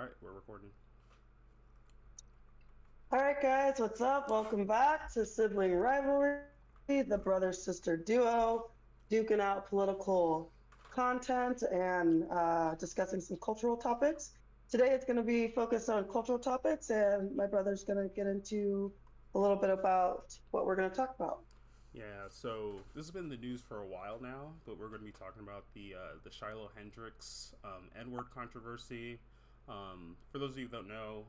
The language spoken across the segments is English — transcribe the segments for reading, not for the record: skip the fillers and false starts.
All right, we're recording. All right, guys, what's up? Welcome back to Sibling Rivalry, the brother sister duo, duking out political content and discussing some cultural topics. Today, it's going to be focused on cultural topics, and my brother's going to get into a little bit about what we're going to talk about. Yeah, so this has been the news for a while now, but we're going to be talking about the Shiloh Hendrix N-word controversy. For those of you who don't know,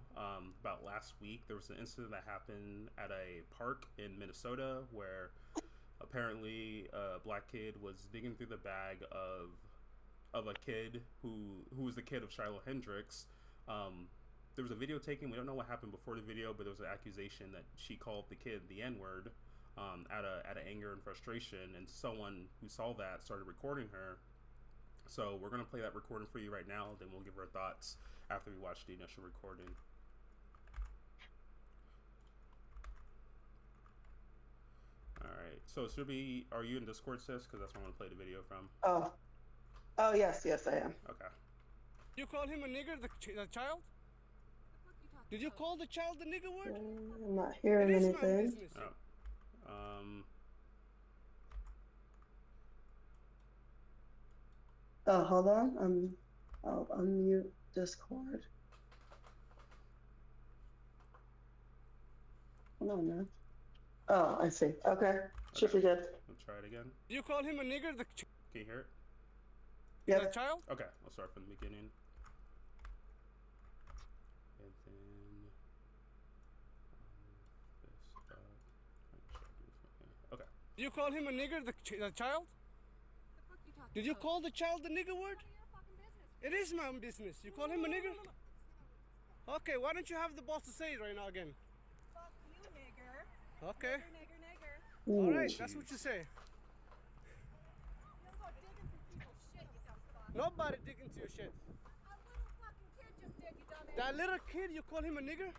about last week there was an incident that happened at a park in Minnesota where apparently a black kid was digging through the bag of a kid who was the kid of Shiloh Hendrix. There was a video taken. We don't know what happened before the video, but there was an accusation that she called the kid the N word out of anger and frustration, and someone who saw that started recording her. So we're gonna play that recording for you right now. Then we'll give our thoughts after we watch the initial recording. All right. So should be? Are you in Discord, sis? Because that's where I'm gonna play the video from. Oh, oh, yes, I am. Okay. You call him a nigger, the child? Did you call the child the nigger word? I'm not hearing It is my anything. business. Oh. Oh, hold on. I'll unmute Discord. Hold on, man. Oh, I see. Okay. Should be good. Let's try it again. You call him a nigger, the Can you hear it? Yep. child? Okay. I'll start from the beginning. And then this okay. You call him a nigger, the child? Did you call the child the nigger word? It is my own business. You call him a nigger? Okay, why don't you have the balls to say it right now again? Fuck you, nigger. Okay. Nigger. All right, Jeez. that's what you say. You don't go digging through people's shit, you dumb fuck. Nobody dig into your shit. A little fucking kid just did, you dumbass. That little kid, you call him a nigger?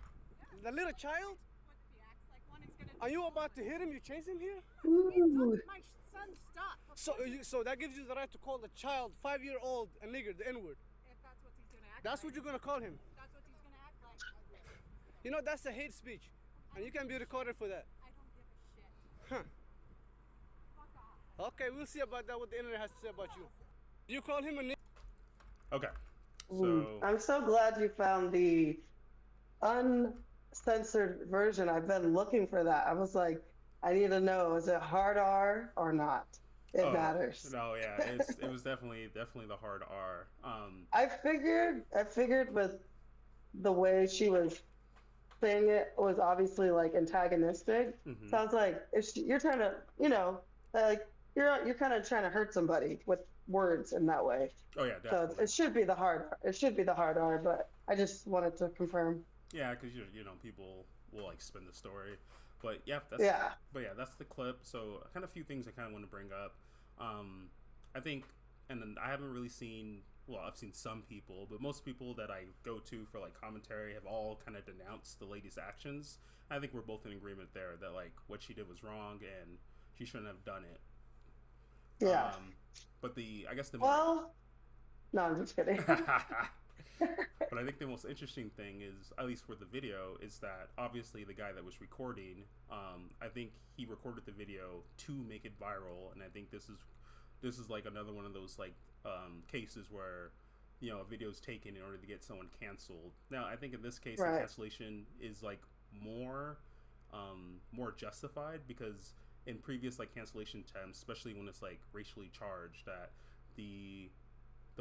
The little child? What if he acts like one, he's gonna Are you about to hit him? You chase him here? He Ooh. took my son's stuff. So that gives you the right to call the child, 5-year-old, a nigger, the N-word. If that's what he's gonna act That's like. what you're gonna call him. That's what he's gonna act like. You know, that's a hate speech. And you can be recorded for that. I don't give a shit. Huh. Fuck off. Okay, we'll see about that, what the internet has to say about you. You call him a nigger? Okay. Ooh. So I'm so glad you found the uncensored version. I've been looking for that. I was like, I need to know, is it hard R or not? It matters. No, yeah, it was definitely the hard R. I figured with the way she was saying it was obviously like antagonistic. Sounds like you're trying to, like you're kind of trying to hurt somebody with words in that way. Oh yeah, So definitely. it should be the hard. It should be the hard R, but I just wanted to confirm. Yeah, because you know people will like spin the story, but yeah, that's the clip. So kind of a few things I kind of want to bring up. I think, and then I haven't really seen. Well, I've seen some people, but most people that I go to for like commentary have all kind of denounced the lady's actions. I think we're both in agreement there that like what she did was wrong and she shouldn't have done it. Yeah. But I guess the Well, no, I'm just kidding. But I think the most interesting thing is, at least for the video, is that obviously the guy that was recording, I think he recorded the video to make it viral, and I think this is like another one of those like cases where a video is taken in order to get someone canceled. Now, I think in this case, Right. the cancellation is like more justified because in previous like cancellation attempts, especially when it's like racially charged, that the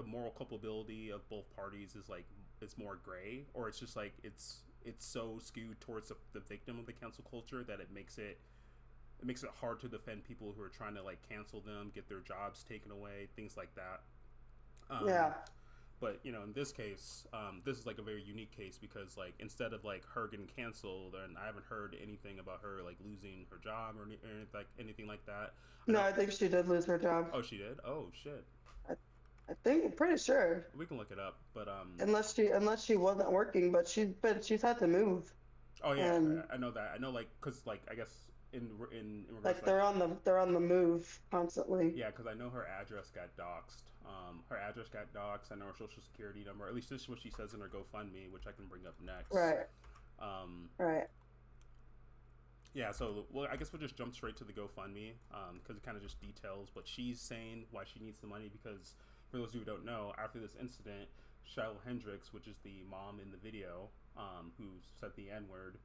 moral culpability of both parties is like it's more gray, or it's just like it's so skewed towards the victim of the cancel culture that it makes it hard to defend people who are trying to like cancel them, get their jobs taken away, things like that. Yeah. But in this case, this is like a very unique case because like instead of like her getting canceled, and I haven't heard anything about her like losing her job or anything like that. No, I think she did lose her job. Oh, she did. Oh shit. I'm pretty sure. We can look it up, but Unless she wasn't working, but she's had to move. oh yeah, and- I know that. I know, like, because like I guess in regards Like to, they're on the move constantly. yeah, because I know her address got doxxed. Her address got doxxed. I know her social security number. At least this is what she says in her GoFundMe, which I can bring up next. Right. Right. Yeah, so I guess we'll just jump straight to the GoFundMe because it kind of just details what she's saying, why she needs the money. Because for those of you who don't know, after this incident, Shiloh Hendrix, which is the mom in the video, who said the N word,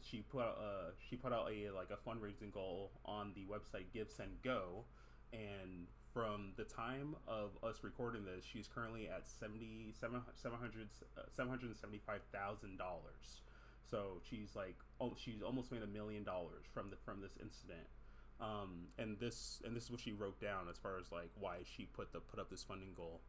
she put out a fundraising goal on the website Give Send Go, and from the time of us recording this, she's currently at $775,000. So she's almost made $1 million from this incident, and this is what she wrote down as far as like why she put up this funding goal.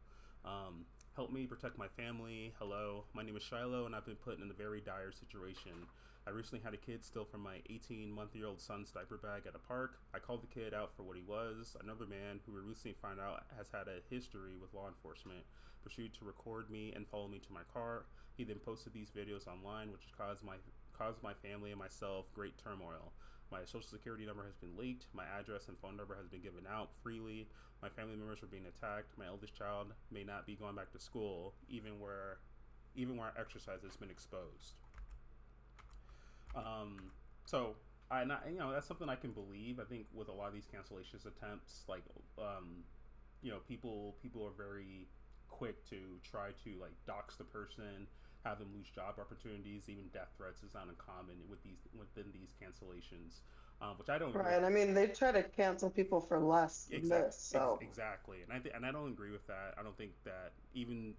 Help me protect my family. Hello, my name is Shiloh, and I've been put in a very dire situation. I recently had a kid steal from my 18-month-old son's diaper bag at a park. I called the kid out for what he was. Another man who we recently found out has had a history with law enforcement pursued to record me and follow me to my car. He then posted these videos online, which caused my family and myself great turmoil. My social security number has been leaked. My address and phone number has been given out freely. My family members are being attacked. My eldest child may not be going back to school, even where exercise has been exposed. So that's something I can believe. I think with a lot of these cancellations attempts, like, people are very quick to try to like dox the person, have them lose job opportunities. Even death threats is not uncommon within these cancellations, which I don't. Right. I mean, they try to cancel people for less than this. So exactly, and I don't agree with that. I don't think that even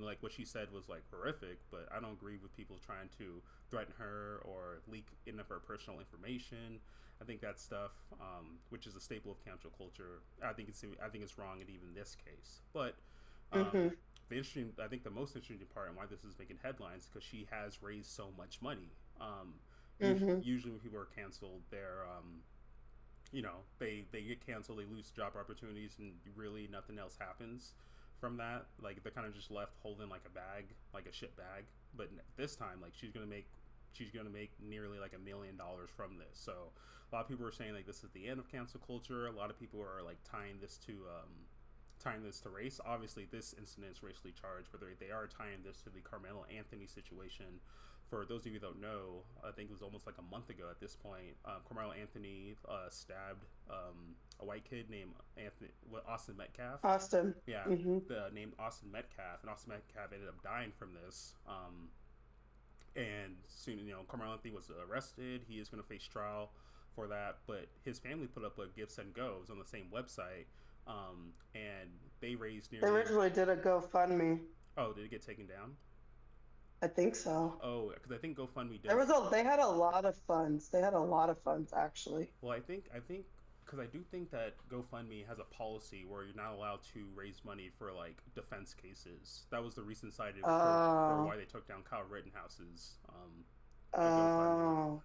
like what she said was like horrific, but I don't agree with people trying to threaten her or leak enough of her personal information. I think that stuff, which is a staple of cancel culture, I think it's wrong in even this case. But I think the most interesting part and why this is making headlines is because she has raised so much money. Usually when people are canceled, they're they get canceled, they lose job opportunities, and really nothing else happens from that. Like, they're kind of just left holding like a bag, like a shit bag. But this time, like, she's gonna make nearly like $1 million from this. So a lot of people are saying like this is the end of cancel culture. A lot of people are like tying this to race. Obviously, this incident is racially charged, but they are tying this to the Carmelo Anthony situation. For those of you who don't know, I think it was almost like a month ago at this point, Carmelo Anthony stabbed a white kid named Austin Metcalf. Austin. Yeah, named Austin Metcalf, and Austin Metcalf ended up dying from this. And soon, Carmelo Anthony was arrested. He is going to face trial for that, but his family put up a Give Send Goes on the same website, and they raised nearly. They originally did a GoFundMe. Oh, did it get taken down? I think so. Oh, because I think GoFundMe did. They had a lot of funds. They had a lot of funds, actually. Well, I think because I do think that GoFundMe has a policy where you're not allowed to raise money for like defense cases. That was the reason cited for why they took down Kyle Rittenhouse's GoFundMe.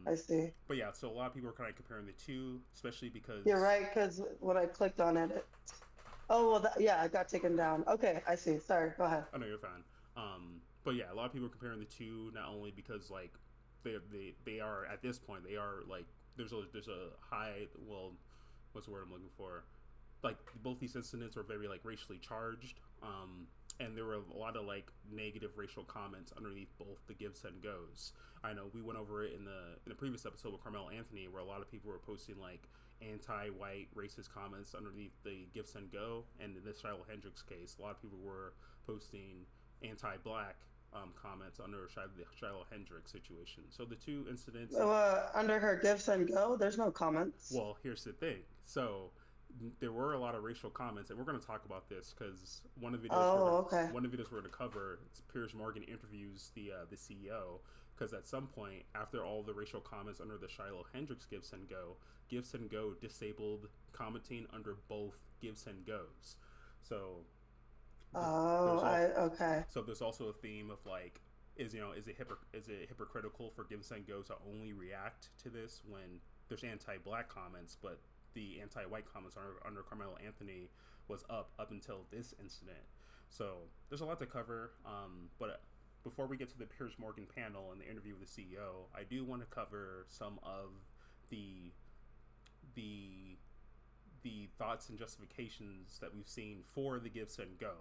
I see. But yeah, so a lot of people are kind of comparing the two, especially because you're right. Because when I clicked on it, it got taken down. Okay, I see. Sorry, go ahead. Oh no, you're fine. But yeah, a lot of people are comparing the two, not only because like they are at this point, they are like there's a high, well, what's the word I'm looking for? Like, both these incidents are very like racially charged, and there were a lot of like negative racial comments underneath both the Give Send Goes. I know we went over it in the previous episode with Carmelo Anthony, where a lot of people were posting like anti-white racist comments underneath the Give Send Go, and in this Shiloh Hendrix case, a lot of people were posting anti-black comments under the Shiloh Hendrix situation. So the two incidents under her Give Send Go, there's no comments. Well, here's the thing. So there were a lot of racial comments, and we're going to talk about this because one of the videos we're going to cover, it's Piers Morgan interviews the CEO, because at some point after all the racial comments under the Shiloh Hendrix Give Send Go disabled commenting under both Give Send Goes. So so there's also a theme of like, is it hypocritical for Give Send Go to only react to this when there's anti-black comments, but the anti-white comments under Carmelo Anthony was up until this incident. So there's a lot to cover. But before we get to the Piers Morgan panel and the interview with the CEO, I do want to cover some of the the thoughts and justifications that we've seen for the Give Send Go.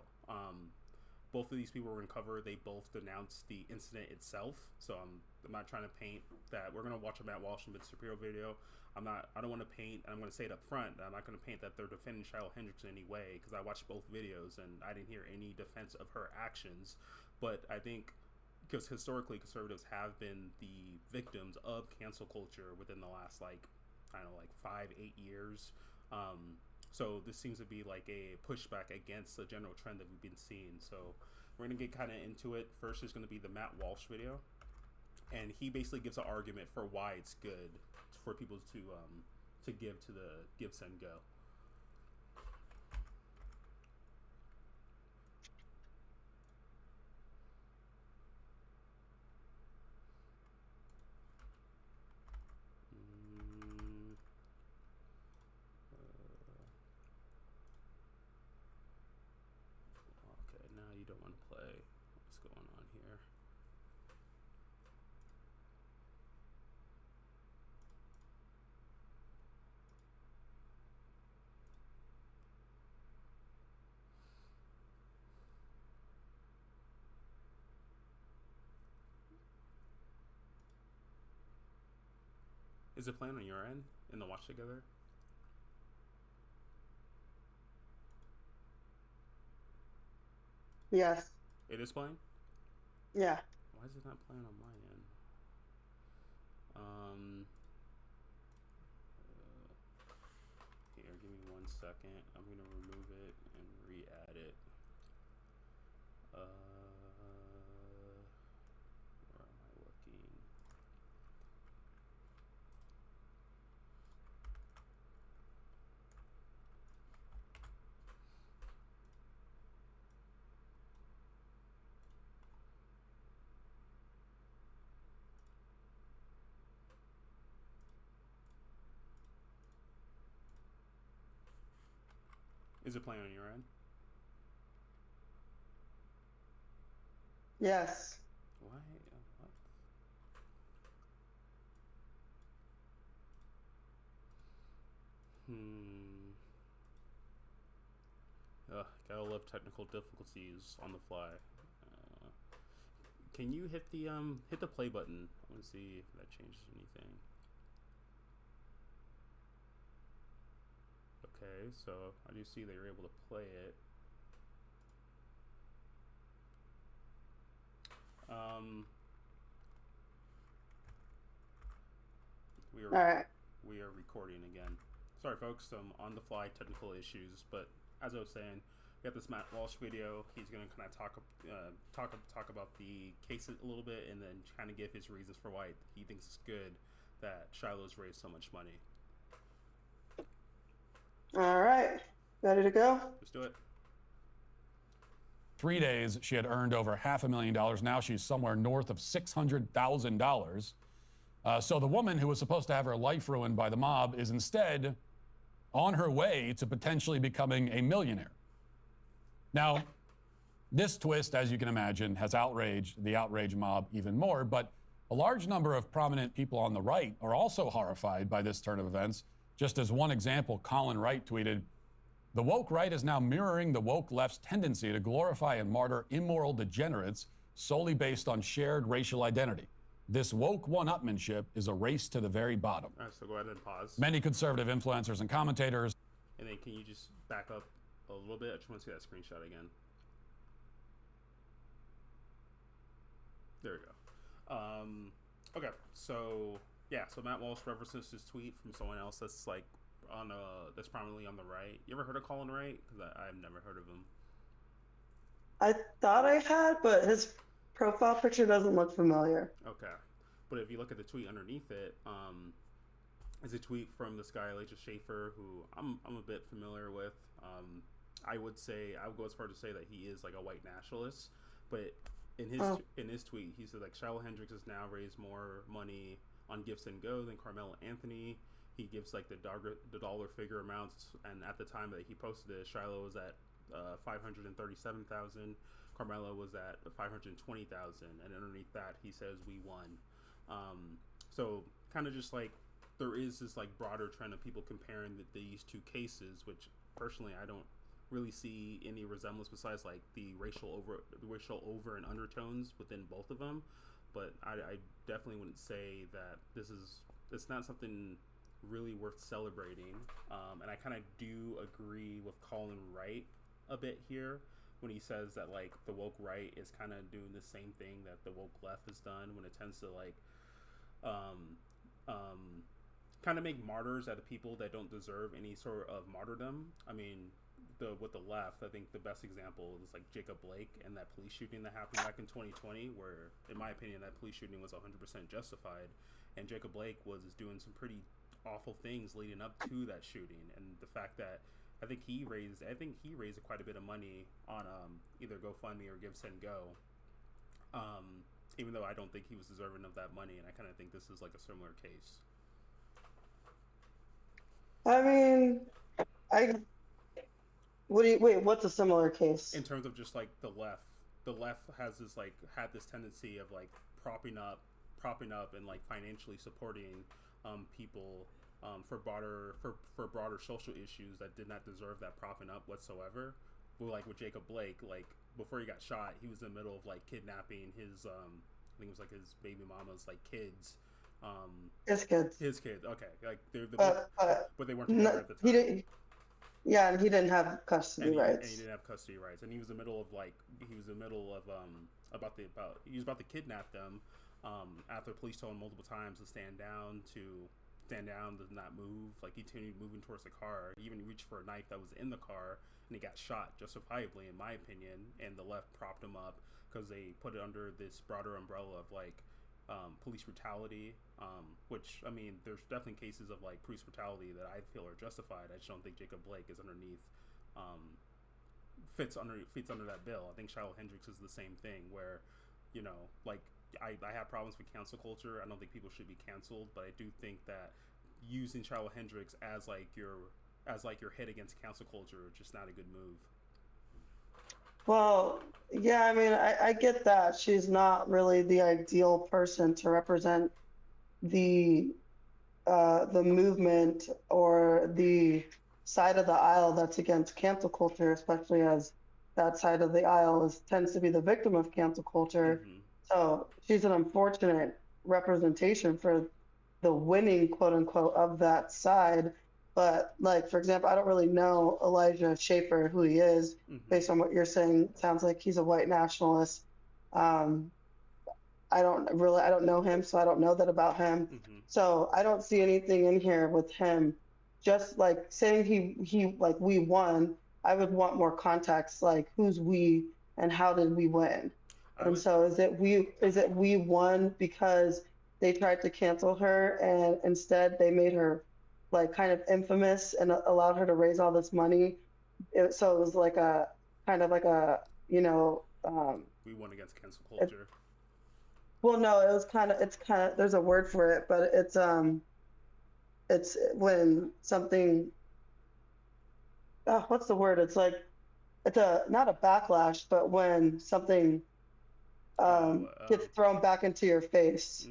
Both of these people we're going to cover, they both denounced the incident itself. So I'm not trying to paint that. We're going to watch a Matt Walsh and Vince Shapiro video. I don't want to paint, and I'm going to say it up front, I'm not going to paint that they're defending Shiloh Hendrix in any way, because I watched both videos and I didn't hear any defense of her actions. But I think, because historically conservatives have been the victims of cancel culture within the last, like, I don't know, like 5-8 years. So this seems to be like a pushback against the general trend that we've been seeing. So we're going to get kind of into it. First is going to be the Matt Walsh video. And he basically gives an argument for why it's good for people to give to the Give, Send, Go. Okay, now you don't want to play. What's going on here? Is it playing on your end in the watch together? Yes. It is playing? Yeah. Why is it not playing on my end? Here, give me 1 second. I'm gonna remove it and re-add it. Where am I looking? Is it playing on your end? Yes. Why? What? Gotta love technical difficulties on the fly. Can you hit the play button? I want to see if that changes anything. Okay, so I do see that you're able to play it. We are recording again. Sorry, folks. Some on the fly technical issues, but as I was saying, we got this Matt Walsh video. He's gonna kind of talk about the case a little bit, and then kind of give his reasons for why he thinks it's good that Shiloh's raised so much money. All right. Ready to go? Let's do it. 3 days, she had earned over $500,000. Now she's somewhere north of $600,000. So the woman who was supposed to have her life ruined by the mob is instead on her way to potentially becoming a millionaire. Now, this twist, as you can imagine, has outraged the outrage mob even more, but a large number of prominent people on the right are also horrified by this turn of events. Just as one example, Colin Wright tweeted, "The woke right is now mirroring the woke left's tendency to glorify and martyr immoral degenerates solely based on shared racial identity. This woke one-upmanship is a race to the very bottom." All right, so go ahead and pause. Many conservative influencers and commentators. And then can you just back up a little bit? I just want to see that screenshot again. There we go. Okay, so yeah, so Matt Walsh references his tweet from someone else that's like that's prominently on the right. You ever heard of Colin Wright? Because I've never heard of him. I thought I had, but his profile picture doesn't look familiar. Okay, but if you look at the tweet underneath it, is a tweet from this guy Elijah Schaefer, who I'm a bit familiar with. I would go as far to say that he is like a white nationalist, but in his tweet he said like Shiloh Hendrix has now raised more money on Give, Send, Go than Carmelo Anthony. He gives like the dollar figure amounts, and at the time that he posted it, Shiloh was at 537,000. Carmelo was at 520,000, and underneath that he says we won. So kind of just like there is this like broader trend of people comparing these two cases, which personally I don't really see any resemblance besides like the racial over and undertones within both of them. But I definitely wouldn't say that it's not something really worth celebrating. And I kind of do agree with Colin Wright a bit here when he says that like the woke right is kind of doing the same thing that the woke left has done when it tends to like kind of make martyrs out of people that don't deserve any sort of martyrdom. I mean, with the left, I think the best example is like Jacob Blake and that police shooting that happened back in 2020, where in my opinion that police shooting was 100% justified, and Jacob Blake was doing some pretty awful things leading up to that shooting. And the fact that I think he raised quite a bit of money on either GoFundMe or GiveSendGo, even though I don't think he was deserving of that money, and I kind of think this is like a similar case. I mean, what's a similar case? In terms of just like the left has this like had this tendency of like propping up and like financially supporting people for broader social issues that did not deserve that propping up whatsoever. Well, like with Jacob Blake, like before he got shot, he was in the middle of like kidnapping his I think it was like his baby mama's like kids. His kids. Okay, like but they weren't together at the time. He didn't. Yeah, and he didn't have custody rights. And he didn't have custody rights, and he was in the middle of he was about to kidnap them. After police told him multiple times to stand down, does not move. Like he continued moving towards the car. He even reached for a knife that was in the car, and he got shot justifiably, in my opinion. And the left propped him up because they put it under this broader umbrella of like police brutality. Which I mean, there's definitely cases of like police brutality that I feel are justified. I just don't think Jacob Blake is underneath. Fits under that bill. I think Shiloh Hendrix is the same thing, where, you know, like I have problems with cancel culture. I don't think people should be canceled, but I do think that using Shiloh Hendrix as your hit against cancel culture is just not a good move. Well, yeah, I mean, I get that she's not really the ideal person to represent the movement or the side of the aisle that's against cancel culture, especially as that side of the aisle tends to be the victim of cancel culture. Mm-hmm. So she's an unfortunate representation for the winning, quote unquote, of that side. But like, for example, I don't really know Elijah Schaefer, who he is. Mm-hmm. Based on what you're saying. It sounds like he's a white nationalist. I don't know him, so I don't know that about him. Mm-hmm. So I don't see anything in here with him. Just like saying he like we won, I would want more context, like who's we and how did we win? So is it we won because they tried to cancel her and instead they made her like kind of infamous and allowed her to raise all this money? So it was like a kind of like a, you know, we won against cancel culture. Well, no, it's kind of there's a word for it, but it's when something, what's the word? It's like, it's not a backlash, but when something gets thrown back into your face.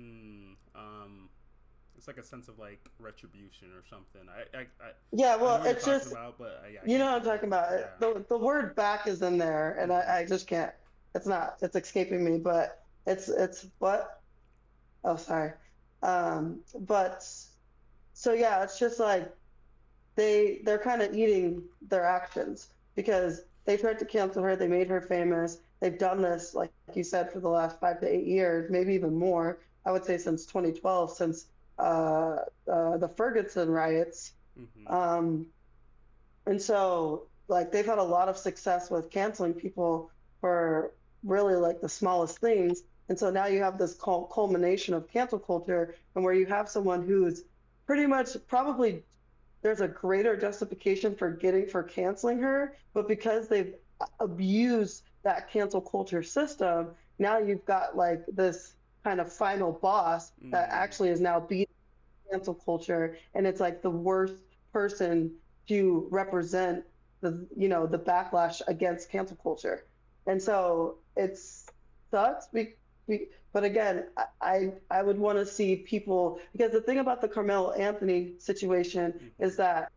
It's like a sense of like retribution or something. Yeah, well, it's just, you know what I'm talking about. Yeah. The word back is in there, and I just can't, it's escaping me, but it's what? Oh, sorry. But so yeah, it's just like they're kind of eating their actions because they tried to cancel her. They made her famous. They've done this, like you said, for the last 5 to 8 years, maybe even more. I would say since 2012, since the Ferguson riots. Mm-hmm. And so like they've had a lot of success with canceling people for really like the smallest things. And so now you have this culmination of cancel culture, and where you have someone who's pretty much probably there's a greater justification for canceling her, but because they've abused that cancel culture system, now you've got like this kind of final boss that actually is now beating cancel culture, and it's like the worst person to represent the backlash against cancel culture. And so it sucks But again, I would want to see people, because the thing about the Carmelo Anthony situation is that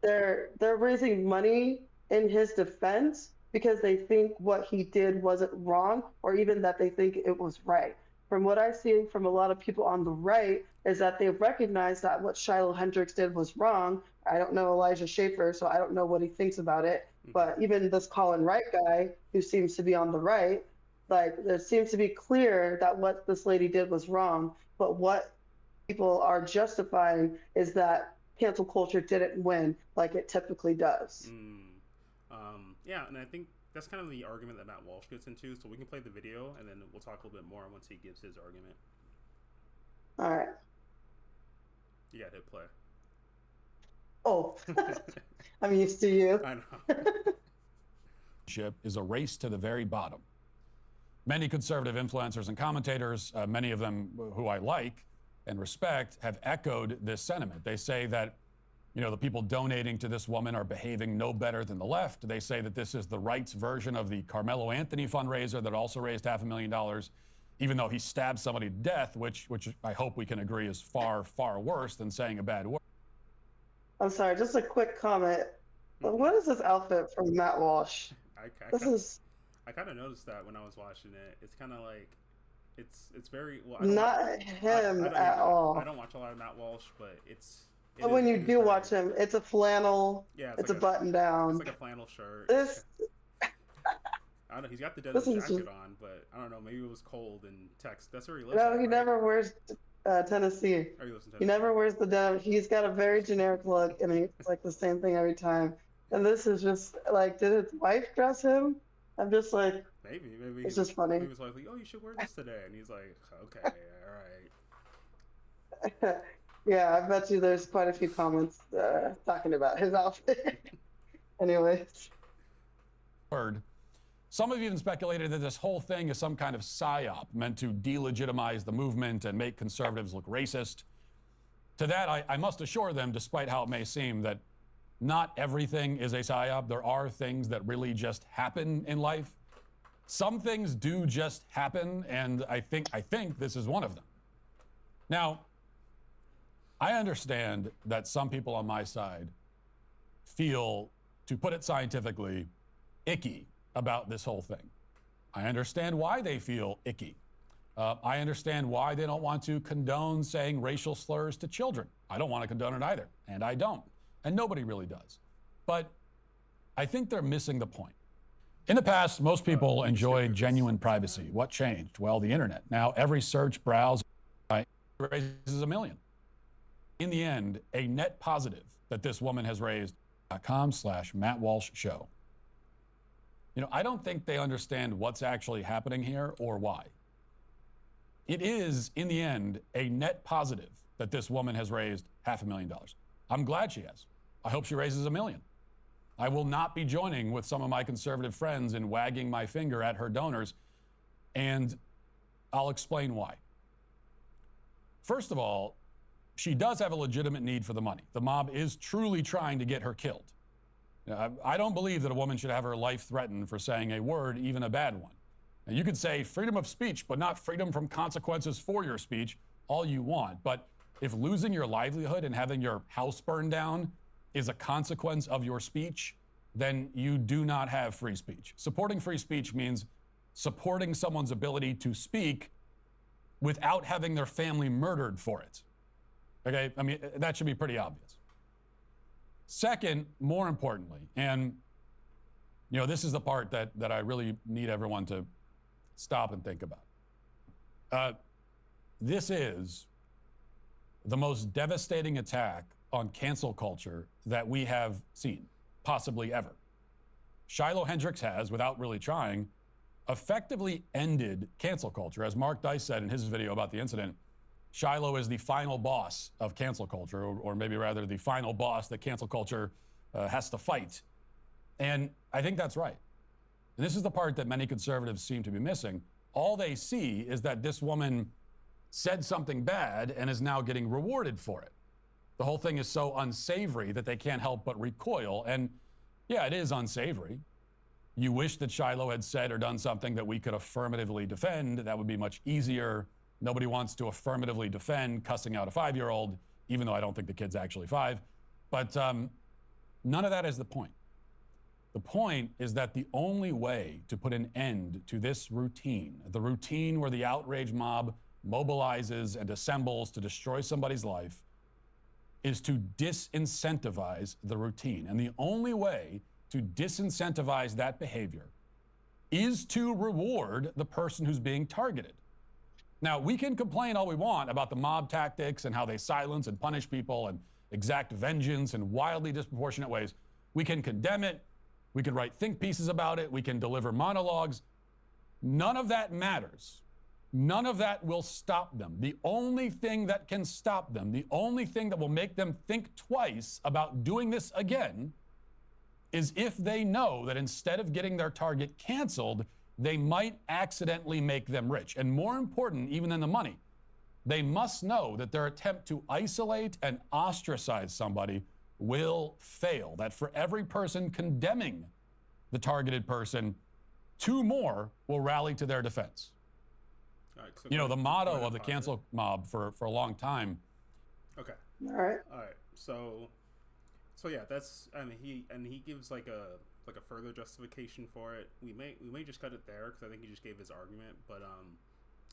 they're raising money in his defense because they think what he did wasn't wrong, or even that they think it was right. From what I've seen from a lot of people on the right is that they recognize that what Shiloh Hendrix did was wrong. I don't know Elijah Schaefer, so I don't know what he thinks about it. But even this Colin Wright guy, who seems to be on the right, like it seems to be clear that what this lady did was wrong. But what people are justifying is that cancel culture didn't win like it typically does. Yeah, and I think that's kind of the argument that Matt Walsh gets into. So we can play the video, and then we'll talk a little bit more once he gives his argument. All right. You got to hit play. Oh, I'm used to you. I know. Is a race to the very bottom. Many conservative influencers and commentators, many of them who I like and respect, have echoed this sentiment. They say that, you know, the people donating to this woman are behaving no better than the left. They say that this is the right's version of the Carmelo Anthony fundraiser that also raised $500,000, even though he stabbed somebody to death, which I hope we can agree is far, far worse than saying a bad word. I'm sorry, just a quick comment. What is this outfit from Matt Walsh? I kind of noticed that when I was watching it. It's kind of like, it's very well. Not him at all. I don't watch a lot of Matt Walsh, but but when you do watch him, it's a flannel. Yeah, it's like a button down. It's like a flannel shirt. This. I don't know. He's got the denim jacket on, but I don't know. Maybe it was cold in Texas. That's where he lives. No, he right? never wears Tennessee. Oh, he lives in Tennessee. He never wears the denim. He's got a very generic look, and it's like the same thing every time. And this is just like, did his wife dress him? I'm just like, maybe it's just funny. He was like, oh, you should wear this today, and he's like, okay, all right. Yeah, I bet you there's quite a few comments talking about his outfit. Anyways. Some have even speculated that this whole thing is some kind of psyop meant to delegitimize the movement and make conservatives look racist. To that, I must assure them, despite how it may seem, that not everything is a psyop. There are things that really just happen in life. Some things do just happen, and I think this is one of them. Now, I understand that some people on my side feel, to put it scientifically, icky about this whole thing. I understand why they feel icky. I understand why they don't want to condone saying racial slurs to children. I don't want to condone it either, and I don't. And nobody really does. But I think they're missing the point. In the past, most people enjoyed genuine privacy. What changed? Well, the internet. Now every search, browse, raises $1 million. In the end, a net positive that this woman has raised, .com/Matt Walsh Show. You know, I don't think they understand what's actually happening here or why. It is, in the end, a net positive that this woman has raised $500,000. I'm glad she has. I hope she raises $1 million. I will not be joining with some of my conservative friends in wagging my finger at her donors, and I'll explain why. First of all, she does have a legitimate need for the money. The mob is truly trying to get her killed. I don't believe that a woman should have her life threatened for saying a word, even a bad one. And you could say freedom of speech, but not freedom from consequences for your speech, all you want. But if losing your livelihood and having your house burned down is a consequence of your speech, then you do not have free speech. Supporting free speech means supporting someone's ability to speak without having their family murdered for it. Okay, I mean, that should be pretty obvious. Second, more importantly, and you know, this is the part that I really need everyone to stop and think about. This is the most devastating attack on cancel culture that we have seen, possibly ever. Shiloh Hendrix has, without really trying, effectively ended cancel culture. As Mark Dice said in his video about the incident, Shiloh is the final boss of cancel culture, or maybe rather the final boss that cancel culture has to fight. And I think that's right. And this is the part that many conservatives seem to be missing. All they see is that this woman said something bad and is now getting rewarded for it. The whole thing is so unsavory that they can't help but recoil. And yeah, it is unsavory. You wish that Shiloh had said or done something that we could affirmatively defend. That would be much easier. Nobody wants to affirmatively defend cussing out a 5-year-old, even though I don't think the kid's actually 5. But none of that is the point. The point is that the only way to put an end to this routine, the routine where the outrage mob mobilizes and assembles to destroy somebody's life, is to disincentivize the routine. And the only way to disincentivize that behavior is to reward the person who's being targeted. Now, we can complain all we want about the mob tactics and how they silence and punish people and exact vengeance in wildly disproportionate ways. We can condemn it. We can write think pieces about it. We can deliver monologues. None of that matters. None of that will stop them. The only thing that can stop them, the only thing that will make them think twice about doing this again, is if they know that instead of getting their target canceled, they might accidentally make them rich. And more important even than the money, they must know that their attempt to isolate and ostracize somebody will fail. That for every person condemning the targeted person, 2 more will rally to their defense. All right, so you know, the motto of the cancel mob for a long time. Okay. All right. So yeah, that's, and he gives like a further justification for it. We may just cut it there because I think he just gave his argument. But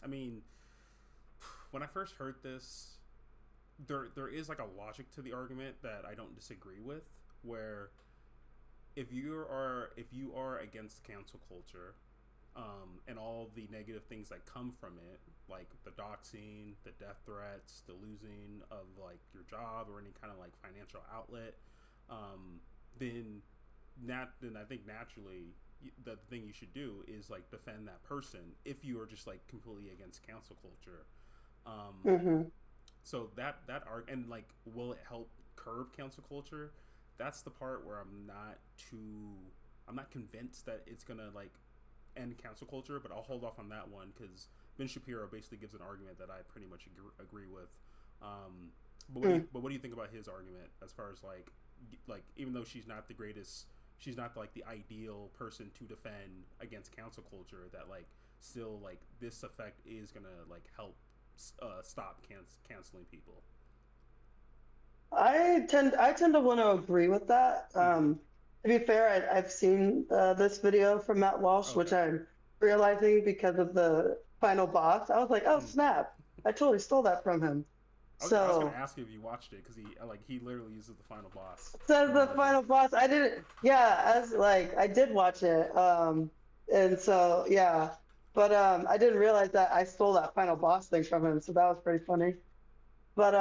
I mean, when I first heard this, there is like a logic to the argument that I don't disagree with. Where if you are against cancel culture, and all the negative things that come from it, like the doxing, the death threats, the losing of like your job or any kind of like financial outlet, then I think naturally the thing you should do is like defend that person if you are just like completely against cancel culture. So that and like, will it help curb cancel culture? That's the part where I'm not convinced that it's gonna like end cancel culture, but I'll hold off on that one because Ben Shapiro basically gives an argument that I pretty much agree with. But what do you think about his argument as far as like even though she's not the greatest, she's not like the ideal person to defend against cancel culture, that like still like this effect is gonna like help stop canceling people? I tend to want to agree with that. To be fair, I've seen this video from Matt Walsh, which I'm realizing because of the final boss. I was like, oh snap! I totally stole that from him. I was going to ask you if you watched it because he literally uses the final boss. Says the final boss. I didn't. Yeah, I did watch it. And so yeah, but I didn't realize that I stole that final boss thing from him. So that was pretty funny. But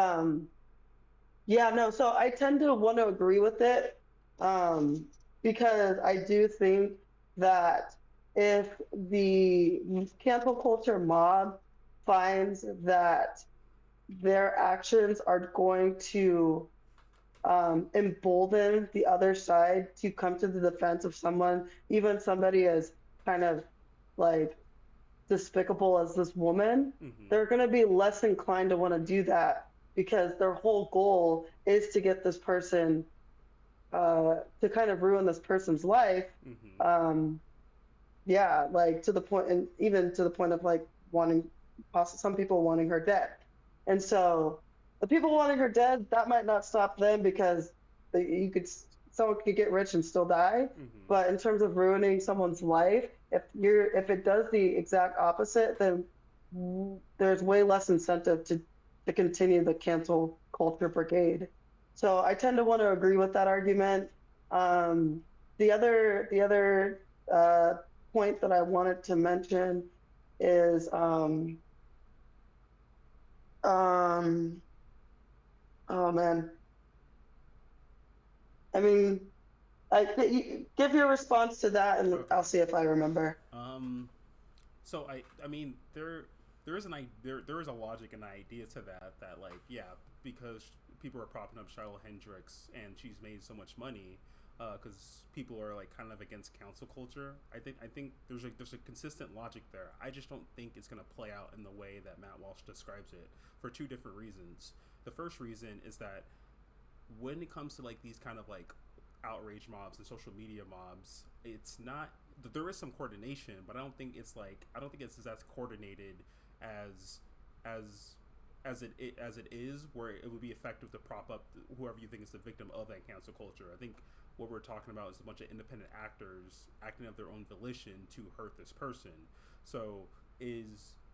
yeah, no. So I tend to want to agree with it. Because I do think that if the cancel culture mob finds that their actions are going to embolden the other side to come to the defense of someone, even somebody as kind of like despicable as this woman, they're going to be less inclined to want to do that because their whole goal is to get this person to kind of ruin this person's life. Yeah, like to the point, and even to the point of like some people wanting her dead. And so the people wanting her dead, that might not stop them because someone could get rich and still die. But in terms of ruining someone's life, if it does the exact opposite, then there's way less incentive to continue the cancel culture brigade. So I tend to want to agree with that argument. The other point that I wanted to mention is oh man. I mean, give your response to that, and I'll see if I remember. So I mean there is a logic and an idea to that like, yeah, because people are propping up Shiloh Hendrix and she's made so much money because people are like kind of against cancel culture. I think there's a consistent logic there. I just don't think it's going to play out in the way that Matt Walsh describes it for 2 different reasons. The first reason is that when it comes to like these kind of like outrage mobs and social media mobs, it's not there is some coordination, but I don't think it's as coordinated as as as it is, where it would be effective to prop up whoever you think is the victim of that cancel culture. I think what we're talking about is a bunch of independent actors acting of their own volition to hurt this person. So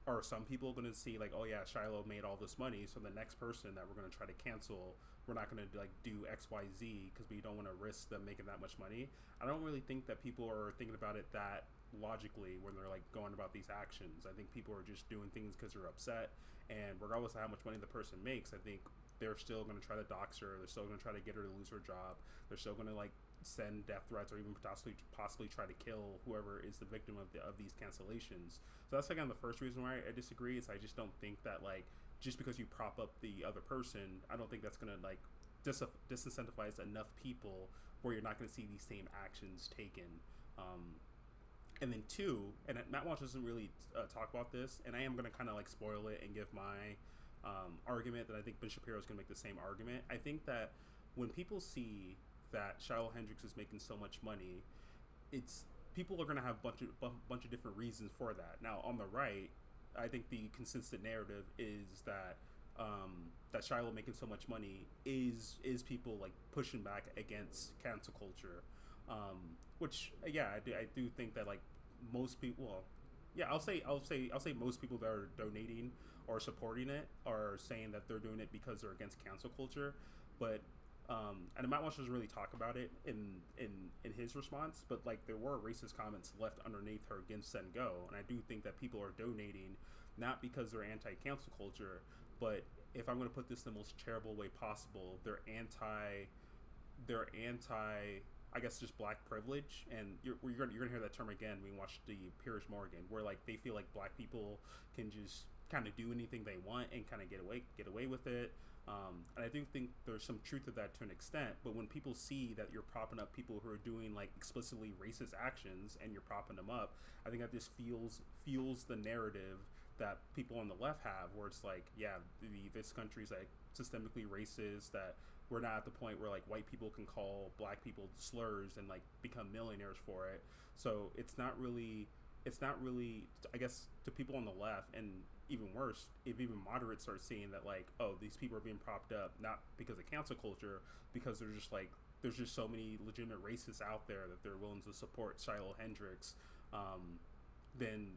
are some people going to see like, oh yeah, Shiloh made all this money, so the next person that we're going to try to cancel, we're not going to like do XYZ because we don't want to risk them making that much money. I don't really think that people are thinking about it that logically when they're like going about these actions. I think people are just doing things because they're upset, and regardless of how much money the person makes, I think they're still going to try to dox her. They're still going to try to get her to lose her job. They're still going to like send death threats or even possibly try to kill whoever is the victim of these cancellations. So that's again the first reason why I disagree. Is I just don't think that like just because you prop up the other person, I don't think that's going to like disincentivize enough people where you're not going to see these same actions taken. And then two, and Matt Walsh doesn't really talk about this, and I am going to kind of like spoil it and give my argument that I think Ben Shapiro is going to make the same argument. I think that when people see that Shiloh Hendrix is making so much money, people are going to have a bunch of different reasons for that. Now, on the right, I think the consistent narrative is that that Shiloh making so much money is people like pushing back against cancel culture, which yeah, I do think that like most people, well, yeah, I'll say most people that are donating or supporting it are saying that they're doing it because they're against cancel culture, but. And Matt Walsh doesn't really talk about it in his response, but like there were racist comments left underneath her against Send Go, and I do think that people are donating not because they're anti-cancel culture, but if I'm going to put this in the most charitable way possible, they're anti, I guess just black privilege, and you're gonna hear that term again when you watch the Piers Morgan, where like they feel like black people can just kind of do anything they want and kind of get away with it. And I do think there's some truth to that to an extent, but when people see that you're propping up people who are doing like explicitly racist actions and you're propping them up, I think that just fuels the narrative that people on the left have, where it's like, yeah, this country's like systemically racist, that we're not at the point where like white people can call black people slurs and like become millionaires for it. So it's not really, I guess, to people on the left, and even worse, if even moderates start seeing that like, oh, these people are being propped up not because of cancel culture, because they're just like, there's just so many legitimate racists out there that they're willing to support Shiloh Hendrix, then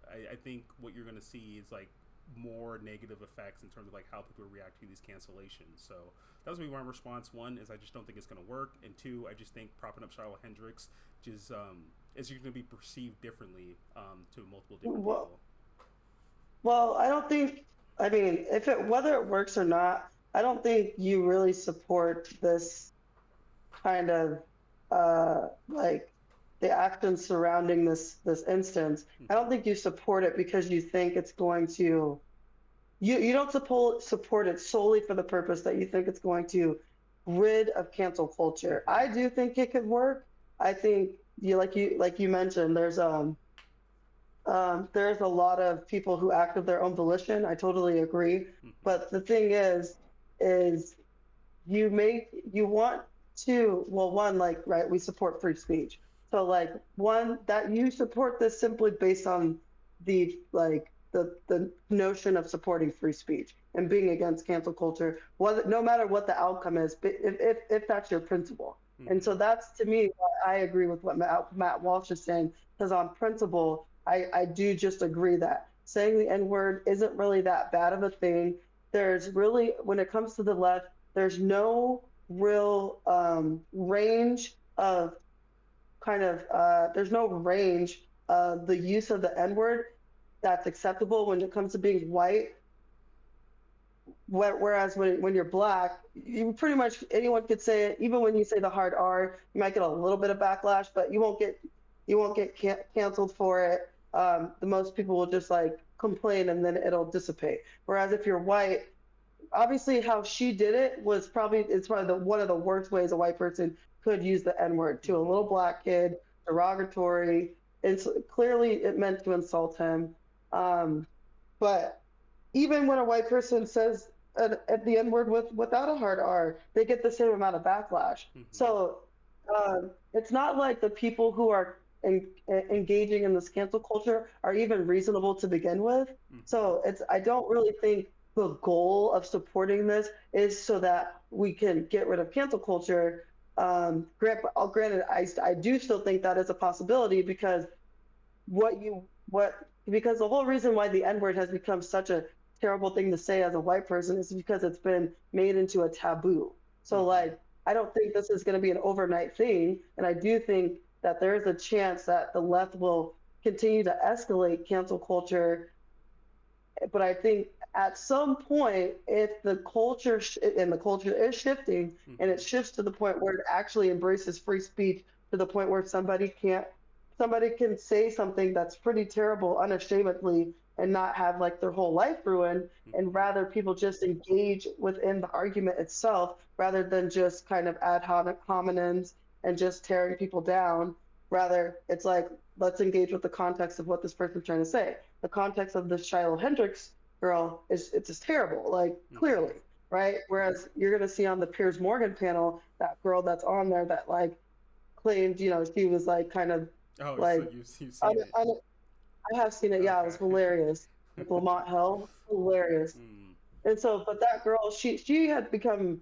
I think what you're going to see is like more negative effects in terms of like how people react to these cancellations. So that was my response. One is I just don't think it's going to work, and two, I just think propping up Shiloh Hendrix just is going to be perceived differently to multiple different people. Well, I don't think, I mean, whether it works or not, I don't think you really support this kind of like the actions surrounding this instance. I don't think you support it because you think it's going to, you don't support it solely for the purpose that you think it's going to rid of cancel culture. I do think it could work. I think like you mentioned, there's a lot of people who act of their own volition. I totally agree. But the thing is you want to, well, one, like, right, we support free speech. So like one, that you support this simply based on the like the notion of supporting free speech and being against cancel culture, no matter what the outcome is, but if that's your principle. And so that's, to me, I agree with what Matt Walsh is saying, because on principle, I do just agree that saying the N-word isn't really that bad of a thing. There's really, when it comes to the left, there's no real range of there's no range of the use of the N-word that's acceptable when it comes to being white. Whereas when you're black, you pretty much, anyone could say it. Even when you say the hard R, you might get a little bit of backlash, but you won't get canceled for it. The most people will just like complain and then it'll dissipate. Whereas if you're white, obviously how she did it was probably one of the worst ways a white person could use the N-word to a little black kid, derogatory. It's clearly it meant to insult him. But even when a white person says at the N-word without a hard R, they get the same amount of backlash. So it's not like the people who are engaging in this cancel culture are even reasonable to begin with. So I don't really think the goal of supporting this is so that we can get rid of cancel culture. Granted, I do still think that is a possibility because because the whole reason why the N word has become such a terrible thing to say as a white person is because it's been made into a taboo. So like, I don't think this is going to be an overnight thing, and I do think that there is a chance that the left will continue to escalate cancel culture. But I think at some point, if the culture and the culture is shifting, and it shifts to the point where it actually embraces free speech to the point where somebody can say something that's pretty terrible unashamedly and not have like their whole life ruined, and rather people just engage within the argument itself rather than just kind of ad hominems and just tearing people down. Rather, it's like, let's engage with the context of what this person's trying to say. The context of the Shiloh Hendrix girl it's just terrible, like clearly, right? Whereas you're gonna see on the Piers Morgan panel that girl that's on there that like claimed, she was like kind of like so you've seen it. I have seen it. Yeah, it was hilarious. Like Lamont Hill, hilarious. And so, but that girl, she had been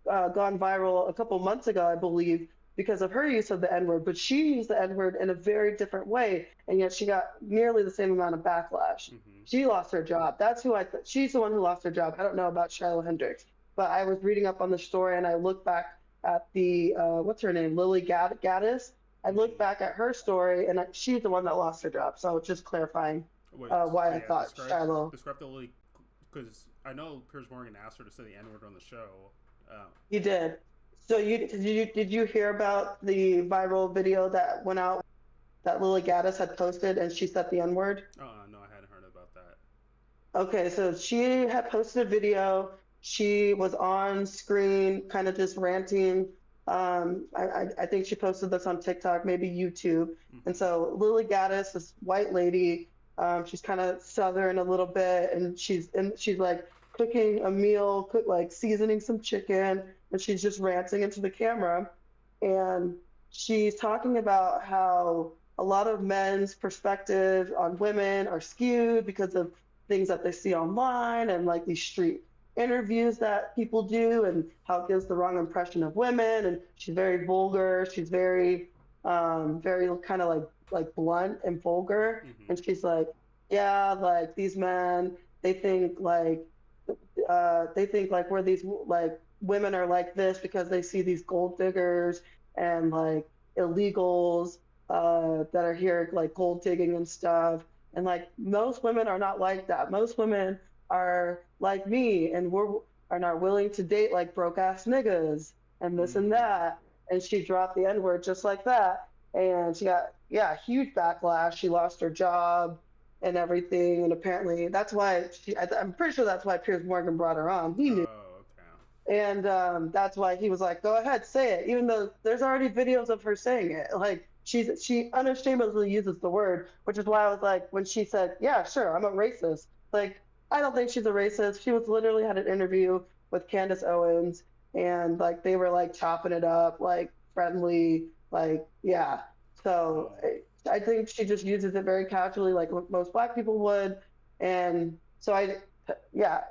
gone viral a couple months ago, I believe, because of her use of the N-word. But she used the N-word in a very different way, and yet she got nearly the same amount of backlash. She lost her job. That's who she's the one who lost her job. I don't know about Shiloh Hendrix, but I was reading up on the story, and I looked back at the what's her name, Lily Gaddis. I looked back at her story, and she's the one that lost her job. So just clarifying why I thought Shiloh. Describe the Lily, because I know Piers Morgan asked her to say the N-word on the show. You did. So did you hear about the viral video that went out that Lily Gaddis had posted, and she said the N-word? No, I hadn't heard about that. Okay, so she had posted a video. She was on screen, kind of just ranting. I think she posted this on TikTok, maybe YouTube. And so Lily Gaddis, this white lady, she's kind of Southern a little bit, and she's like cooking a meal, like seasoning some chicken, and she's just ranting into the camera. And she's talking about how a lot of men's perspective on women are skewed because of things that they see online and like these street interviews that people do, and how it gives the wrong impression of women. And she's very vulgar. She's very kind of like blunt and vulgar. And she's like, yeah, like these men, they think like we're these, like women are like this because they see these gold diggers and like illegals that are here like gold digging and stuff. And like most women are not like that. Most women are like me, and are not willing to date like broke ass niggas and this and that. And she dropped the N-word just like that, and she got huge backlash. She lost her job and everything, and apparently that's why I'm pretty sure that's why Piers Morgan brought her on. He knew. And that's why he was like, go ahead, say it, even though there's already videos of her saying it. Like she unashamedly uses the word, which is why I was like, when she said, yeah, sure, I'm a racist, like, I don't think she's a racist. She was literally had an interview with Candace Owens, and like they were like chopping it up, like friendly, like, yeah. So I think she just uses it very casually, like most Black people would. And so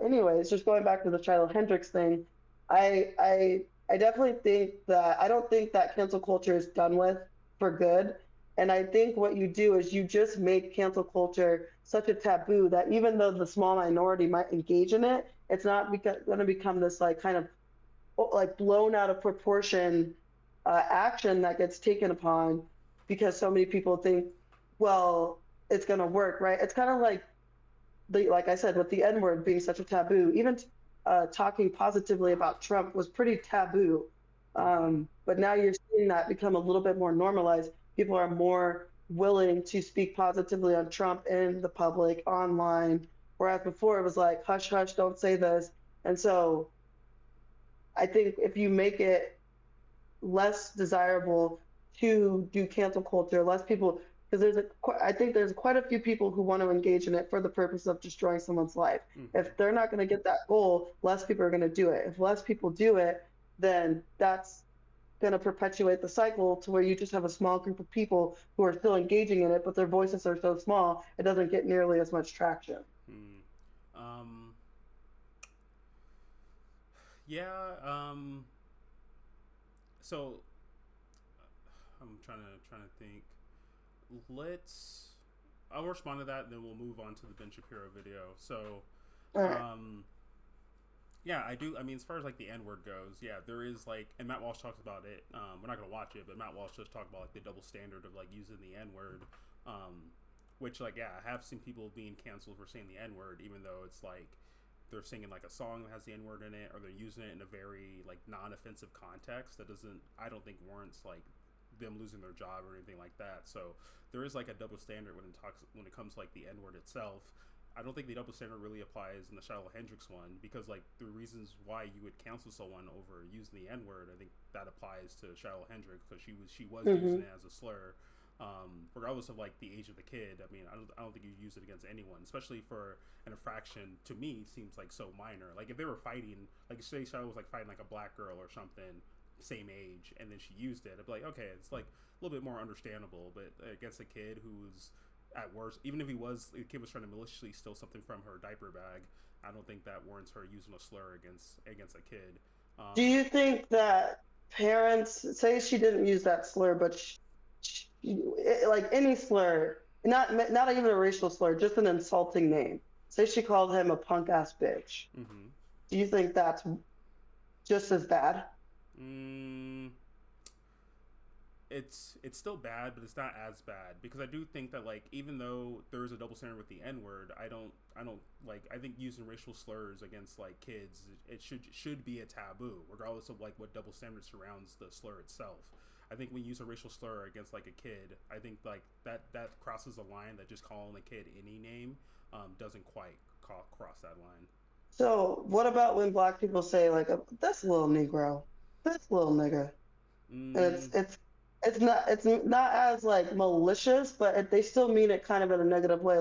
anyways, just going back to the Shiloh Hendrix thing, I definitely think that I don't think that cancel culture is done with for good. And I think what you do is you just make cancel culture such a taboo that even though the small minority might engage in it, it's not going to become this like kind of like blown out of proportion action that gets taken upon because so many people think, well, it's going to work, right? It's kind of like like I said, with the N-word being such a taboo, even talking positively about Trump was pretty taboo. But now you're seeing that become a little bit more normalized. People are more willing to speak positively on Trump in the public, online, whereas before it was like, hush, hush, don't say this. And so I think if you make it less desirable to do cancel culture, less people, because I think there's quite a few people who want to engage in it for the purpose of destroying someone's life. If they're not going to get that goal, less people are going to do it. If less people do it, then that's going to perpetuate the cycle to where you just have a small group of people who are still engaging in it, but their voices are so small it doesn't get nearly as much traction. Yeah. So I'm trying to think. I'll respond to that, and then we'll move on to the Ben Shapiro video. So, yeah, I do. I mean, as far as like the N-word goes, yeah, there is like, and Matt Walsh talks about it. We're not gonna watch it, but Matt Walsh does talk about like the double standard of like using the N-word, which like, yeah, I have seen people being canceled for saying the N-word, even though it's like they're singing like a song that has the N-word in it, or they're using it in a very like non-offensive context that I don't think warrants like them losing their job or anything like that. So there is like a double standard when it comes to like the N-word itself. I don't think the double standard really applies in the Shiloh Hendrix one, because like the reasons why you would cancel someone over using the N-word, I think that applies to Shiloh Hendrix, because she was using it as a slur, regardless of like the age of the kid. I mean, I don't think you use it against anyone, especially for an infraction. To me, seems like so minor. Like if they were fighting, like say Shiloh was like fighting like a black girl or something, same age, and then she used it, I'd be like, okay, it's like a little bit more understandable. But against a kid who's at worst, even if the kid was trying to maliciously steal something from her diaper bag, I don't think that warrants her using a slur against a kid. Do you think that parents, say she didn't use that slur, but like any slur, not even a racial slur, just an insulting name. Say she called him a punk ass bitch. Mm-hmm. Do you think that's just as bad? It's still bad, but it's not as bad, because I do think that like, even though there is a double standard with the N-word, I don't like, I think using racial slurs against like kids, it should be a taboo, regardless of like what double standard surrounds the slur itself. I think when you use a racial slur against like a kid, I think like that crosses a line that just calling a kid any name doesn't quite cross that line. So what about when black people say like, this little Negro, this little nigga? And it's not as like malicious, but they still mean it kind of in a negative way.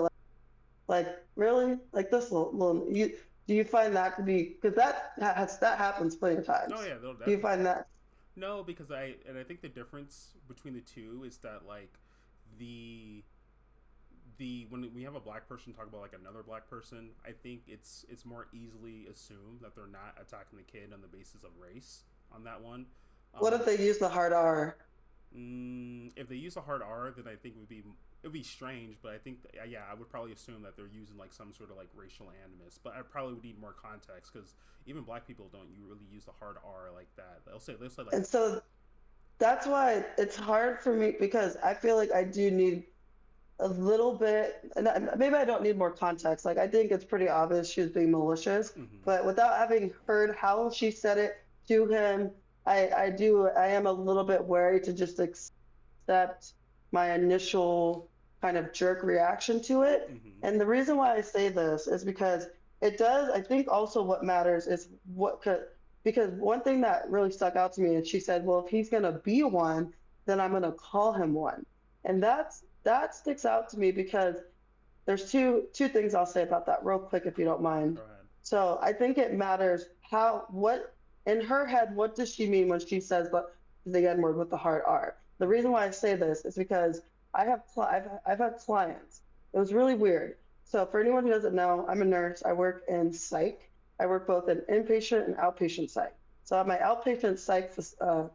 Like really, like this little you. Do you find that to be, because that happens plenty of times? Oh yeah, do you find that? No, because I think the difference between the two is that like the when we have a black person talk about like another black person, I think it's more easily assumed that they're not attacking the kid on the basis of race on that one. What if they use the hard R? If they use a hard R, then I think it would be strange, but I think yeah, I would probably assume that they're using like some sort of like racial animus, but I probably would need more context, because even black people don't really use the hard R like that. They'll say like, and so that's why it's hard for me, because I feel like I do need a little bit, and maybe I don't need more context. Like I think it's pretty obvious she was being malicious, but without having heard how she said it to him, I am a little bit wary to just accept my initial kind of jerk reaction to it. And the reason why I say this is because it does, I think also what matters is because one thing that really stuck out to me is she said, well, if he's going to be one, then I'm going to call him one. And that sticks out to me, because there's two things I'll say about that real quick, if you don't mind. Go ahead. So I think it matters what in her head, what does she mean when she says the N-word with the hard R? The reason why I say this is because I've had clients. It was really weird. So for anyone who doesn't know, I'm a nurse. I work in psych. I work both in inpatient and outpatient psych. So at my outpatient psych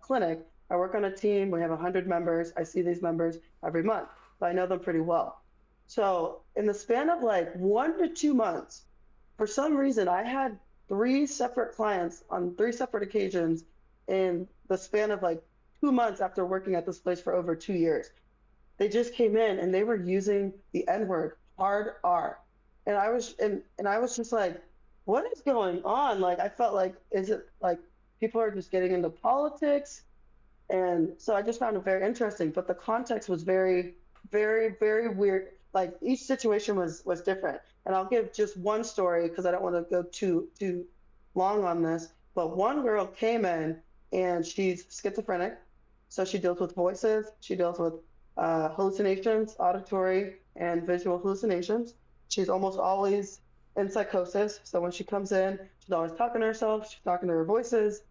clinic, I work on a team. We have 100 members. I see these members every month, so I know them pretty well. So in the span of like 1 to 2 months, for some reason, I had 3 separate clients on 3 separate occasions in the span of like 2 months after working at this place for over 2 years. They just came in and they were using the N-word, hard R. And I was just like, what is going on? Like, I felt like, is it like people are just getting into politics? And so I just found it very interesting, but the context was very, very, very weird. Like each situation was different. And I'll give just one story because I don't want to go too long on this. But one girl came in and she's schizophrenic. So she deals with voices. She deals with hallucinations, auditory and visual hallucinations. She's almost always in psychosis. So when she comes in, she's always talking to herself. She's talking to her voices,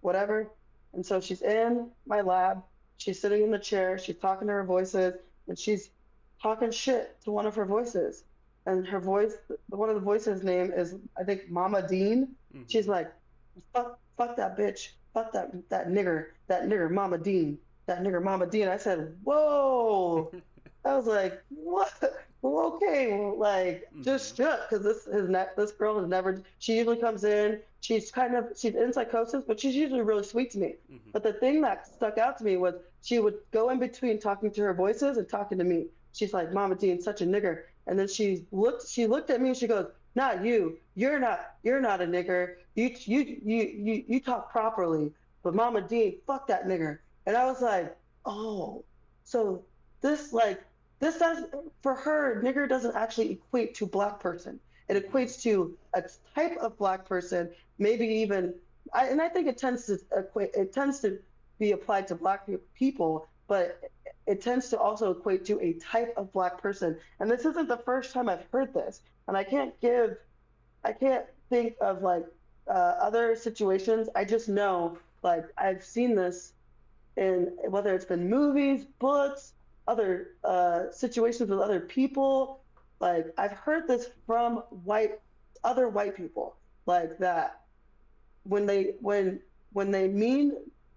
whatever. And so she's in my lab. She's sitting in the chair. She's talking to her voices, and she's talking shit to one of her voices. And her voice, one of the voices' name is, I think, Mama Dean. She's like, fuck that bitch, fuck that nigger, Mama Dean, that nigger, Mama Dean. I said, whoa. I was like, what? Well, okay, well, like just shook because this girl has never. She usually comes in. She's in psychosis, but she's usually really sweet to me. But the thing that stuck out to me was she would go in between talking to her voices and talking to me. She's like, Mama Dean, such a nigger. And then she looked at me and she goes, not you. You're not a nigger. You talk properly. But Mama Dean, fuck that nigger. And I was like, oh, so this does, for her, nigger doesn't actually equate to black person. It equates to a type of black person, maybe even, and I think it tends to be applied to black people, but it tends to also equate to a type of black person. And this isn't the first time I've heard this. And I can't think of like other situations. I just know, like, I've seen this in whether it's been movies, books, other situations with other people. Like, I've heard this from other white people, like that when they mean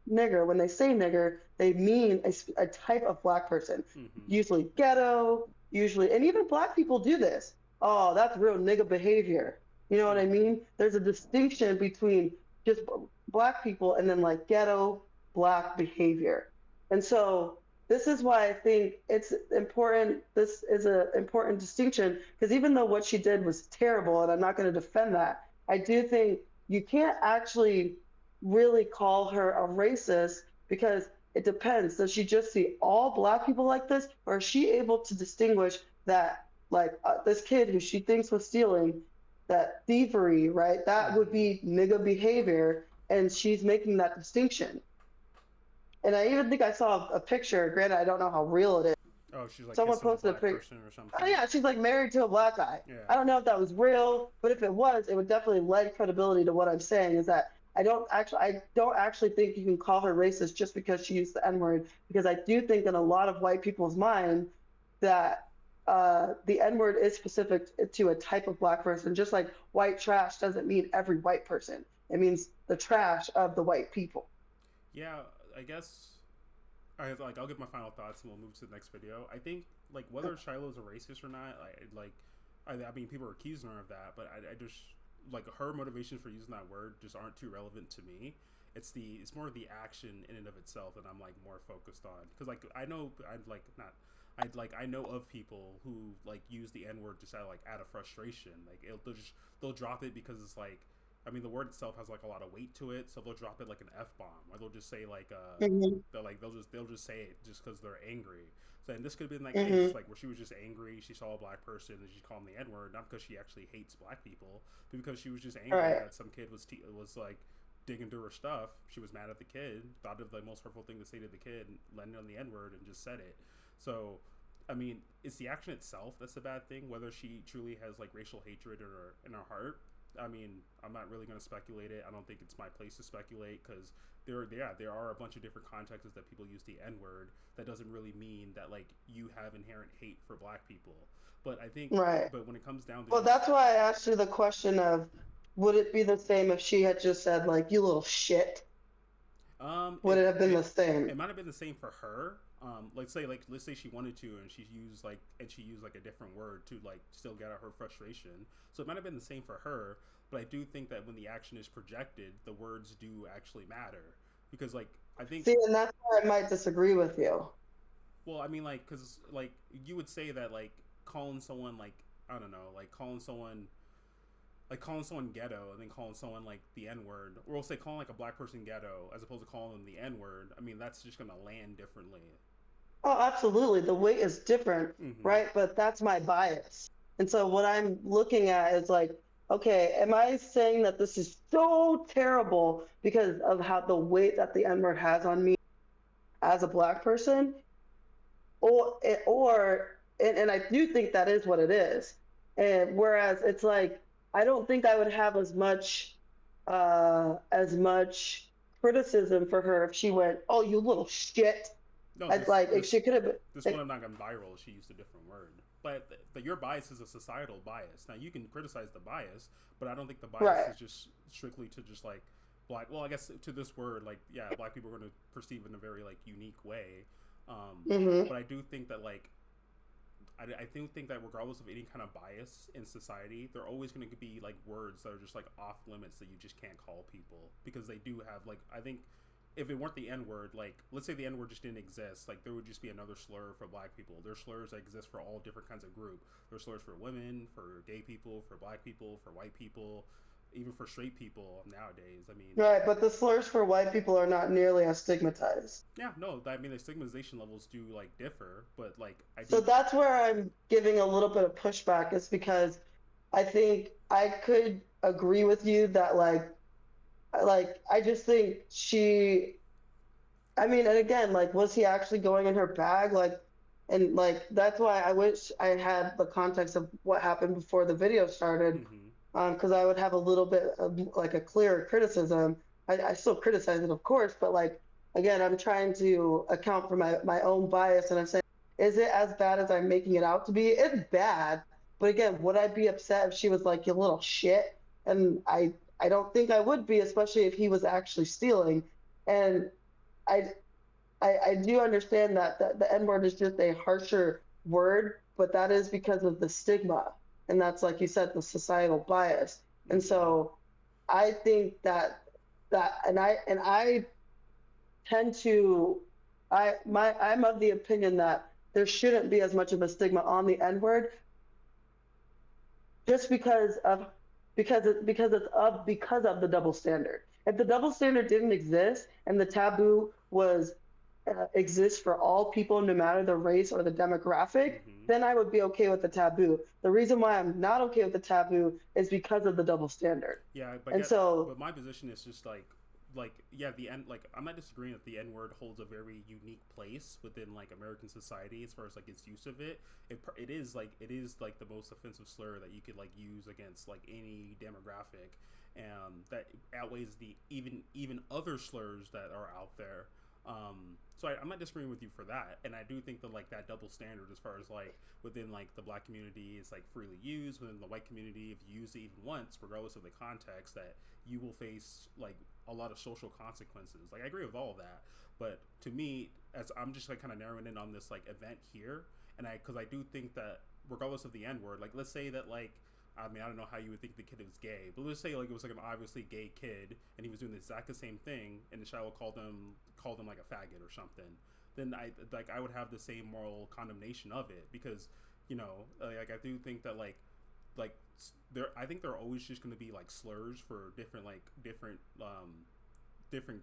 nigger, when they say nigger, they mean a type of black person, usually ghetto, and even black people do this. Oh, that's real nigga behavior. You know what I mean? There's a distinction between just black people and then like ghetto black behavior. And so this is why I think it's important. This is an important distinction because even though what she did was terrible, and I'm not going to defend that, I do think you can't actually really call her a racist because it depends. Does she just see all black people like this, or is she able to distinguish that, like, this kid who she thinks was stealing, that thievery, right? That would be nigga behavior, and she's making that distinction. And I even think I saw a picture. Granted, I don't know how real it is. Oh, she's like someone posted a picture or something. Oh yeah, she's like married to a black guy. Yeah. I don't know if that was real, but if it was, it would definitely lend credibility to what I'm saying. Is that I don't actually think you can call her racist just because she used the N-word, because I do think in a lot of white people's mind that the N-word is specific to a type of black person, just like white trash doesn't mean every white person. It means the trash of the white people. Yeah, I guess I'll give my final thoughts and we'll move to the next video. I think like whether Shiloh's a racist or not, I mean people are accusing her of that, but I just like her motivations for using that word just aren't too relevant to me. It's more of the action in and of itself that I'm like more focused on, because like I know of people who like use the N-word just out of frustration. Like they'll drop it because it's like, I mean, the word itself has like a lot of weight to it, so they'll drop it like an F-bomb, or they'll just say like they'll just say it just because they're angry. So, and this could have been like case, like where she was just angry, she saw a black person and she called him the N-word, not because she actually hates black people, but because she was just angry that some kid was like digging through her stuff. She was mad at the kid, thought of the most hurtful thing to say to the kid, landed on the N-word and just said it. So, I mean, it's the action itself that's the bad thing. Whether she truly has like racial hatred in her heart, I mean, I'm not really going to speculate it. I don't think it's my place to speculate, because there are a bunch of different contexts that people use the N-word. That doesn't really mean that like you have inherent hate for black people. But I think, but when it comes down to, well, that's why I asked you the question of, would it be the same if she had just said like, you little shit? Would it have been the same? It might have been the same for her. Let's say she wanted to, and she used like a different word to like still get out her frustration. So it might have been the same for her, but I do think that when the action is projected, the words do actually matter, because like I think. See, and that's where I might disagree with you. Well, I mean, like, because like you would say that like calling someone like, I don't know, like calling someone ghetto and then calling someone like the N-word, or we'll say calling like a black person ghetto as opposed to calling them the N-word. I mean, that's just gonna land differently. Oh, absolutely. The weight is different, right? But that's my bias. And so what I'm looking at is like, okay, am I saying that this is so terrible because of how the weight that the N-word has on me as a black person? And I do think that is what it is. And whereas it's like, I don't think I would have as much criticism for her if she went, "Oh, you little shit." No, I'd like if she could have. This one I'm not gonna viral. She used a different word, but your bias is a societal bias. Now you can criticize the bias, but I don't think the bias Right. is just strictly to just like black. Well, I guess to this word, like yeah, black people are gonna perceive it in a very like unique way. Mhm. But I do think that like I do think that regardless of any kind of bias in society, there are always going to be like words that are just like off limits that you just can't call people because they do have like I think if it weren't the N word, like let's say the N word just didn't exist, like there would just be another slur for black people. There's slurs that exist for all different kinds of group. There's slurs for women, for gay people, for black people, for white people, even for straight people nowadays. I mean, Right, but the slurs for white people are not nearly as stigmatized. yeah, no, I mean the stigmatization levels do like differ, but like I So do. that's where I'm giving a little bit of pushback, is because I think I could agree with you that I just think she, I mean, and again, like, was he actually going in her bag? Like, and like, that's why I wish I had the context of what happened before the video started, Hmm. because I would have a little bit of like a clearer criticism. I still criticize it, of course, but like, again, I'm trying to account for my own bias, and I'm saying, is it as bad as I'm making it out to be? It's bad, but again, would I be upset if she was like, you little shit? And I don't think I would be, especially if he was actually stealing. And I I do understand that the N word is just a harsher word, but that is because of the stigma. And that's, like you said, the societal bias. And Hmm. so I think and I tend to, I'm of the opinion that there shouldn't be as much of a stigma on the N word, just because of the double standard. If the double standard didn't exist and the taboo was exists for all people, no matter the race or the demographic, Hmm. then I would be okay with the taboo. The reason why I'm not okay with the taboo is because of the double standard. Yeah, And so, but my position is just like yeah, the N like I'm not disagreeing that the N word holds a very unique place within like American society as far as like its use of it. It is like the most offensive slur that you could like use against like any demographic, and that outweighs the even other slurs that are out there. I'm not disagreeing with you for that, and I do think that like that double standard as far as like within like the black community is like freely used within the white community. If you use it even once, regardless of the context, that you will face like a lot of social consequences. Like I agree with all of that, but to me, as I'm just like kind of narrowing in on this like event here, and because I do think that regardless of the N word, like let's say that like I mean, I don't know how you would think the kid was gay, but let's say like it was like an obviously gay kid, and he was doing the exact same thing, and the Shiloh called him like a faggot or something. Then I would have the same moral condemnation of it because like I do think that like there I think there are always just going to be like slurs for different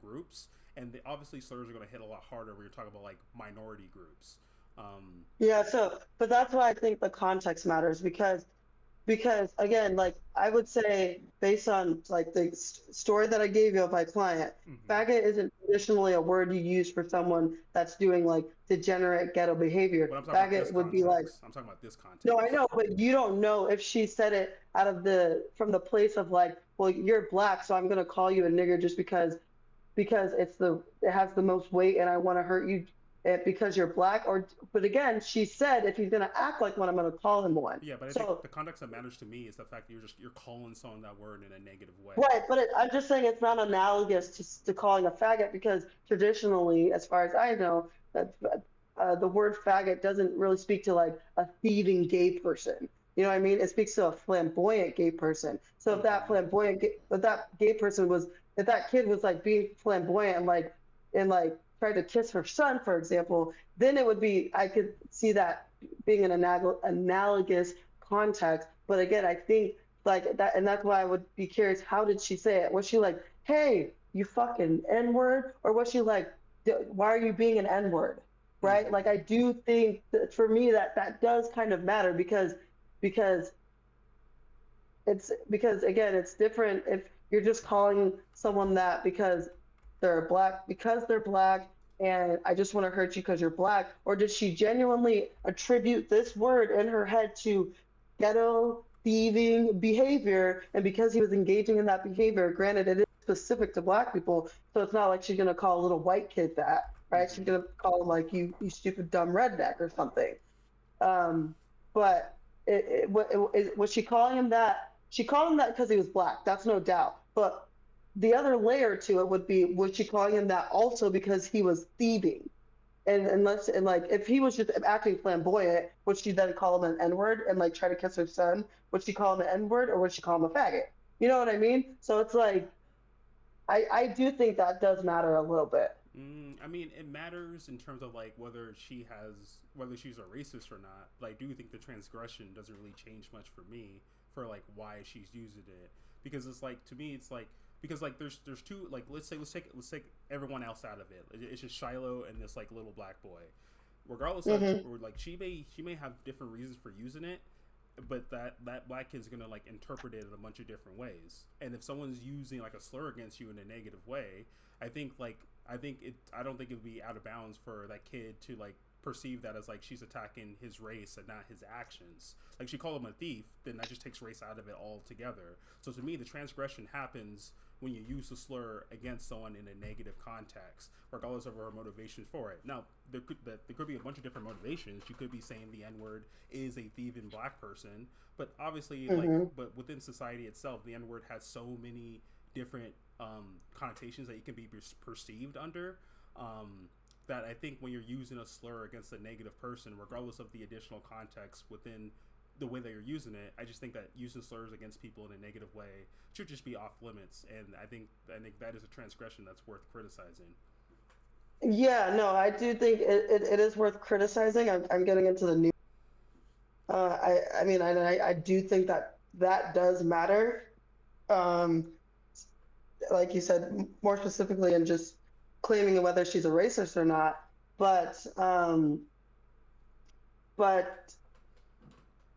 groups, and obviously slurs are going to hit a lot harder when you're talking about like minority groups. yeah, but that's why I think the context matters, because again, like I would say, based on like the story that I gave you of my client, Hmm. faggot isn't traditionally a word you use for someone that's doing like degenerate ghetto behavior. But I'm talking about this Faggot would be like, context. I'm talking about this no, I context. know, but you don't know if she said it out of from the place of like, well, you're black, so I'm gonna call you a nigger just because it has the most weight and I want to hurt you, because you're black. Or but again, she said if he's gonna act like one, I'm gonna call him one. Yeah, but I think So the context that matters to me is the fact that you're calling someone that word in a negative way. right, but I'm just saying it's not analogous to calling a faggot, because traditionally, as far as I know, that the word faggot doesn't really speak to like a thieving gay person. You know what I mean? It speaks to a flamboyant gay person. So Hmm. if that gay person was, if that kid was like being flamboyant and tried to kiss her son, for example, then it would be, I could see that being an analogous context. But again, I think like that, and that's why I would be curious, how did she say it? Was she like, hey, you fucking n-word, or was she like, why are you being an n-word? Right? Like, Hmm. I do think that for me that does kind of matter, because because again, it's different if you're just calling someone that because they're black, and I just want to hurt you because you're black. Or did she genuinely attribute this word in her head to ghetto thieving behavior? And because he was engaging in that behavior, granted it is specific to black people. So it's not like she's gonna call a little white kid that, right? She's gonna call him like you stupid dumb redneck or something. But was she calling him that? She called him that because he was black. That's no doubt. But the other layer to it would be, was she calling him that also because he was thieving? And like if he was just acting flamboyant, would she then call him an N-word and like try to kiss her son? Would she call him an N-word or would she call him a faggot? You know what I mean? So it's like, I do think that does matter a little bit. I mean, it matters in terms of like whether she's a racist or not. But I do think the transgression doesn't really change much for me for like why she's using it, because it's like, to me it's like, because like there's two, like let's take everyone else out of it. It's just Shiloh and this like little black boy. Regardless of, or like she may have different reasons for using it, but that black kid's gonna like interpret it in a bunch of different ways. And if someone's using like a slur against you in a negative way, I don't think it would be out of bounds for that kid to like perceive that as like she's attacking his race and not his actions. Like she called him a thief, then that just takes race out of it altogether. So to me, the transgression happens when you use the slur against someone in a negative context, regardless of her motivations for it. Now, there could be a bunch of different motivations. You could be saying the N-word is a thieving black person, but obviously, but within society itself, the N-word has so many different connotations that it can be perceived under. That I think when you're using a slur against a negative person, regardless of the additional context within the way that you're using it, I just think that using slurs against people in a negative way should just be off limits, and I think that is a transgression that's worth criticizing. Yeah, no, I do think it is worth criticizing. I'm getting into the new. I mean, I do think that does matter. Like you said, more specifically, and just claiming whether she's a racist or not. But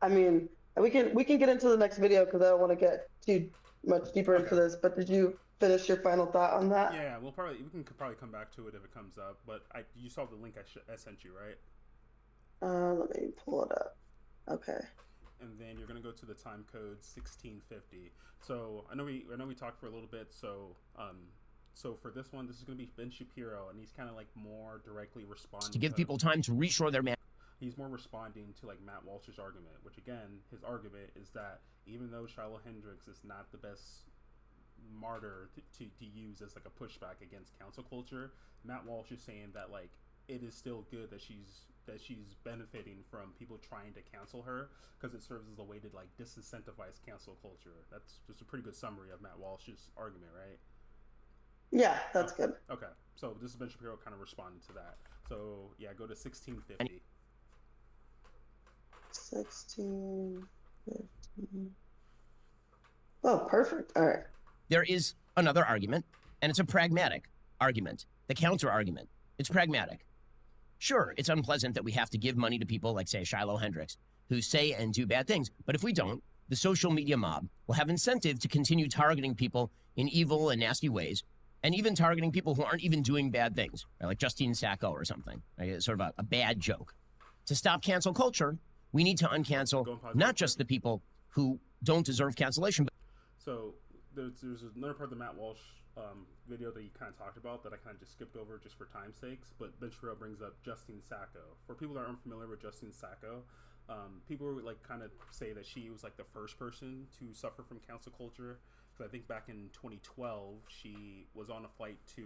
I mean, we can get into the next video because I don't want to get too much deeper into this. But did you finish your final thought on that? Yeah, we can probably come back to it if it comes up. But you saw the link I sent you, right? Let me pull it up. Okay. And then you're gonna go to the time code 1650. So I know we talked for a little bit. So for this one, this is gonna be Ben Shapiro, and he's kind of like more directly responding to give people time to reshore their man. He's more responding to like Matt Walsh's argument, which again, his argument is that even though Shiloh Hendrix is not the best martyr to use as like a pushback against cancel culture, Matt Walsh is saying that like it is still good that she's benefiting from people trying to cancel her, because it serves as a way to like disincentivize cancel culture. That's just a pretty good summary of Matt Walsh's argument, right? Yeah, that's good. Okay, so this is Ben Shapiro kind of responding to that. So yeah, go to 1650. 1650. Oh, perfect. All right. There is another argument, and it's a pragmatic argument. The counter argument. It's pragmatic. Sure, it's unpleasant that we have to give money to people like, say, Shiloh Hendrix, who say and do bad things. But if we don't, the social media mob will have incentive to continue targeting people in evil and nasty ways, and even targeting people who aren't even doing bad things, right? Like Justine Sacco or something, right? It's sort of a bad joke. To stop cancel culture, we need to uncancel not just the people who don't deserve cancellation. But so there's another part of the Matt Walsh video that you kind of talked about that I kind of just skipped over just for time's sakes, but Ben Shapiro brings up Justine Sacco. For people that are unfamiliar with Justine Sacco, people would like kind of say that she was like the first person to suffer from cancel culture. Because I think back in 2012, she was on a flight to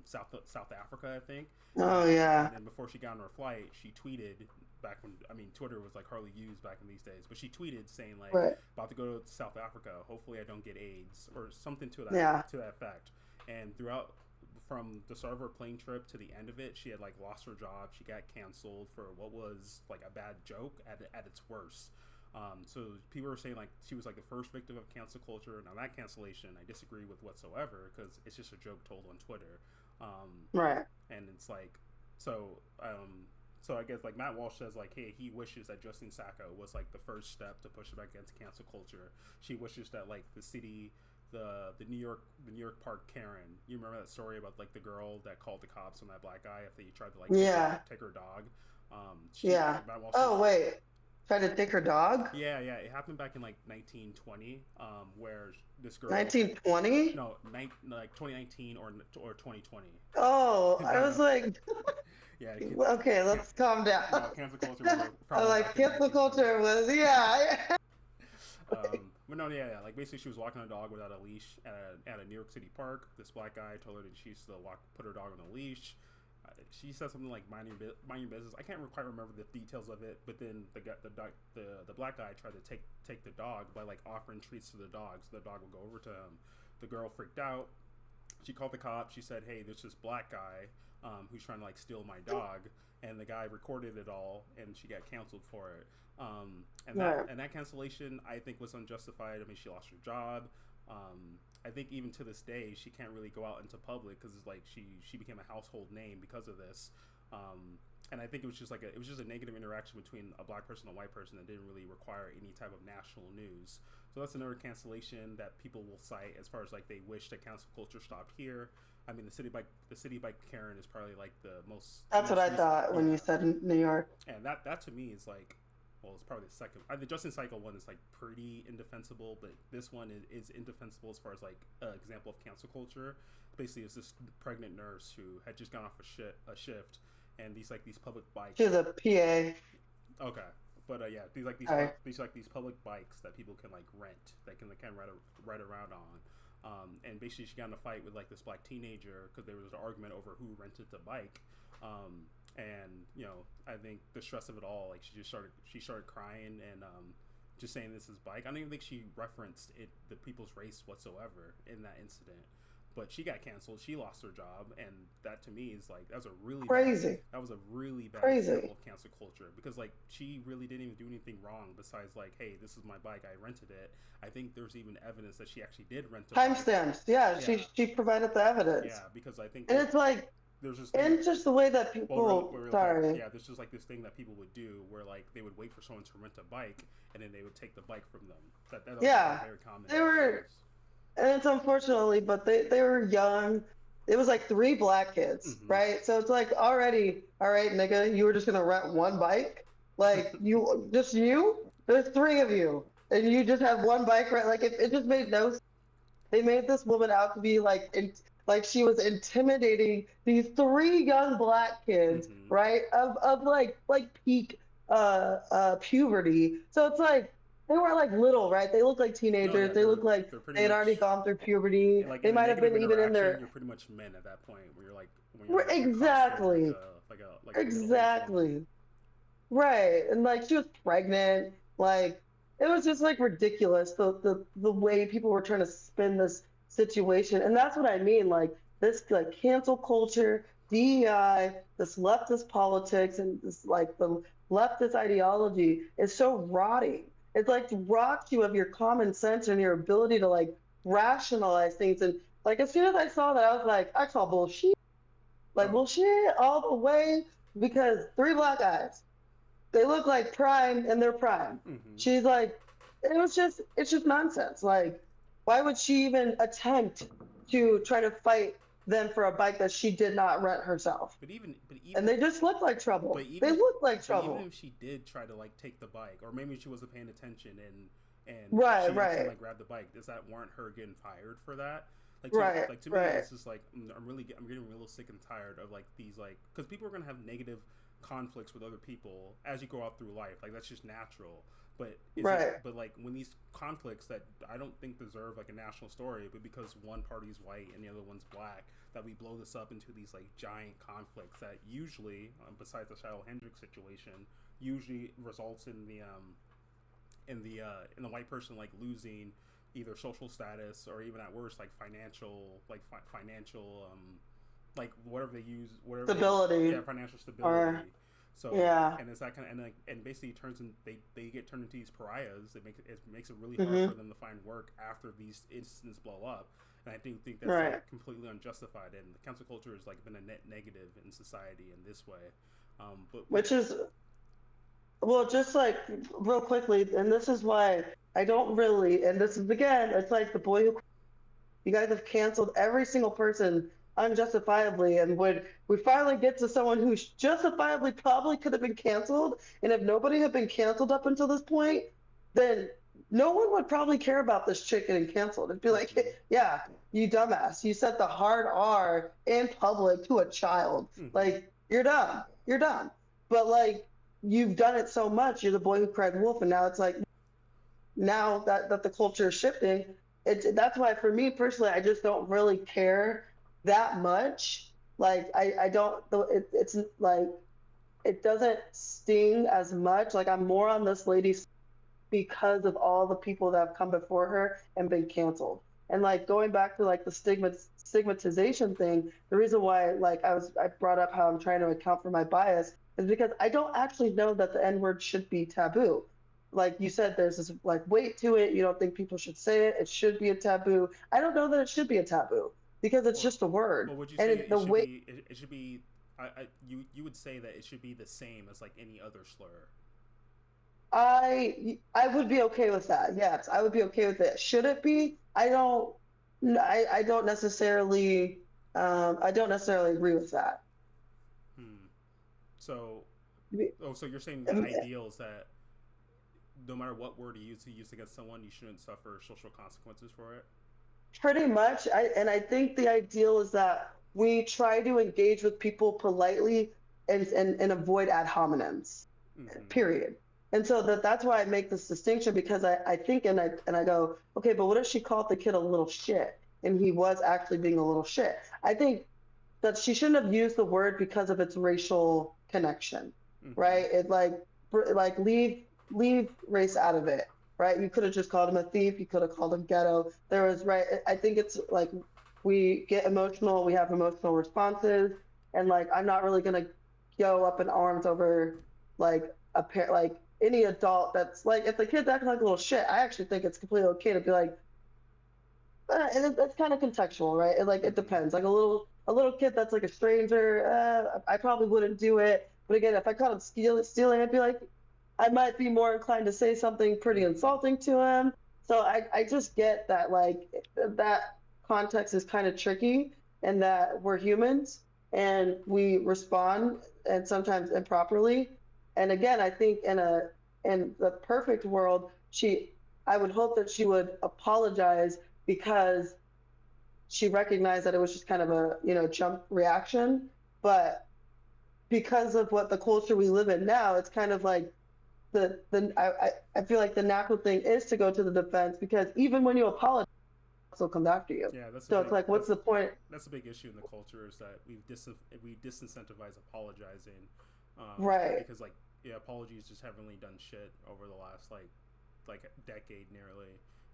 South Africa, I think. Oh yeah. And then before she got on her flight, she tweeted back when, I mean, Twitter was like hardly used back in these days, but she tweeted saying like, about to go to South Africa. Hopefully, I don't get AIDS or something to that effect. And throughout, from the start of her plane trip to the end of it, she had like lost her job. She got canceled for what was like a bad joke at its worst. So people were saying like she was like the first victim of cancel culture. Now that cancellation I disagree with whatsoever, because it's just a joke told on Twitter. Right. And it's like, so I guess like Matt Walsh says like, hey, he wishes that Justine Sacco was like the first step to push back against cancel culture. She wishes that like the city, the New York Park Karen, you remember that story about like the girl that called the cops on that black guy after he tried to like take her dog? Wait. Tried to take her dog? Yeah, it happened back in like 1920, where this girl. 1920? No, like 2019 or 2020. Oh, I was like, Yeah. okay, let's calm down. No, cancel culture was I'm probably like, back in cancel 1920. culture was, yeah. But no, yeah, like basically she was walking a dog without a leash at a New York City park. This black guy told her that she used to put her dog on a leash. She said something like mind your business. I can't quite remember the details of it, but then the black guy tried to take the dog by like offering treats to the dog, so the dog would go over to him. The girl freaked out. She called the cops. She said, "Hey, there's this black guy who's trying to like steal my dog," and the guy recorded it all, and she got canceled for it. And that cancellation, I think, was unjustified. I mean, she lost her job. I think even to this day, she can't really go out into public because it's like she became a household name because of this. And I think it was just a negative interaction between a black person and a white person that didn't really require any type of national news. So that's another cancellation that people will cite as far as like they wish that cancel culture stopped here. I mean, the city bike Karen is probably like the most. That's what I thought when you said New York. And that to me is like, well, it's probably the second. The Justin Cycle one is like pretty indefensible, but this one is indefensible as far as like an example of cancel culture. Basically, it's this pregnant nurse who had just gone off a shift, and these public bikes. She was a PA. Okay, but yeah, these public bikes that people can like rent, that can ride around on. And basically, she got in a fight with like this black teenager because there was an argument over who rented the bike. And you know, I think the stress of it all, like she started crying and just saying this is bike. I don't even think she referenced the people's race whatsoever in that incident. But she got canceled. She lost her job, and that to me is like that was a really bad example of cancel culture because like she really didn't even do anything wrong besides like, hey, this is my bike, I rented it. I think there's even evidence that she actually did rent a bike. Timestamps. Yeah, she provided the evidence. Yeah, because I think and it's like. There's just and just the way that people sorry. Yeah, there's just like this thing that people would do where like they would wait for someone to rent a bike and then they would take the bike from them. That yeah, very common. They were, and it's unfortunately, but they were young. It was like 3 black kids, right? So it's like already, all right, nigga, you were just gonna rent one bike, like there's 3 of you, and you just have one bike, right? Like it just made no sense. They made this woman out to be like she was intimidating these 3 young black kids, right? Of like peak puberty. So it's like they weren't like little, right? They look like teenagers. No, yeah, they look like they had already gone through puberty. Like they might have been even in their. You're pretty much men at that point. Where you're like exactly, exactly, right. And like she was pregnant. Like it was just like ridiculous the way people were trying to spin this situation. And that's what I mean, like this like cancel culture, DEI, this leftist politics, and this like the leftist ideology is so rotting. It's like robbed you of your common sense and your ability to like rationalize things. And like as soon as I saw that, I was like, I saw bullshit, like bullshit all the way, because 3 black guys, they look like prime in their prime. She's like, it's just nonsense. Like, why would she even attempt to try to fight them for a bike that she did not rent herself? But even and they just look like trouble. They look like trouble. Even if she did try to like take the bike, or maybe she wasn't paying attention and right, she like grabbed the bike, does that warrant her getting fired for that? Like to me, it's just like I'm getting real sick and tired of like these like, because people are gonna have negative conflicts with other people as you go out through life. Like that's just natural. But but like when these conflicts that I don't think deserve like a national story, but because one party's white and the other one's black, that we blow this up into these like giant conflicts that usually, besides the Shiloh Hendrix situation, usually results in the white person like losing either social status or even at worst like financial like whatever they use, whatever stability, financial stability. So and it's that kind of and basically turns in they get turned into these pariahs. It makes it really hard for them to find work after these incidents blow up. And I do think that's like completely unjustified. And the cancel culture has like been a net negative in society in this way. Which is, well, just like real quickly, and this is why I don't really. And this is again, it's like the boy who. You guys have canceled every single person unjustifiably, and when we finally get to someone who justifiably probably could have been canceled, and if nobody had been canceled up until this point, then no one would probably care about this chick getting canceled. It'd be like, hey, yeah, you dumbass, you said the hard R in public to a child. Like, you're dumb. You're dumb. But like, you've done it so much. You're the boy who cried wolf, and now it's like, now that the culture is shifting, that's why for me personally, I just don't really care that much. Like, I don't. It's like, it doesn't sting as much. Like, I'm more on this lady's because of all the people that have come before her and been canceled. And like, going back to like the stigmatization thing, the reason why like I brought up how I'm trying to account for my bias is because I don't actually know that the N-word should be taboo. Like you said, there's this like weight to it. You don't think people should say it. It should be a taboo. I don't know that it should be a taboo because it's just a word. Well, would you and say it should be? You would say that it should be the same as like any other slur. I would be okay with that. Yes, I would be okay with it. Should it be? I don't necessarily agree with that. So you're saying the ideal is that no matter what word you use against someone, you shouldn't suffer social consequences for it? Pretty much. I think the ideal is that we try to engage with people politely and avoid ad hominems. Period. And so that's why I make this distinction, because I think and I go, okay, but what if she called the kid a little shit and he was actually being a little shit? I think that she shouldn't have used the word because of its racial connection, right? It like leave race out of it, right? You could have just called him a thief. You could have called him ghetto. There was, right? I think it's like we get emotional. We have emotional responses, and like I'm not really gonna go up in arms over like like any adult that's like, if the kid's acting like a little shit, I actually think it's completely okay to be like, and it's kind of contextual, right? It depends. Like a little kid that's like a stranger, I probably wouldn't do it. But again, if I caught him stealing, I'd be like, I might be more inclined to say something pretty insulting to him. So I just get that like that context is kind of tricky, and that we're humans and we respond and sometimes improperly. And again, I think in the perfect world, I would hope that she would apologize because she recognized that it was just kind of a, jump reaction. But because of what the culture we live in now, it's kind of like I feel like the natural thing is to go to the defense, because even when you apologize, they'll come after you. Yeah, it's like, what's the point? That's a big issue in the culture, is that we disincentivize apologizing. Right. Because like, apologies just haven't really done shit over the last like a decade nearly.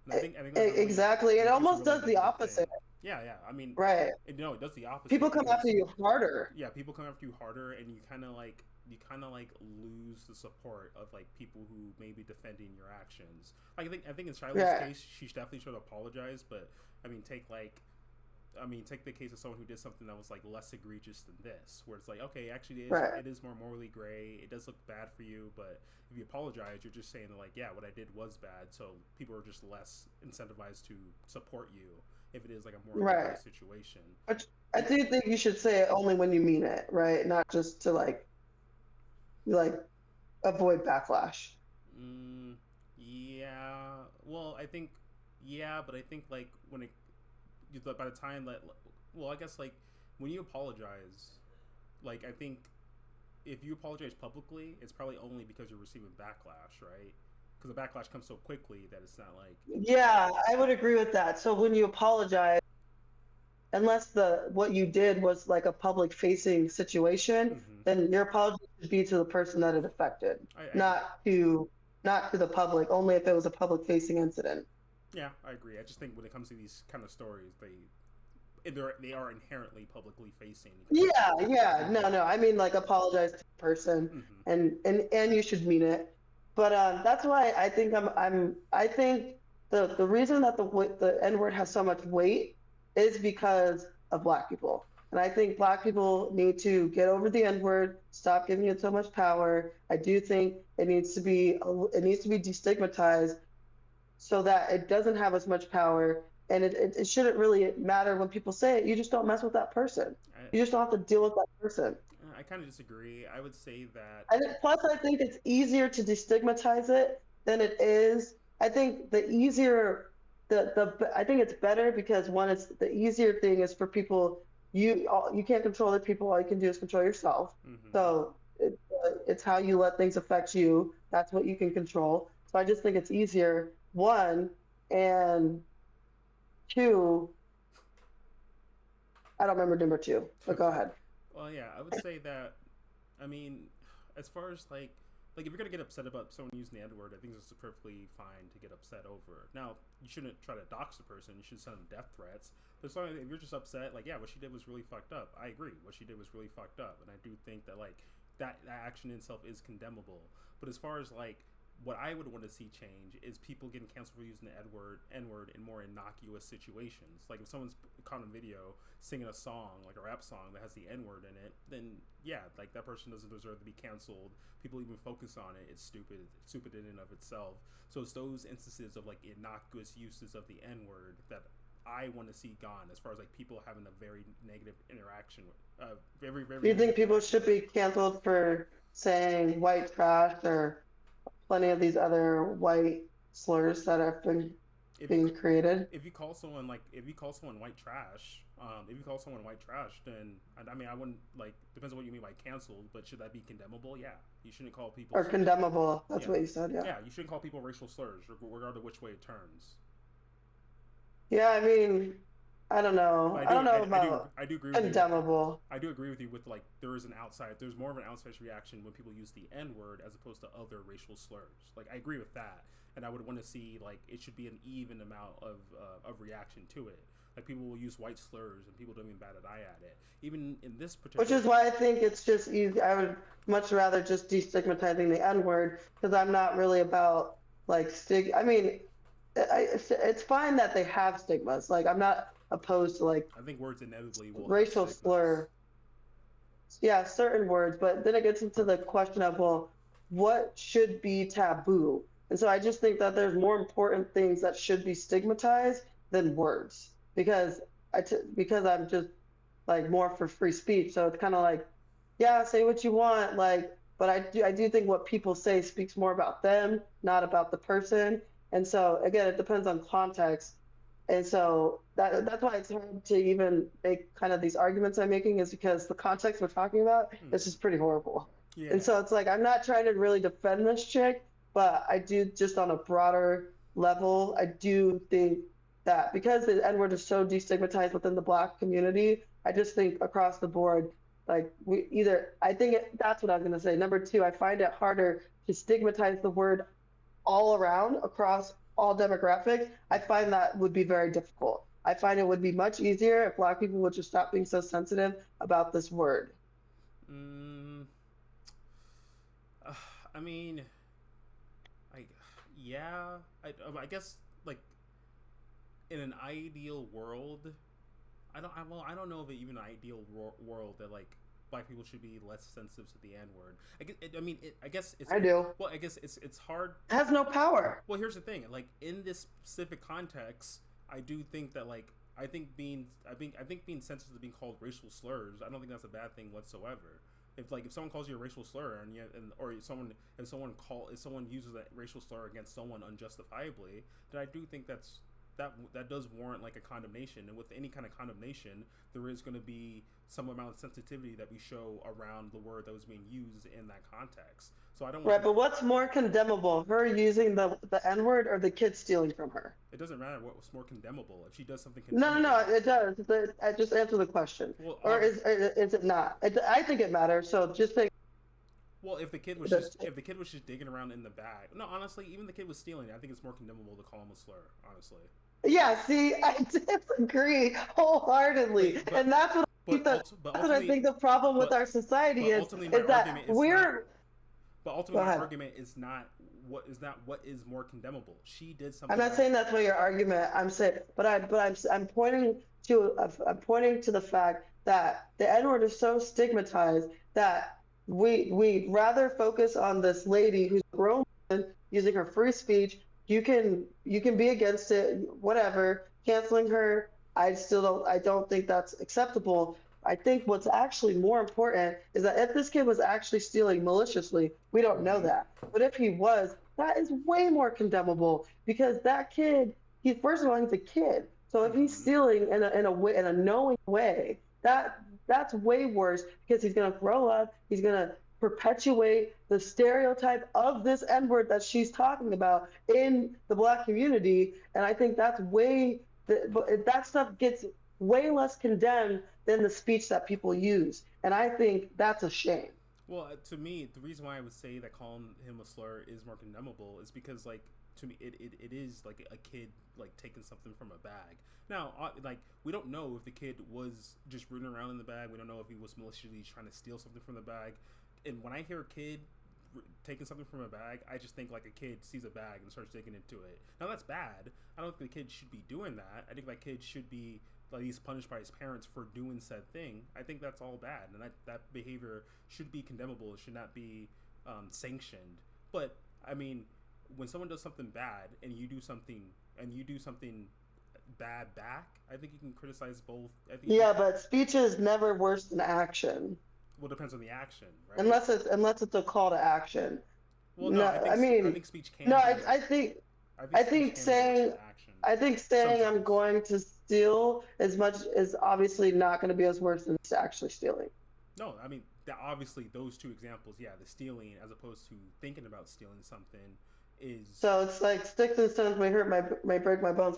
And I think exactly. It almost does the opposite. Yeah. I mean, right. It does the opposite. People come after you harder. Yeah, people come after you harder, and you kind of like lose the support of like people who may be defending your actions. Like I think in Shiloh's case, she definitely should apologize. But I mean, take the case of someone who did something that was like less egregious than this, where it's like, okay, actually it is more morally gray. It does look bad for you, but if you apologize, you're just saying that like, yeah, what I did was bad. So people are just less incentivized to support you if it is like a more gray situation. But I do think you should say it only when you mean it, right? Not just to like avoid backlash. Yeah. Well, but I think like when it, by the time that, well, I guess like when you apologize, like I think if you apologize publicly, it's probably only because you're receiving backlash, right? Because the backlash comes so quickly that it's not like. Yeah, I would agree with that. So when you apologize, unless what you did was like a public facing situation, then your apology should be to the person that it affected, not to the public. Only if it was a public facing incident. Yeah, I agree. I just think when it comes to these kind of stories, they are inherently publicly facing. Yeah. No. I mean, like, apologize to the person, and you should mean it. But that's why I think I think the reason that the N-word has so much weight is because of Black people. And I think Black people need to get over the N-word, stop giving it so much power. I do think it needs to be destigmatized, so that it doesn't have as much power. and it shouldn't really matter when people say it. You just don't mess with that person. You just don't have to deal with that person. I kind of disagree. I would say that. Plus, I think it's easier to destigmatize it than it is. I think the easier, I think it's better because one, it's the easier thing is for people. You can't control other people. All you can do is control yourself. Mm-hmm. So it's how you let things affect you. That's what you can control. So I just think it's easier. One, and two, I don't remember number two, but go ahead. Well, yeah, I would say that. I mean, as far as like if you're gonna get upset about someone using the N-word, I think it's perfectly fine to get upset over. Now, you shouldn't try to dox the person. You should send them death threats. But as long as if you're just upset, like, yeah, what she did was really fucked up. I agree. What she did was really fucked up, and I do think that like that action in itself is condemnable. But as far as like what I would want to see change is people getting canceled for using the N-word in more innocuous situations. Like if someone's caught on video singing a song, like a rap song that has the N-word in it, then yeah, like that person doesn't deserve to be canceled. People even focus on it. It's stupid. It's stupid in and of itself. So it's those instances of like innocuous uses of the N-word that I want to see gone, as far as like people having a very negative interaction with. Very. Do you think people should be canceled for saying white trash or plenty of these other white slurs that have been being created? If you call someone white trash, then I mean I wouldn't like, depends on what you mean by canceled, but should that be condemnable? Yeah, you shouldn't call people condemnable. That's what you said. Yeah. Yeah, you shouldn't call people racial slurs, regardless of which way it turns. Yeah, I mean, I don't know. I don't know about I do agree condemnable. I do agree with you with like there's more of an outside reaction when people use the N-word as opposed to other racial slurs. Like I agree with that, and I would want to see like it should be an even amount of reaction to it. Like people will use white slurs and people don't even bat an eye at it. Even in this particular, Which is why I think it's just easy. I would much rather just destigmatizing the N-word because I'm not really about like I mean, it's fine that they have stigmas. Like I'm not opposed to like I think words inevitably will racial slur. Yeah, certain words, but then it gets into the question of, well, what should be taboo? And so I just think that there's more important things that should be stigmatized than words, because I'm just like more for free speech. So it's kind of like, yeah, say what you want, like, but I do think what people say speaks more about them, not about the person. And so again, it depends on context. And so that's why it's hard to even make kind of these arguments I'm making, is because the context we're talking about is just pretty horrible. Yeah. And so it's like, I'm not trying to really defend this chick, but I do, just on a broader level, I do think that because the N-word is so destigmatized within the Black community, I just think across the board, like that's what I was going to say. Number two, I find it harder to stigmatize the word all around across all demographics. I find that would be very difficult. I find it would be much easier if Black people would just stop being so sensitive about this word. I mean, I guess like in an ideal world, I don't know of even an ideal world that like Black people should be less sensitive to the N-word. I guess it's. I do. Well, I guess it's hard. It has no power. Well, here's the thing. Like in this specific context, I do think that like I think being sensitive to being called racial slurs, I don't think that's a bad thing whatsoever. If someone calls you a racial slur if someone uses that racial slur against someone unjustifiably, then I do think that does warrant like a condemnation. And with any kind of condemnation, there is going to be some amount of sensitivity that we show around the word that was being used in that context. So I don't want but what's more condemnable, her using the N-word or the kid stealing from her? It doesn't matter what's more condemnable. If she does something condemnable. No, it does. I just answer the question. Well, or is it not? I think it matters. So just think. Well, if the kid was just digging around in the bag. No, honestly, even the kid was stealing. I think it's more condemnable to call him a slur, honestly. Yeah, see, I disagree wholeheartedly. And that's what I think the problem with our society is that we're. But ultimately, my argument is not what is more condemnable. She did something. I'm not saying that's what your argument. I'm saying, I'm pointing to the fact that the N-word is so stigmatized that we rather focus on this lady who's a grown woman using her free speech you can be against it, whatever, canceling her. I don't think that's acceptable. I think what's actually more important is that if this kid was actually stealing maliciously, we don't know Mm-hmm. that. But if he was, that is way more condemnable because that kid, he first of all, he's a kid. So if he's Mm-hmm. stealing in a knowing way, that's way worse because he's gonna grow up, he's gonna perpetuate the stereotype of this N word that she's talking about in the black community. And I think that stuff gets way less condemned than the speech that people use. And I think that's a shame. Well, to me, the reason why I would say that calling him a slur is more condemnable is because, like, to me, it is like a kid like taking something from a bag. Now, like, we don't know if the kid was just rooting around in the bag. We don't know if he was maliciously trying to steal something from the bag. And when I hear a kid taking something from a bag, I just think like a kid sees a bag and starts digging into it. Now that's bad. I don't think the kid should be doing that. I think that kid should be like he's punished by his parents for doing said thing. I think that's all bad, and that behavior should be condemnable. It should not be sanctioned. But I mean, when someone does something bad and you do something bad back, I think you can criticize both. I think Yeah, but speech is never worse than action, well, it depends on the action, right? unless it's a call to action. Well, no, No, I I mean, think speech no, can be. I Speech think can be worse saying than action. I think saying I'm Sometimes. going to steal as much is obviously not going to be as worse than actually stealing. No, I mean, obviously those two examples, yeah, the stealing as opposed to thinking about stealing something is, So it's like sticks and stones may hurt may break my bones,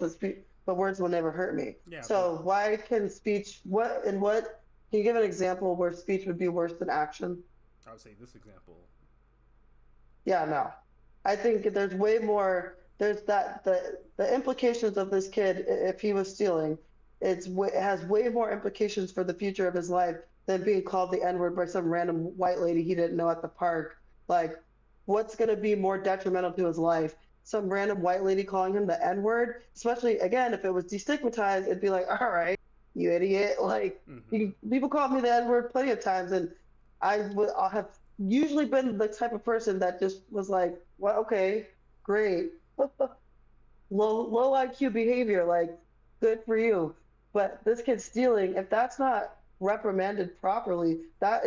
but words will never hurt me. yeah, but So why can speech what can you give an example where speech would be worse than action? I would say this example. Yeah, no. I think there's way more. There's that the implications of this kid if he was stealing, it has way more implications for the future of his life than being called the N word by some random white lady he didn't know at the park. Like, what's gonna be more detrimental to his life? Some random white lady calling him the N word, especially again if it was destigmatized, it'd be like, all right, you idiot. Like, Mm-hmm. people called me the N word plenty of times, and I'll have usually been the type of person that just was like, well, okay, great. Low IQ behavior, like good for you. But this kid's stealing, if that's not reprimanded properly, that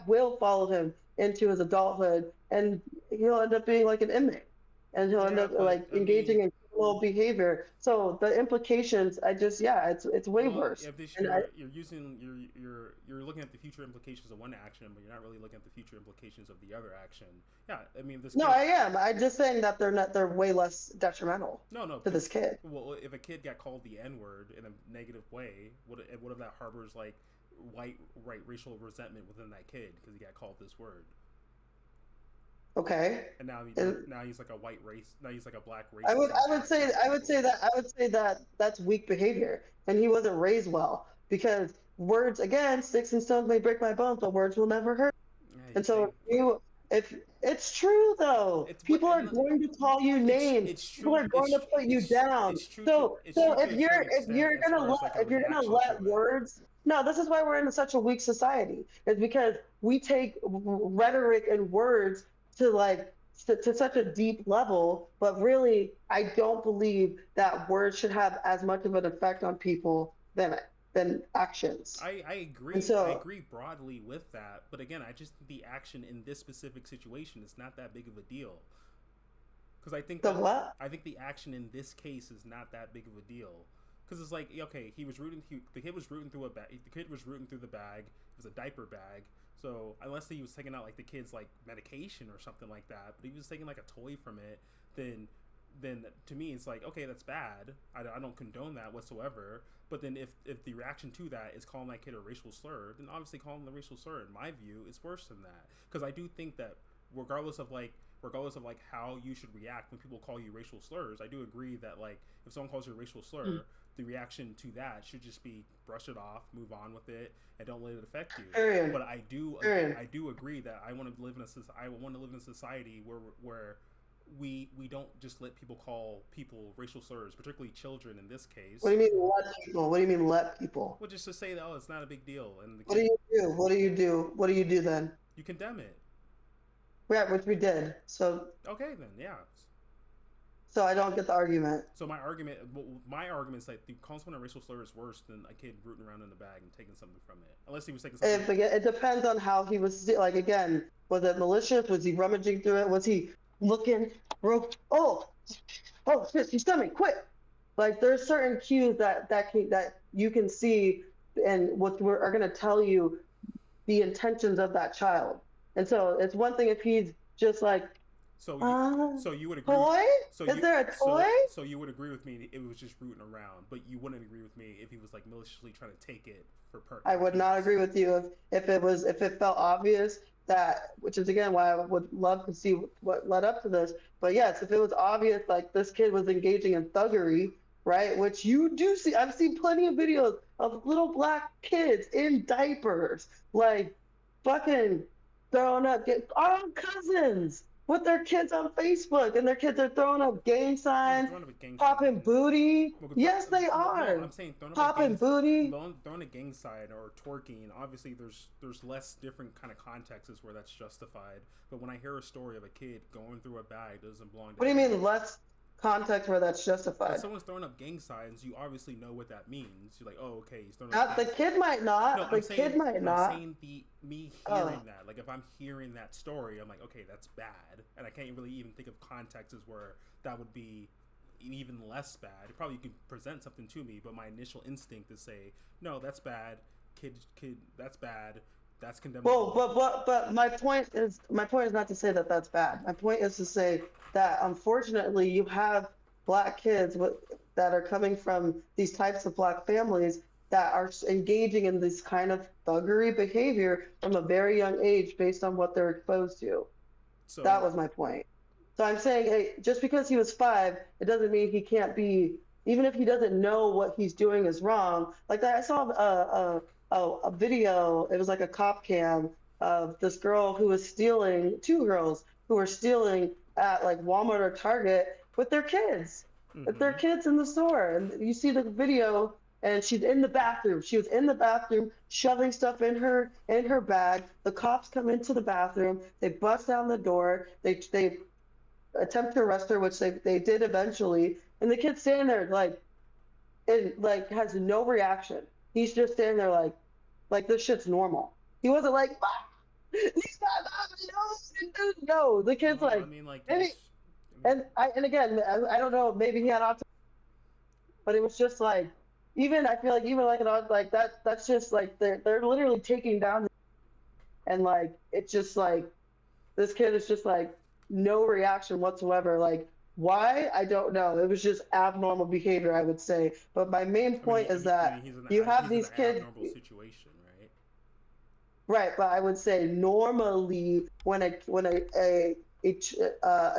will follow him into his adulthood, and he'll end up being like an inmate, and he'll end Yeah, up but like I mean, engaging in criminal behavior. So the implications, yeah, it's way well, worse. if this And I, you're using you're looking at the future implications of one action, but you're not really looking at the future implications of the other action. Yeah, I mean, this no, kid. I am. I'm just saying that they're way less detrimental No, to this because kid. well, if a kid got called the N word in a negative way, what if that harbors like right racial resentment within that kid because he got called this word, Okay. and And now he's like a white race, now he's like a black I racist would and he's I would trying to say kill I would say people. that I would say that that's weak behavior, and he wasn't raised well because words again, sticks and stones may break my bones, but words will never hurt. Yeah, you And so say if it's true though, it's what people are going to call you names. it's People true are going to put you down. it's So true to a certain if extent you're as gonna far as like a if you're gonna reaction to let it. words, no, this is why we're in such a weak society. It's because we take rhetoric and words to to such a deep level, but really, I don't believe that words should have as much of an effect on people than actions. And I so agree broadly with that, but again, I just think the action in this specific situation is not that big of a deal. Because the what? I think the action in this case is not that big of a deal. Because it's like, okay, the kid was rooting through a bag. The kid was rooting through the bag. It was a diaper bag. So unless he was taking out like the kid's like medication or something like that, but he was taking like a toy from it, then to me it's like, okay, that's bad. I don't condone that whatsoever. But then if the reaction to that is calling that kid a racial slur, then obviously calling the racial slur, in my view, is worse than that. Because I do think that regardless of like how you should react when people call you racial slurs, I do agree that like if someone calls you a racial slur, the reaction to that should just be brush it off, move on with it, and don't let it affect you. Period. But Period. I do agree that I want to live in a society where we don't just let people call people racial slurs, particularly children in this case. What do you mean let people? What do you mean let people? Well, just to say that, oh, it's not a big deal, and the What do kid, you do? What do you do? What do you do then? you condemn it. Right, which we did. So Okay, then yeah. So I don't get the argument. So my argument is like the calling someone a racial slur is worse than a kid rooting around in the bag and taking something from it, unless he was taking something. It depends on how he was. Like again, was it malicious? Was he rummaging through it? Was he looking? Oh shit, he's coming! Quick! Like there's certain cues that you can see, and what are going to tell you the intentions of that child. And so it's one thing if he's just like, so you would agree. Toy? Is there a toy? So you would agree with me if it was just rooting around, but you wouldn't agree with me if he was like maliciously trying to take it for purpose. I would not agree with you if it felt obvious that, which is again why I would love to see what led up to this. But yes, if it was obvious like this kid was engaging in thuggery, right? Which you do see. I've seen plenty of videos of little black kids in diapers, like fucking throwing up, our own cousins with their kids on Facebook, and their kids are throwing up gang signs, popping booty. Yes, they are. No, I'm saying popping booty. Throwing a gang sign or twerking. Obviously, there's less different kind of contexts where that's justified. But when I hear a story of a kid going through a bag that doesn't belong to. What do you mean less context where that's justified? If someone's throwing up gang signs, you obviously know what that means. You're like, oh, okay, he's throwing up. The kid might not. No, the kid might not. I'm saying me hearing that. Like, if I'm hearing that story, I'm like, okay, that's bad, and I can't really even think of contexts where that would be even less bad. Probably you can present something to me, but my initial instinct is say, no, that's bad. Kid, that's bad. That's condemnable. Well, but my point is not to say that that's bad. My point is to say that unfortunately you have black kids that are coming from these types of black families that are engaging in this kind of thuggery behavior from a very young age based on what they're exposed to. So that was my point. So I'm saying, hey, just because he was 5, it doesn't mean he can't be, even if he doesn't know what he's doing is wrong. Like that, I saw a video, it was like a cop cam of this girl who was stealing, 2 girls who were stealing at like Walmart or Target with their kids, with their kids in the store. And you see the video and she's in the bathroom. She was in the bathroom shoving stuff in her bag. The cops come into the bathroom, they bust down the door, they attempt to arrest her, which they did eventually. And the kid's standing there like has no reaction. He's just standing there like this shit's normal. He wasn't like, he's not, no. The kid's like, I mean, like, and again, I don't know, maybe he had autism, but it was just like, I feel like even like an like that's just like they're literally taking down, and like it's just like this kid is just like no reaction whatsoever. Like why? I don't know. It was just abnormal behavior, I would say. But my main point is that you have these kids. Abnormal situation, right? Right, but I would say normally when a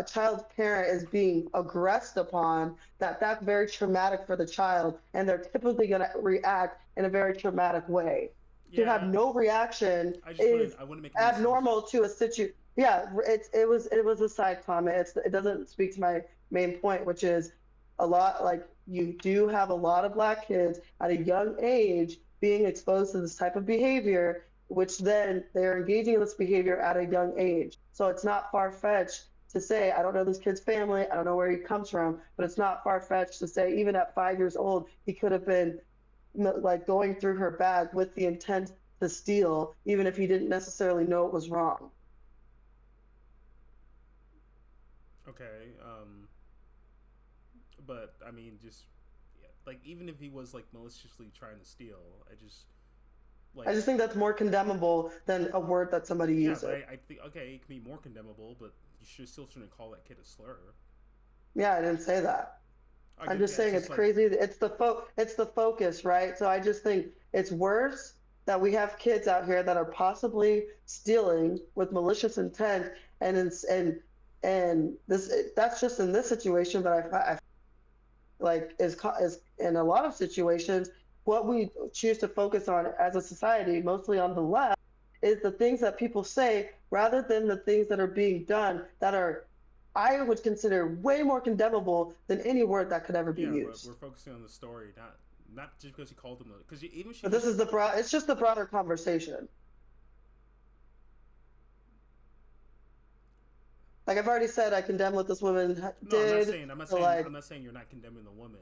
child's parent is being aggressed upon, that's very traumatic for the child, and they're typically going to react in a very traumatic way. To have no reaction is abnormal to a situation. Yeah, it was a side comment. It doesn't speak to my main point, which is a lot like you do have a lot of black kids at a young age being exposed to this type of behavior, which then they're engaging in this behavior at a young age. So it's not far-fetched to say, I don't know this kid's family, I don't know where he comes from, but it's not far-fetched to say even at 5 years old, he could have been like going through her bag with the intent to steal, even if he didn't necessarily know it was wrong. Okay, but I mean, just like even if he was like maliciously trying to steal, I just think that's more condemnable than a word that somebody uses. Yeah, I think okay, it can be more condemnable, but you still shouldn't call that kid a slur. Yeah, I didn't say that. I'm just saying it's crazy. It's the focus, right? So I just think it's worse that we have kids out here that are possibly stealing with malicious intent, and that's just in this situation. But I like is in a lot of situations, what we choose to focus on as a society, mostly on the left, is the things that people say rather than the things that are being done that are, I would consider, way more condemnable than any word that could ever be used. We're focusing on the story, not just because you called them, because even. But this is it's just the broader conversation. Like I've already said, I condemn what this woman did. I'm not saying you're not condemning the woman.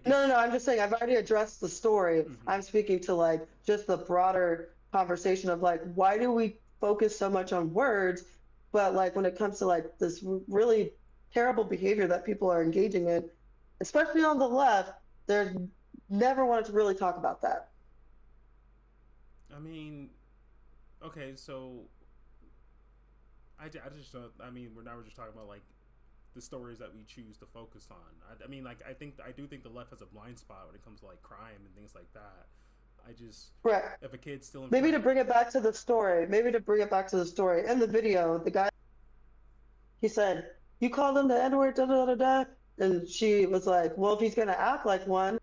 No. I'm just saying I've already addressed the story. Mhm. I'm speaking to like just the broader conversation of like, why do we focus so much on words, but like when it comes to like this really terrible behavior that people are engaging in, especially on the left, they're never wanted to really talk about that. I mean, okay, so I just don't. I mean, we're just talking about like the stories that we choose to focus on. I mean, like I do think the left has a blind spot when it comes to like crime and things like that. I just Right. If a kid's still in Maybe to bring it back to the story. In the video, the guy, he said, "You called him the N-word, da da da da," and she was like, "Well, if he's gonna act like one,"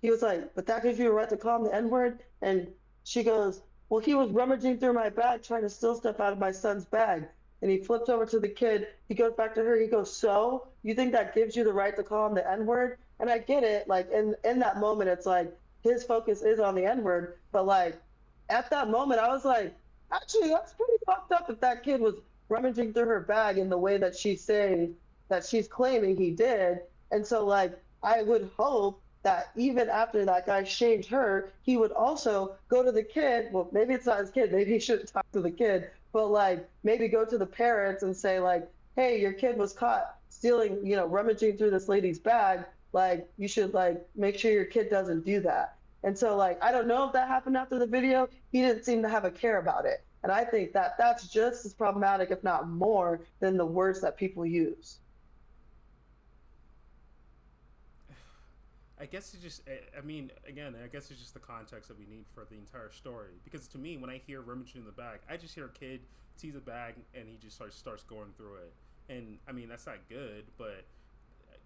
he was like, "But that gives you a right to call him the N-word," and she goes, "Well, he was rummaging through my bag trying to steal stuff out of my son's bag." And he flips over to the kid. He goes back to her. He goes, "So you think that gives you the right to call him the N-word?" And I get it. Like in that moment, it's like his focus is on the N-word. But like at that moment, I was like, actually, that's pretty fucked up if that kid was rummaging through her bag in the way that she's saying that she's claiming he did. And so like I would hope that even after that guy shamed her, he would also go to the kid. Well, maybe it's not his kid. Maybe he shouldn't talk to the kid, but like maybe go to the parents and say like, "Hey, your kid was caught stealing, rummaging through this lady's bag. Like, you should like make sure your kid doesn't do that." And so like, I don't know if that happened after the video. He didn't seem to have a care about it. And I think that that's just as problematic, if not more, than the words that people use. I guess it's just, I mean, again, I guess it's just the context that we need for the entire story. Because to me, when I hear rummaging in the bag, I just hear a kid sees a bag and he just starts going through it. And I mean, that's not good, but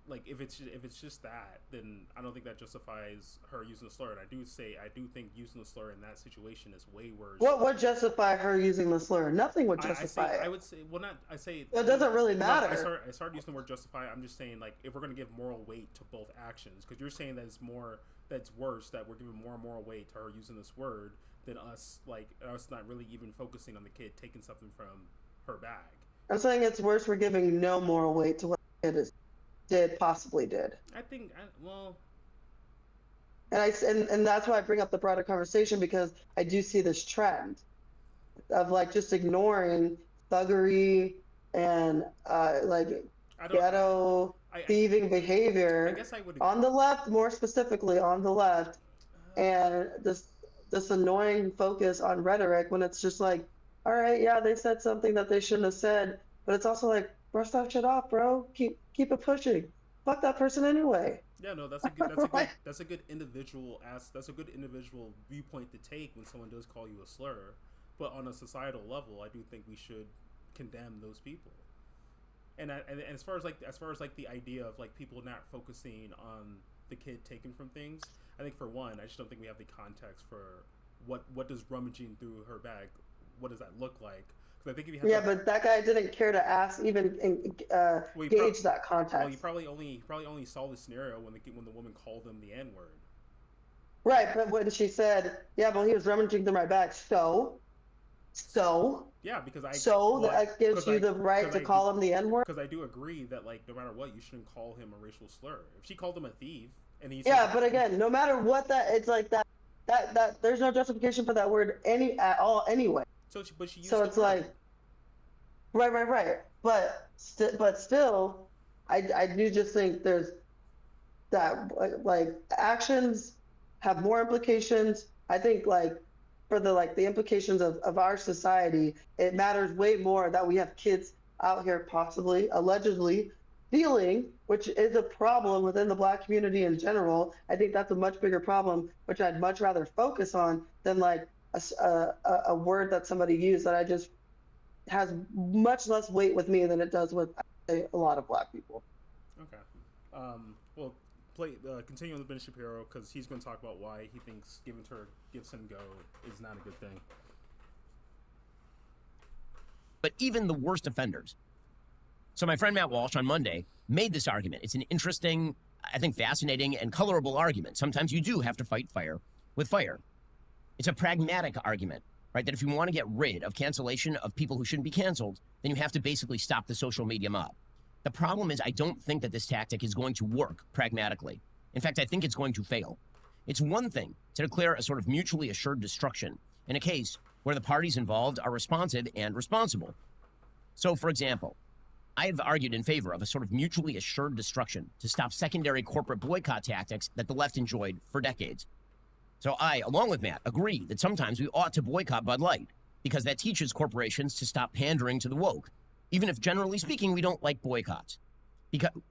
like if it's just that, then I don't think that justifies her using the slur. And I do think using the slur in that situation is way worse. What would justify her using the slur? Nothing would justify it. I would say, well, not, I say... It doesn't really matter. No, I started using the word justify. I'm just saying, like, if we're going to give moral weight to both actions, because you're saying that that's worse, that we're giving more moral weight to her using this word than us not really even focusing on the kid taking something from her bag. I'm saying it's worse for giving no moral weight to what the kid possibly did. I think, and that's why I bring up the broader conversation, because I do see this trend of like just ignoring thuggery and like ghetto thieving behavior. I guess I would on the left, more specifically on the left, and this annoying focus on rhetoric when it's just like, all right, yeah, they said something that they shouldn't have said, but it's also like, brush that shit off, bro. Keep it pushing. Fuck that person anyway. Yeah, no, that's a good individual viewpoint to take when someone does call you a slur. But on a societal level, I do think we should condemn those people. And as far as the idea of like people not focusing on the kid taken from things, I think for one, I just don't think we have the context for what does rummaging through her bag, what does that look like? I think if you have but that guy didn't care to ask, even gauge that context. Well, he probably only saw the scenario when the woman called him the N-word. Right, but when she said, "Yeah, well, he was rummaging through my bag," so yeah, because that gives you the right to call him the N-word. Because I do agree that like no matter what, you shouldn't call him a racial slur. If she called him a thief and he but again, no matter what it's like that there's no justification for that word at all anyway. But she used so it's like, right. But still, I do just think there's that like actions have more implications. I think like for the implications of our society, it matters way more that we have kids out here possibly, allegedly, stealing, which is a problem within the Black community in general. I think that's a much bigger problem, which I'd much rather focus on than like a word that somebody used that I just has much less weight with me than it does with a lot of Black people. Okay. Well, continue with Ben Shapiro, because he's going to talk about why he thinks giving her Gibson go is not a good thing. But even the worst offenders. So my friend Matt Walsh on Monday made this argument. It's an interesting, I think fascinating and colorable argument. Sometimes you do have to fight fire with fire. It's a pragmatic argument. right? That if you want to get rid of cancellation of people who shouldn't be canceled, then you have to basically stop the social media mob. The problem is I don't think that this tactic is going to work pragmatically. In fact, I think it's going to fail. It's one thing to declare a sort of mutually assured destruction in a case where the parties involved are responsive and responsible. So, for example, I have argued in favor of a sort of mutually assured destruction to stop secondary corporate boycott tactics that the left enjoyed for decades. So I, along with Matt, agree that sometimes we ought to boycott Bud Light because that teaches corporations to stop pandering to the woke, even if generally speaking we don't like boycotts.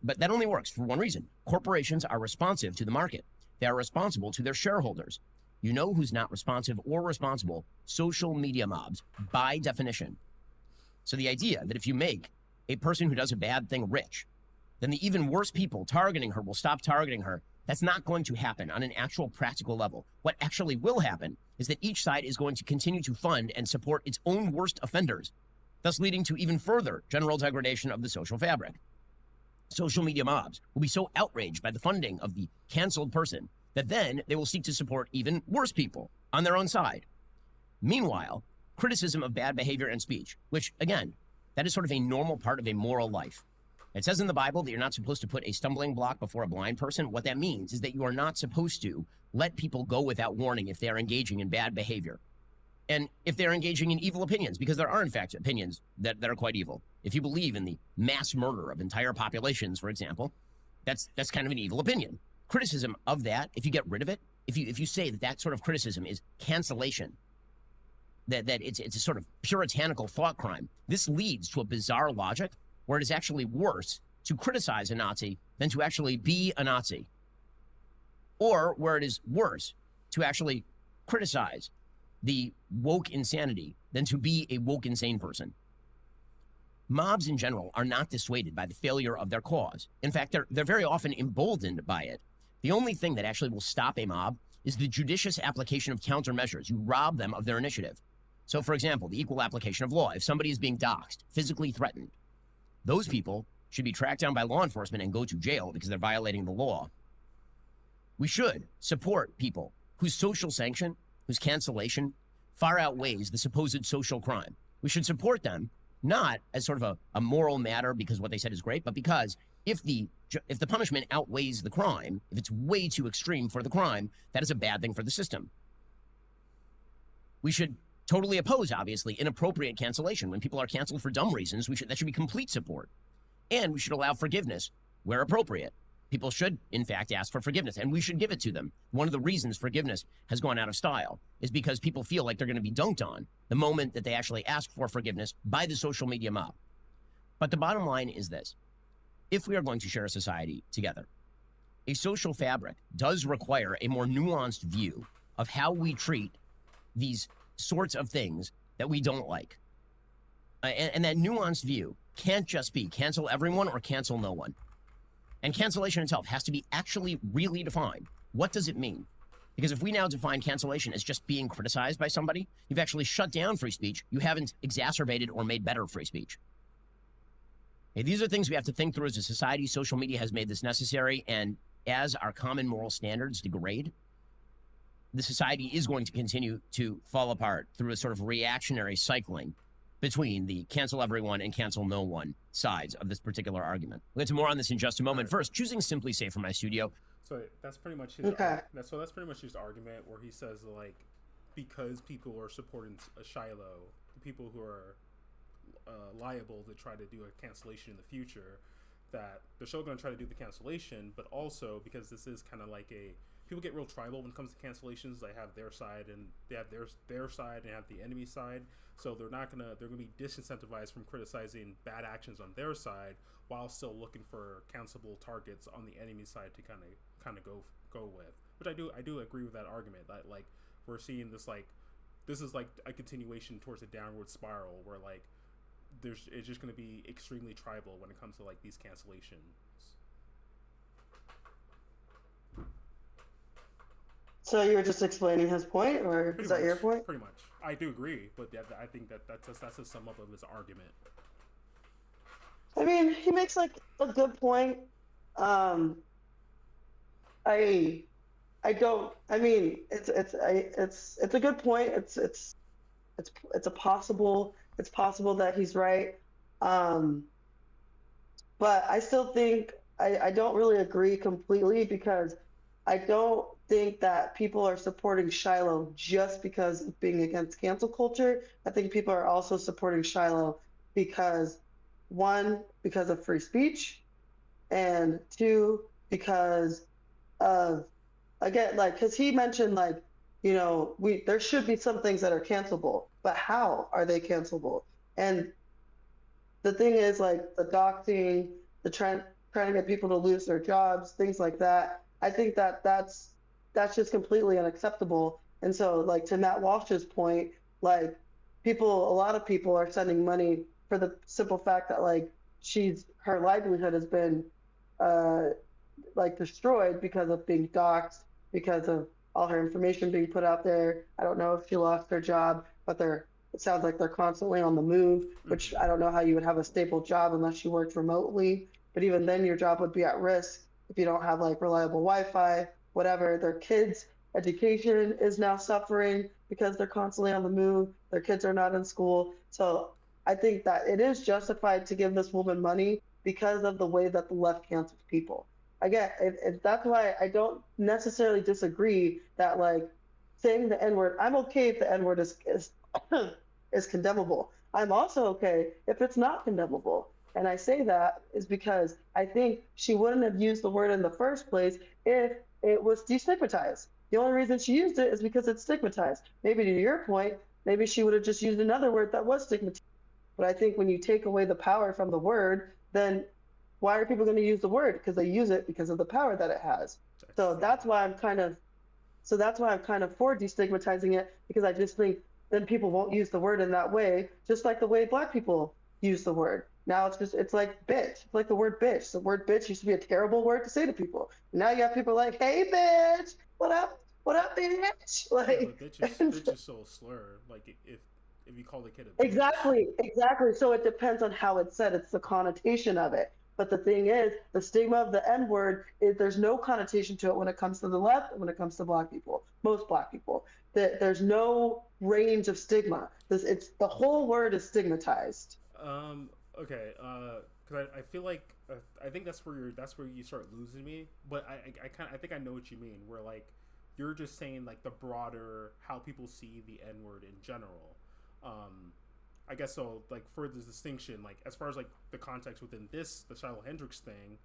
But that only works for one reason. Corporations are responsive to the market. They are responsible to their shareholders. You know who's not responsive or responsible? Social media mobs, by definition. So the idea that if you make a person who does a bad thing rich, then the even worse people targeting her will stop targeting her, that's not going to happen on an actual practical level. What actually will happen is that each side is going to continue to fund and support its own worst offenders, thus leading to even further general degradation of the social fabric. Social media mobs will be so outraged by the funding of the canceled person that then they will seek to support even worse people on their own side. Meanwhile, criticism of bad behavior and speech, which, again, that is sort of a normal part of a moral life. It says in the Bible that you're not supposed to put a stumbling block before a blind person. What that means is that you are not supposed to let people go without warning if they are engaging in bad behavior. And if they're engaging in evil opinions, because there are, in fact, opinions that are quite evil. If you believe in the mass murder of entire populations, for example, that's kind of an evil opinion. Criticism of that, if you get rid of it, if you say that that sort of criticism is cancellation, that it's a sort of puritanical thought crime, this leads to a bizarre logic where it is actually worse to criticize a Nazi than to actually be a Nazi. Or where it is worse to actually criticize the woke insanity than to be a woke insane person. Mobs in general are not dissuaded by the failure of their cause. In fact, they're very often emboldened by it. The only thing that actually will stop a mob is the judicious application of countermeasures. You rob them of their initiative. So, for example, the equal application of law. If somebody is being doxxed, physically threatened, those people should be tracked down by law enforcement and go to jail because they're violating the law. We should support people whose social sanction, whose cancellation, far outweighs the supposed social crime. We should support them, not as sort of a moral matter because what they said is great, but because if the punishment outweighs the crime, if it's way too extreme for the crime, that is a bad thing for the system. We should totally oppose, obviously, inappropriate cancellation. When people are canceled for dumb reasons, that should be complete support. And we should allow forgiveness where appropriate. People should, in fact, ask for forgiveness, and we should give it to them. One of the reasons forgiveness has gone out of style is because people feel like they're going to be dunked on the moment that they actually ask for forgiveness by the social media mob. But the bottom line is this. If we are going to share a society together, a social fabric does require a more nuanced view of how we treat these sorts of things that we don't like. And that nuanced view can't just be cancel everyone or cancel no one. And cancellation itself has to be actually really defined. What does it mean? Because if we now define cancellation as just being criticized by somebody, you've actually shut down free speech. You haven't exacerbated or made better free speech. Okay, these are things we have to think through as a society. Social media has made this necessary, and as our common moral standards degrade, the society is going to continue to fall apart through a sort of reactionary cycling between the cancel everyone and cancel no one sides of this particular argument. We'll get to more on this in just a moment. First, choosing Simply Safe from my studio. So that's pretty much his that's pretty much his argument, where he says, like, because people are supporting Shiloh, the people who are liable to try to do a cancellation in the future, that they're still going to try to do the cancellation, but also because this is kind of like people get real tribal when it comes to cancellations. They have their side and they have their side and have the enemy side. So they're going to be disincentivized from criticizing bad actions on their side while still looking for cancelable targets on the enemy side to kind of go with. Which I do agree with that argument, that like we're seeing this is like a continuation towards a downward spiral where like it's just going to be extremely tribal when it comes to like these cancellations. So you were just explaining his point, or is that your point? Pretty much. I do agree, but I think that's a sum up of his argument. I mean, he makes like a good point. I don't. I mean, it's a good point. It's It's possible that he's right. Um, but I still think I don't really agree completely because I don't think that people are supporting Shiloh just because of being against cancel culture. I think people are also supporting Shiloh because one, because of free speech, and two, because of again, like, because he mentioned like, we there should be some things that are cancelable, but how are they cancelable? And the thing is like the doxing, the trying to get people to lose their jobs, things like that. I think that that's just completely unacceptable. And so like to Matt Walsh's point, like a lot of people are sending money for the simple fact that like her livelihood has been uh, like destroyed because of being doxxed, because of all her information being put out there. I don't know if she lost her job, but it sounds like they're constantly on the move, which I don't know how you would have a stable job unless you worked remotely. But even then, your job would be at risk if you don't have like reliable Wi-Fi, whatever. Their kids' education is now suffering because they're constantly on the move. Their kids are not in school. So I think that it is justified to give this woman money because of the way that the left cancels people. Again, that's why I don't necessarily disagree that like saying the N word. I'm okay if the N word is is condemnable. I'm also okay if it's not condemnable. And I say that is because I think she wouldn't have used the word in the first place if it was destigmatized. The only reason she used it is because it's stigmatized. Maybe to your point, maybe she would have just used another word that was stigmatized. But I think when you take away the power from the word, then why are people going to use the word? Because they use it because of the power that it has. So that's why I'm kind of for destigmatizing it, because I just think then people won't use the word in that way, just like the way Black people use the word. Now it's like bitch. It's like the word bitch. The word bitch used to be a terrible word to say to people. Now you have people like, hey bitch, what up? What up, bitch? Yeah, Like, but bitch is so slur. Like if you call the kid a bitch. exactly. So it depends on how it's said. It's the connotation of it. But the thing is, the stigma of the N word is there's no connotation to it when it comes to the left and when it comes to Black people, most Black people. There's no range of stigma. It's the whole word is stigmatized. Okay. Because I feel like I think that's where you start losing me. But I think I know what you mean. Where like you're just saying like the broader how people see the N word in general. I guess so. Like for this distinction, like as far as like the context within the Shiloh Hendrix thing,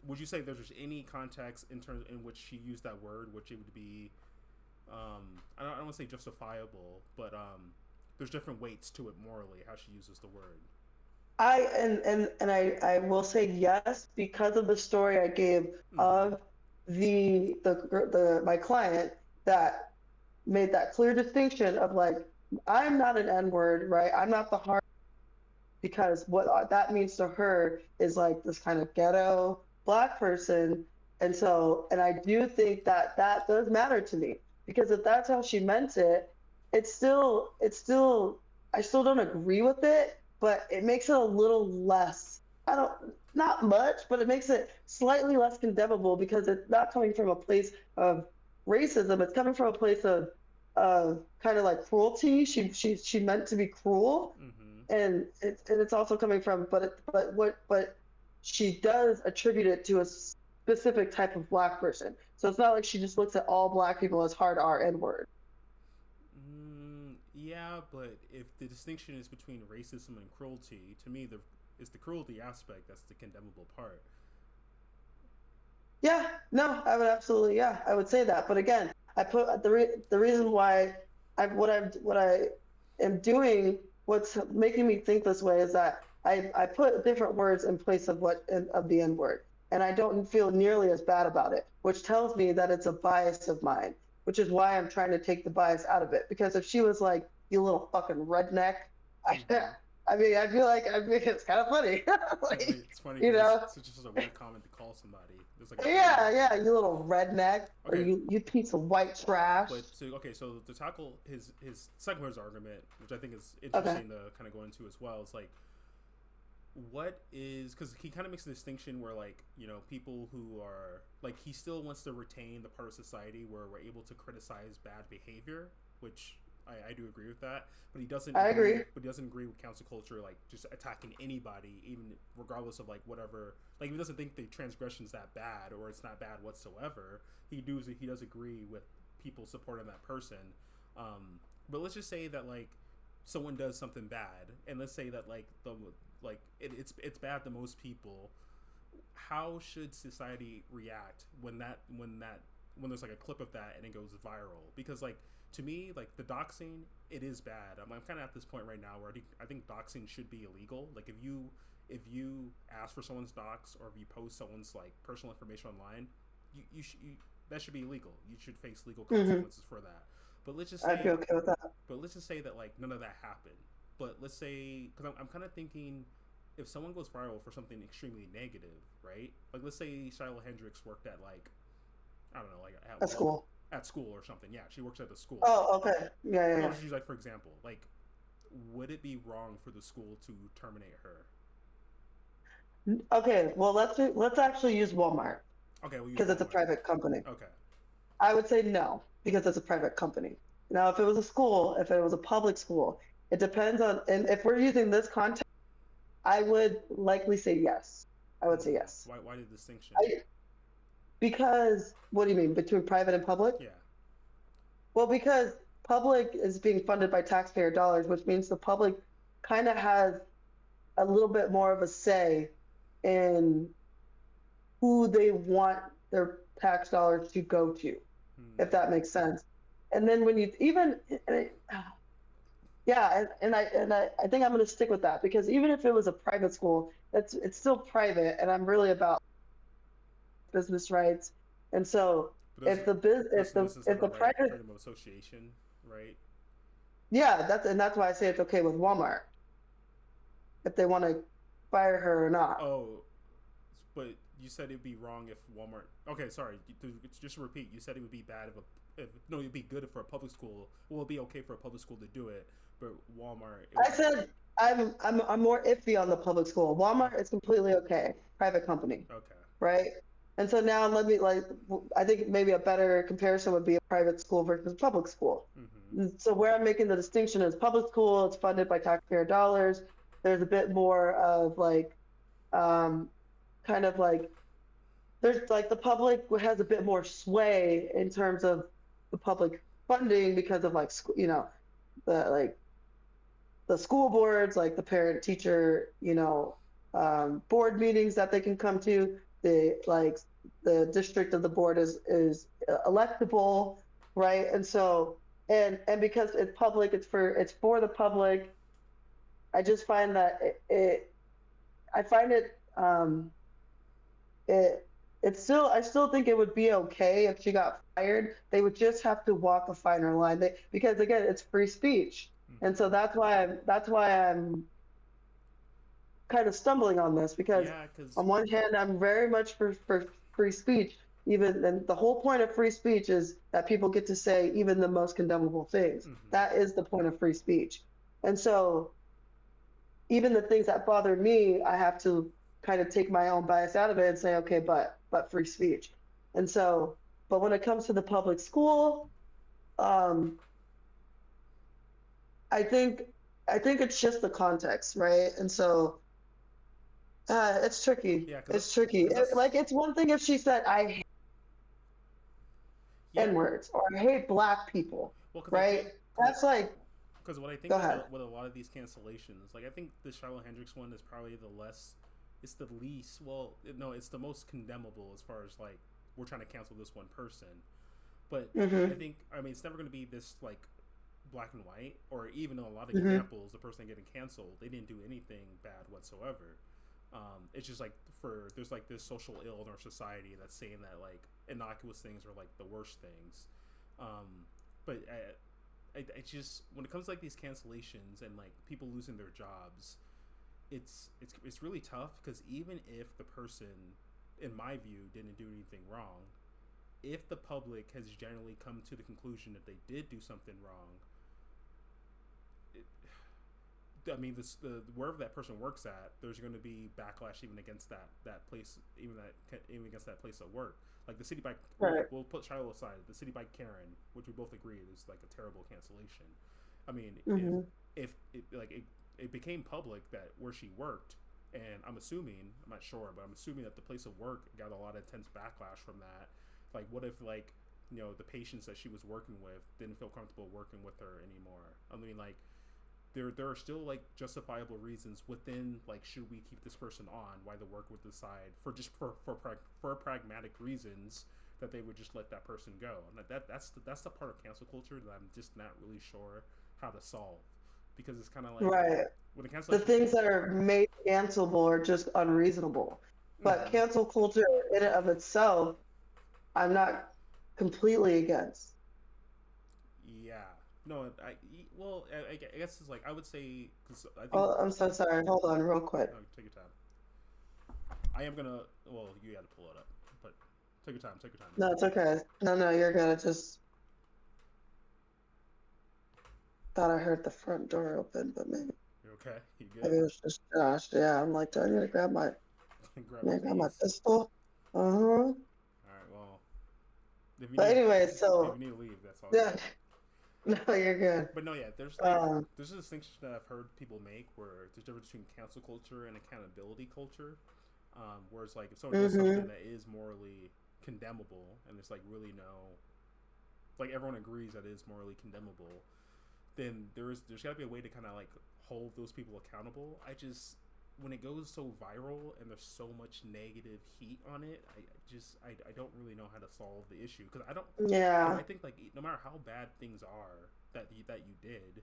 would you say there's any context in terms in which she used that word, which it would be, I don't want to say justifiable, but there's different weights to it morally how she uses the word. I will say yes because of the story I gave of the my client that made that clear distinction of like I'm not an N word, right? I'm not the hard because what that means to her is like this kind of ghetto Black person, and I do think that that does matter to me because if that's how she meant it, it's still I still don't agree with it, but it makes it a little less. I don't not much, but it makes it slightly less condemnable because it's not coming from a place of racism. It's coming from a place of kind of like cruelty. She meant to be cruel, and it's also coming from but she does attribute it to a specific type of Black person. So it's not like she just looks at all Black people as hard R N word. Yeah, but if the distinction is between racism and cruelty, to me it's the cruelty aspect that's the condemnable part. Yeah, no, I would absolutely, yeah, I would say that. But again, I put the reason why what I am doing, what's making me think this way is that I put different words in place of of the N word, and I don't feel nearly as bad about it, which tells me that it's a bias of mine, which is why I'm trying to take the bias out of it. Because if she was like, "You little fucking redneck," I mean, it's kind of funny, like, It's funny you because know. it's just a weird comment to call somebody. There's like a Yeah, you little redneck, or Okay. you piece of white trash. So to tackle his second words argument, which I think is Okay. interesting to kind of go into as well, is like what is because he kind of makes a distinction where like people who are like he still wants to retain the part of society where we're able to criticize bad behavior, which I do agree with that, but he doesn't. I agree. But he doesn't agree with cancel culture, like just attacking anybody, even regardless of like whatever. Like he doesn't think the transgression's that bad or it's not bad whatsoever. He does agree with people supporting that person. But let's just say that like someone does something bad, and let's say that like it's bad to most people. How should society react when there's like a clip of that and it goes viral? Because like to me, like the doxing, it is bad. I'm kind of at this point right now where I think doxing should be illegal. Like if you ask for someone's dox or if you post someone's like personal information online, you that should be illegal. You should face legal consequences for that. But let's just say I'd be okay with that. But let's just say that like none of that happened. But let's say, because I'm kind of thinking, if someone goes viral for something extremely negative, right? Like let's say Shiloh Hendrix worked at like, I don't know, like At school. At school or something. Yeah, she works at the school. Oh, okay. Yeah. Well, she's like, for example, like, would it be wrong for the school to terminate her? Okay. Well, let's actually use Walmart. Okay, because it's a private company. Okay. I would say no, because it's a private company. Now, if it was a school, if it was a public school, it depends on, and if we're using this context, I would likely say yes. I would say yes. Why the distinction? Because, what do you mean, between private and public? Yeah. Well, because public is being funded by taxpayer dollars, which means the public kind of has a little bit more of a say in who they want their tax dollars to go to, if that makes sense. And then when you even, yeah, and I think I'm going to stick with that, because even if it was a private school, it's still private, and I'm really about business rights. And so if the private freedom of association, right? Yeah, that's why I say it's okay with Walmart if they want to fire her or not. Oh, but you said it'd be wrong if Walmart. Okay, sorry. Just to repeat, you said it would be bad it'd be good for a public school. Well, it'd be okay for a public school to do it, but Walmart. I said I'm more iffy on the public school. Walmart is completely okay, private company. Okay. Right. And so now I think maybe a better comparison would be a private school versus public school. Mm-hmm. So where I'm making the distinction is public school, it's funded by taxpayer dollars. There's a bit more of like, kind of like, there's like the public has a bit more sway in terms of the public funding because of like, the school boards, like the parent teacher, board meetings that they can come to. The district of the board is electable, right? And so and because it's public, it's for the public. I just find that I still think it would be okay if she got fired. They would just have to walk a finer line. Because again, it's free speech, and so that's why I'm kind of stumbling on this, because on one hand I'm very much for free speech, and the whole point of free speech is that people get to say even the most condemnable things. Mm-hmm. That is the point of free speech. And so even the things that bother me, I have to kind of take my own bias out of it and say, okay, but free speech. And so, but when it comes to the public school, I think it's just the context, right? And so it's tricky. Yeah, it's tricky. It's one thing if she said, I hate N-words, or I hate black people, right? That's like, because what I think with a lot of these cancellations, like I think the Shiloh Hendrix one is probably it's the most condemnable as far as like we're trying to cancel this one person. But mm-hmm. I mean it's never going to be this like black and white, or even in a lot of mm-hmm. examples, the person getting canceled, they didn't do anything bad whatsoever. It's just like there's like this social ill in our society that's saying that like innocuous things are like the worst things. But I just, when it comes to like these cancellations and like people losing their jobs, it's really tough, because even if the person, in my view, didn't do anything wrong, if the public has generally come to the conclusion that they did do something wrong, I mean, wherever that person works at, there's going to be backlash even against that place, even against that place of work. Like the city bike, Right. we'll put Shiloh aside. The city bike Karen, which we both agree is like a terrible cancellation. I mean, Mhm. if it became public that where she worked, and I'm not sure, but I'm assuming that the place of work got a lot of intense backlash from that. Like, what if the patients that she was working with didn't feel comfortable working with her anymore? I mean, like, there are still like justifiable reasons within like, should we keep this person on, why the work would decide for pragmatic reasons that they would just let that person go. And that's the part of cancel culture that I'm just not really sure how to solve, because it's kind of like Right. when the The cancellation. things that are made cancelable are just unreasonable. But Mhm. cancel culture in and of itself, I'm not completely against. Yeah. No, I guess it's like I would say, because I think. Oh, I'm so sorry. Hold on, real quick. No, take your time. I am gonna. Well, you got to pull it up, but take your time. Take your time. No, it's okay. No, you're good. I just thought I heard the front door open, but You okay? You maybe good? it was just Josh. Yeah, I'm like, do I need to grab my, Grab need my to grab my keys. pistol? Uh-huh. All right. Well, if you But need anyway, if so you need to leave, that's all yeah, good. no, you're good. But no, yeah. Um, There's a distinction that I've heard people make where there's a difference between cancel culture and accountability culture. Whereas like if someone does something mm-hmm. that is morally condemnable and there's like really no, like everyone agrees that it is morally condemnable, then there's got to be a way to kind of like hold those people accountable. I just, when it goes so viral and there's so much negative heat on it, I don't really know how to solve the issue, because Yeah, I think like no matter how bad things are that you did,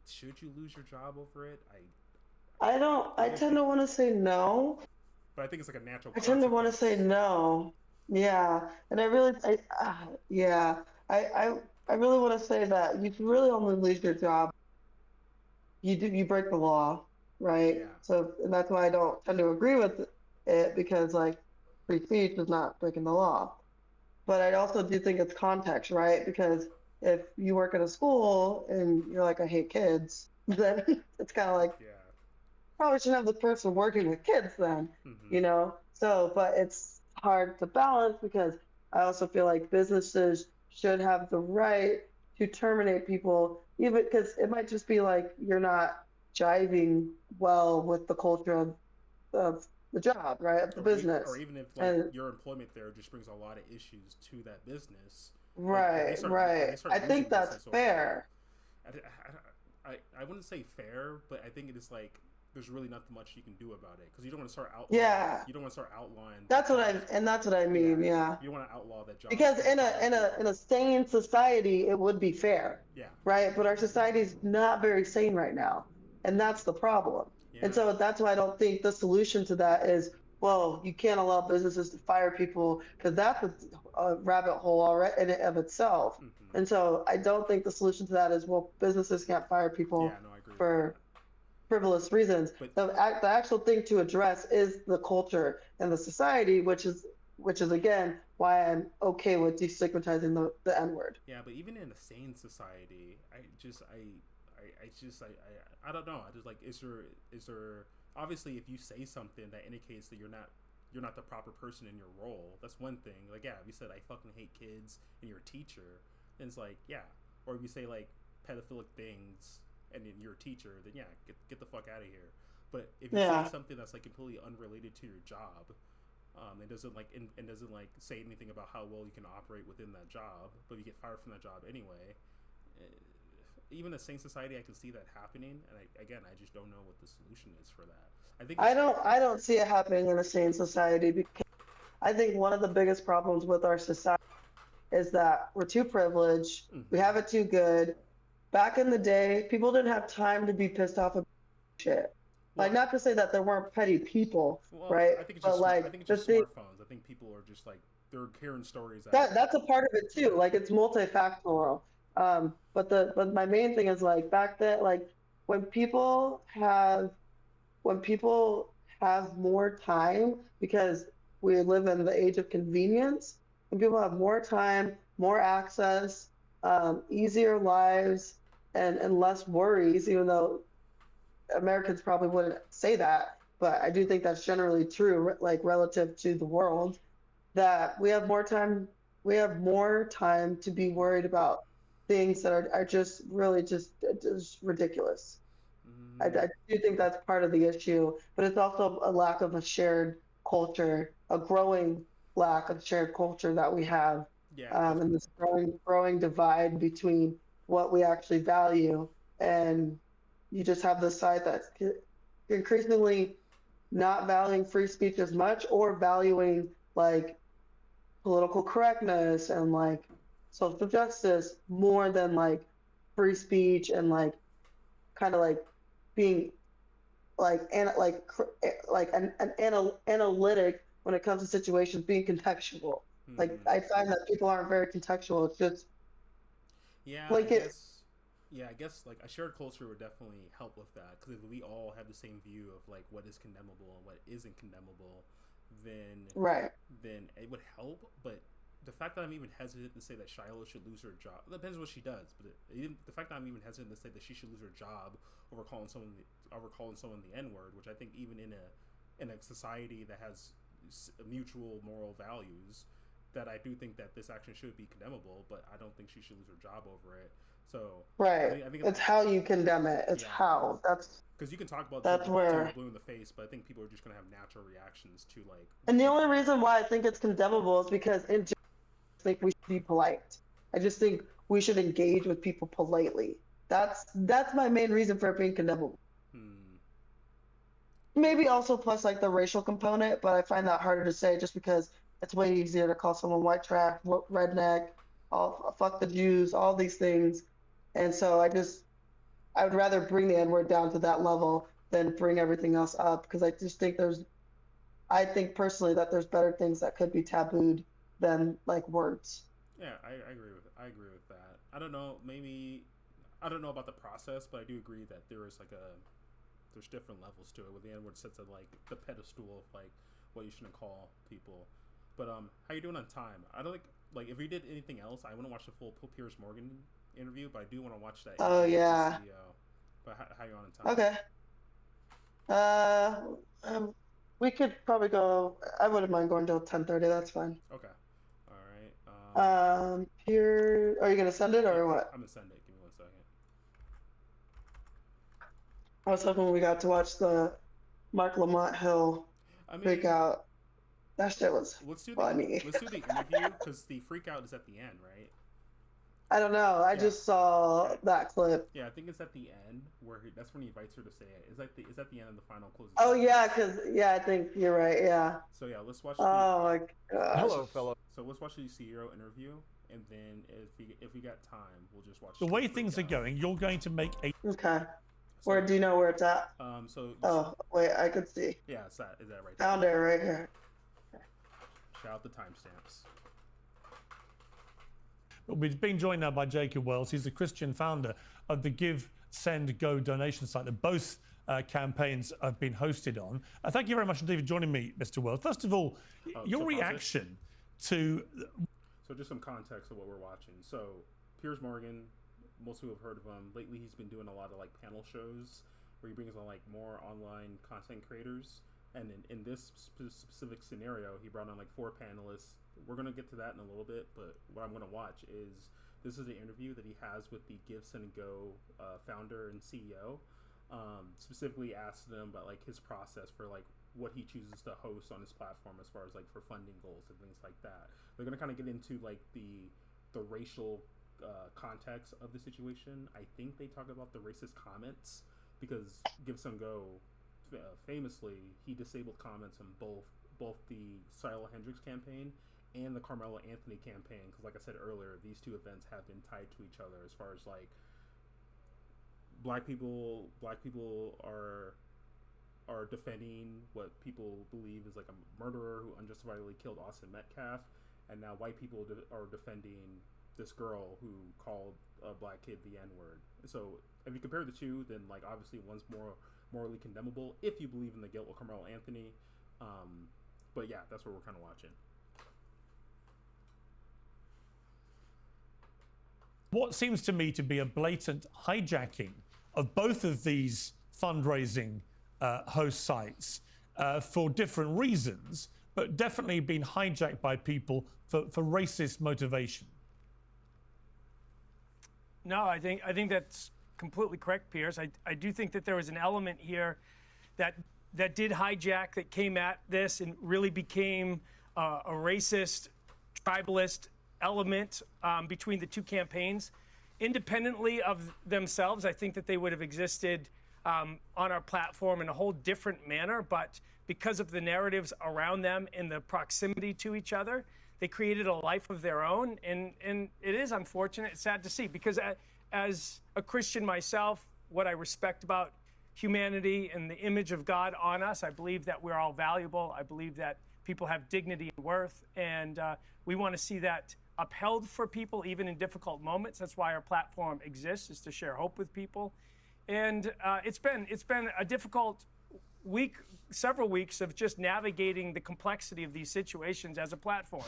should you lose your job over it? I I tend to want to say no. but I think it's like a natural I tend to want to say consequence. no. Yeah, and yeah, I, I, I really want to say that you can really only lose your job. You break the law, right? Yeah, So and that's why I don't tend to agree with it, because like free speech is not breaking the law. But I also do think it's context, right? Because if you work at a school and you're like, I hate kids, then it's kind of like, yeah. probably shouldn't have the person working with kids then, Mm-hmm. So, but it's hard to balance, because I also feel like businesses should have the right to terminate people, even because it might just be like you're not jiving well with the culture of the job, right? Of the Or business. even if like And your employment there just brings a lot of issues to that business, like right, if right. they start I losing think that's business over it, fair. I wouldn't say fair, but I think it is like there's really nothing much you can do about it, because Yeah, you don't want to start outlawing that that's what jobs. that's what I Yeah, mean. Yeah. you don't want to outlaw that jobs Because come in to a other in a in people. a sane society, it would be fair, Yeah, right? But our society's not very sane right now, and that's the problem. And yeah, so that's why I don't think the solution to that is, well, you can't allow businesses to fire people, because that's a rabbit hole already in and of itself. mm-hmm. And so I don't think the solution to that is, well, businesses can't fire Yeah. people No, I agree with for that. frivolous reasons. But The actual thing to address is the culture and the society, which is again why I'm okay with destigmatizing the N word. yeah, but even in a sane society, I don't know. I just like, is there obviously, if you say something that indicates that you're not the proper person in your role, that's one thing. Like, yeah, if you said I fucking hate kids and you're a teacher, then it's like, yeah. Or if you say like pedophilic things and then you're a teacher, then yeah, get the fuck out of here. But if you say Yeah, something that's like completely unrelated to your job, and doesn't like say anything about how well you can operate within that job, but you get fired from that job anyway. Even a sane society, I can see that happening, and I just don't know what the solution is for that. I think it's. I don't see it happening in a sane society, because I think one of the biggest problems with our society is that we're too privileged, we Mm-hmm. have it too good. Back in the day, people didn't have time to be pissed off about shit. Well, Like, not to say that there weren't petty people, right? I think it's But just smart. I like think it's the just thing smartphones. I think people are just like, they're hearing stories that. that's a part of it too. Yeah. Like, it's multifactorial. But my main thing is, like, back then, like, when people have when people have more time, because we live in the age of convenience, when people have more time, more access, easier lives, and less worries, even though Americans probably wouldn't say that, but I do think that's generally true, like relative to the world, that we have more time to be worried about things that are just really just ridiculous. Mm, I do think that's part of the issue, but it's also a lack of a shared culture, a growing lack of shared culture that we have, yeah, and this growing divide between what we actually value, and you just have this side that's increasingly not valuing free speech as much, or valuing like political correctness and like social justice more than like free speech and like kind of like being like analytic when it comes to situations, being contextual. Like mm, I find that people aren't very contextual. It's just yeah. I like it. guess. Yeah, I guess like a shared culture would definitely help with that because if we all have the same view of like what is condemnable and what isn't condemnable, then Right. it would help. But the fact that I'm even hesitant to say that Shiloh should lose her job, it depends what she does. But the fact that I'm even hesitant to say that she should lose her job over calling someone the N word, which I think even in a society that has mutual moral values, that I do think that this action should be condemnable. But I don't think she should lose her job over it. So Right. I think It's how you condemn it. It's yeah, how. because you can talk about That's till you're where. blue in the face, but I think people are just gonna have natural reactions to like And the if only reason why I think it's condemnable is because in general, I think we should be polite. I just think we should engage with people politely. That's my main reason for it being condemnable. hmm, Maybe also plus like the racial component, but I find that harder to say just because it's way easier to call someone white trash, redneck, all fuck the Jews, all these things. And so I would rather bring the N word down to that level than bring everything else up because I just think I think personally that there's better things that could be tabooed than like words. yeah, I agree with that. I don't know, maybe I don't know about the process, but I do agree that there's different levels to it. Where the N word sits at like the pedestal of like what you shouldn't call people. But how you doing on time? I don't like if we did anything else, I wouldn't watch the full Piers Morgan interview, but I do want to watch that Oh interview with the yeah. CEO. But how you on in time? Okay. Uh, um, we could probably go. I wouldn't mind going till 10:30. That's fine. Okay. All right. Here, are you gonna send it Yeah, or what? I'm gonna send it. Give me 1 second. I was hoping we got to watch the Mark Lamont Hill I freak mean, out. That shit was funny. let's do the interview because the freak out is at the end, right? I don't know. I Yeah. just saw Yeah. that clip. Yeah, I think it's at the end where that's when he invites her to say it. Is at the end of the final closing. Oh sequence. yeah, yeah, I think you're right. Yeah. So yeah, let's watch Oh my gosh. Hello, fellow. so let's watch the CEO interview, and then if we got time, we'll just watch The way things are freak out. going, you're going to make a Okay. So, Where do you know where it's at? so Oh wait, I could see. yeah, is that right there? Found it right here. Shout out the timestamps. We're being joined now by Jacob Wells. He's the Christian founder of the Give, Send, Go donation site that both campaigns have been hosted on. Thank you very much indeed for joining me, Mr. Wells. First of all, your so pause it. reaction to So just some context of what we're watching. So Piers Morgan, most people have heard of him. Lately, he's been doing a lot of like panel shows where he brings on like more online content creators. And in this specific scenario, he brought on like 4 panelists. We're gonna get to that in a little bit, but what I'm gonna watch is this is the interview that he has with the Give, Send, and Go founder and CEO. Specifically asked them about like his process for like what he chooses to host on his platform as far as like for funding goals and things like that. They're gonna kind of get into like the racial context of the situation. I think they talk about the racist comments because Give, Send, Go famously he disabled comments on both the Shiloh Hendrix campaign and the Carmelo Anthony campaign because like I said earlier, these two events have been tied to each other as far as like black people are defending what people believe is like a murderer who unjustifiably killed Austin Metcalf, and now white people are defending this girl who called a black kid the N-word. So if you compare the two, then like obviously one's more morally condemnable if you believe in the guilt of Carmelo Anthony. But yeah, that's what we're kind of watching. what seems to me to be a blatant hijacking of both of these fundraising host sites for different reasons, but definitely been hijacked by people for racist motivation. No, I think that's completely correct, Pierce. I do think that there was an element here that did hijack, that came at this and really became a racist, tribalist element between the two campaigns. Independently of themselves, I think that they would have existed on our platform in a whole different manner, but because of the narratives around them and the proximity to each other, they created a life of their own, and it is unfortunate. It's sad to see, because as a Christian myself, what I respect about humanity and the image of God on us, I believe that we're all valuable. I believe that people have dignity and worth, and we want to see that upheld for people, even in difficult moments. That's why our platform exists, is to share hope with people. And it's been a difficult week, several weeks of just navigating the complexity of these situations as a platform.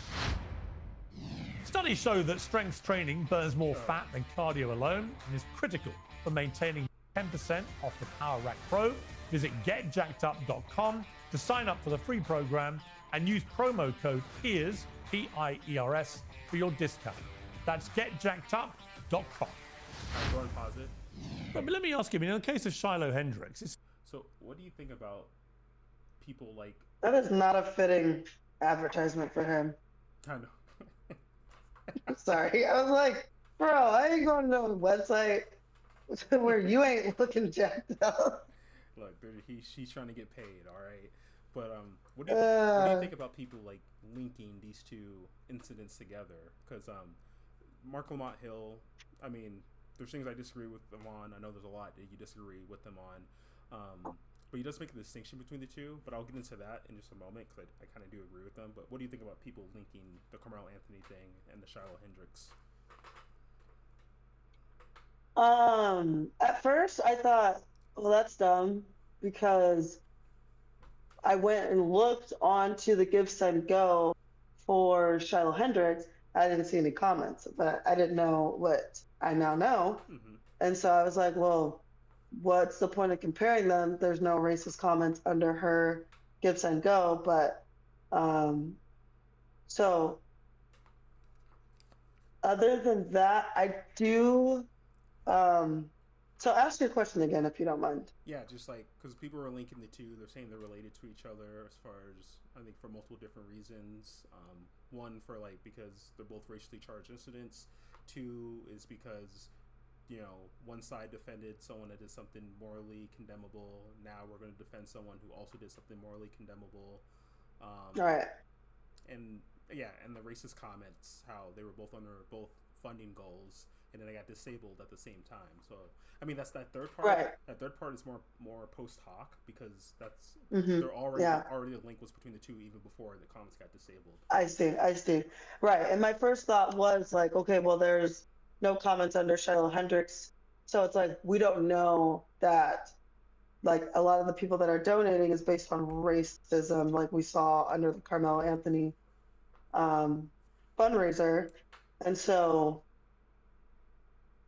Studies show that strength training burns more fat than cardio alone and is critical for maintaining 10% off the Power Rack Pro. Visit getjackedup.com to sign up for the free program and use promo code PIERS, P-I-E-R-S, for your discount. That's getjackedup.com. Go and pause it. But let me ask you, in the case of Shiloh Hendrix, So what do you think about people like... That is not a fitting advertisement for him. I know. Sorry. I was like, bro, I ain't going to a website where you ain't looking jacked up. Look, dude, he's trying to get paid, all right? But what do you think about people like linking these two incidents together? Because Mark Lamont Hill, I mean, there's things I disagree with them on. I know there's a lot that you disagree with them on. But he does make a distinction between the two. But I'll get into that in just a moment, because I kind of do agree with them. But what do you think about people linking the Carmelo Anthony thing and the Shiloh Hendrix? At first I thought, well, that's dumb, because I went and looked onto the Give, Send, Go for Shiloh Hendrix. I didn't see any comments, but I didn't know what I now know. Mm-hmm. And so I was like, well, what's the point of comparing them? There's no racist comments under her Give, Send, Go. But so other than that, I do. So ask your question again, if you don't mind. Yeah, just like, because people are linking the two. They're saying they're related to each other as far as, I think, for multiple different reasons. One, for like, because they're both racially charged incidents. Two is because, you know, one side defended someone that did something morally condemnable. Now we're going to defend someone who also did something morally condemnable. Right. And yeah, and the racist comments, how they were both under both funding goals, and then they got disabled at the same time. So, I mean, that's that third part. Right. That third part is more post hoc, because that's Mm-hmm. already the link was between the two even before the comments got disabled. I see. Right. And my first thought was like, okay, well, there's no comments under Shiloh Hendrix. So it's like, we don't know that, like, a lot of the people that are donating is based on racism, like we saw under the Carmelo Anthony fundraiser. And so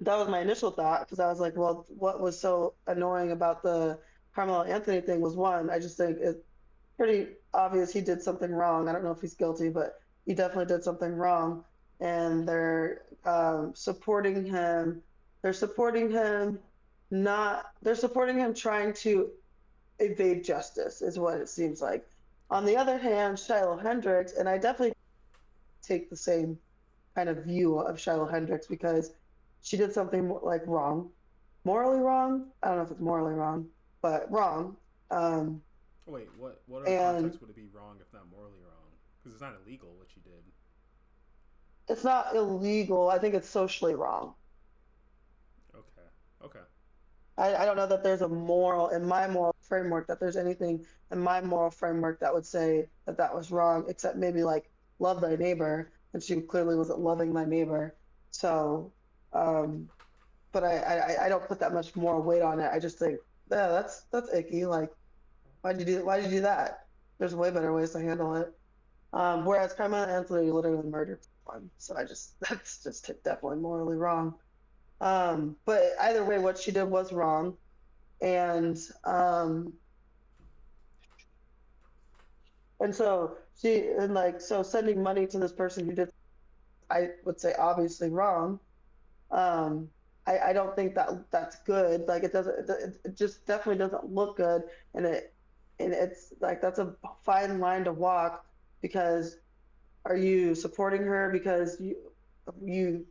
that was my initial thought, because I was like, well, what was so annoying about the Carmelo Anthony thing was, one, I just think it's pretty obvious he did something wrong. I don't know if he's guilty, but he definitely did something wrong. And they're supporting him. They're supporting him trying to evade justice, is what it seems like. On the other hand, Shiloh Hendrix, and I definitely take the same kind of view of Shiloh Hendrix, because she did something like wrong, morally wrong. I don't know if it's morally wrong, but wrong. Wait, what other context would it be wrong if not morally wrong? Because it's not illegal what she did. It's not illegal. I think it's socially wrong. Okay. I don't know that there's a moral, in my moral framework, that there's anything in my moral framework that would say that that was wrong, except maybe like love thy neighbor, and she clearly wasn't loving my neighbor. So, but I don't put that much moral weight on it. I just think, yeah, that's icky. Like, why did you do that? There's way better ways to handle it. Whereas Carmelo Anthony literally murdered someone. So that's just definitely morally wrong. But either way, what she did was wrong. and so sending money to this person who did, I would say, obviously wrong. Um, I don't think that that's good. Like it doesn't, it just definitely doesn't look good, and it's like that's a fine line to walk, because are you supporting her because you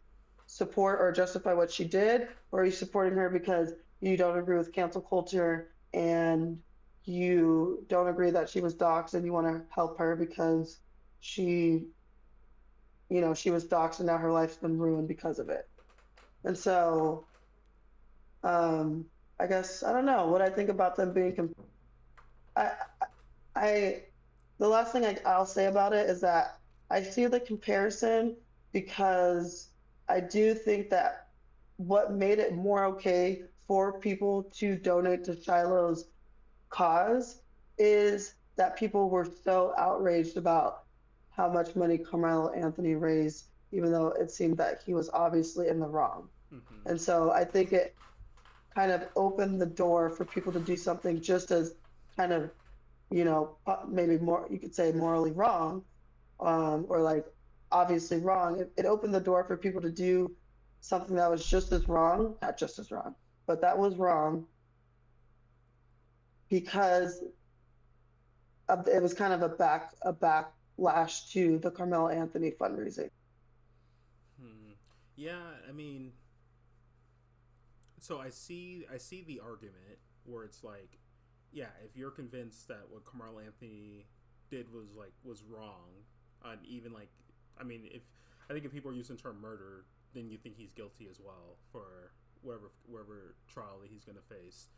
support or justify what she did, or are you supporting her because you don't agree with cancel culture and you don't agree that she was doxxed and you want to help her because she, she was doxxed and now her life's been ruined because of it. And so, um, I guess I don't know what I think about them being. I, I, the last thing I'll say about it is that I see the comparison, because I do think that what made it more okay for people to donate to Shiloh's cause is that people were so outraged about how much money Carmelo Anthony raised, even though it seemed that he was obviously in the wrong. Mm-hmm. And so I think it kind of opened the door for people to do something just as kind of, maybe more, you could say morally wrong, or like obviously wrong. It opened the door for people to do something that was just as wrong, not just as wrong, but that was wrong, because it was kind of a backlash to the Carmelo Anthony fundraising. Yeah, I mean, so I see the argument where it's like, yeah, if you're convinced that what Carmelo Anthony did was wrong, and even like, I mean, if people are using the term murder, then you think he's guilty as well for whatever trial that he's going to face.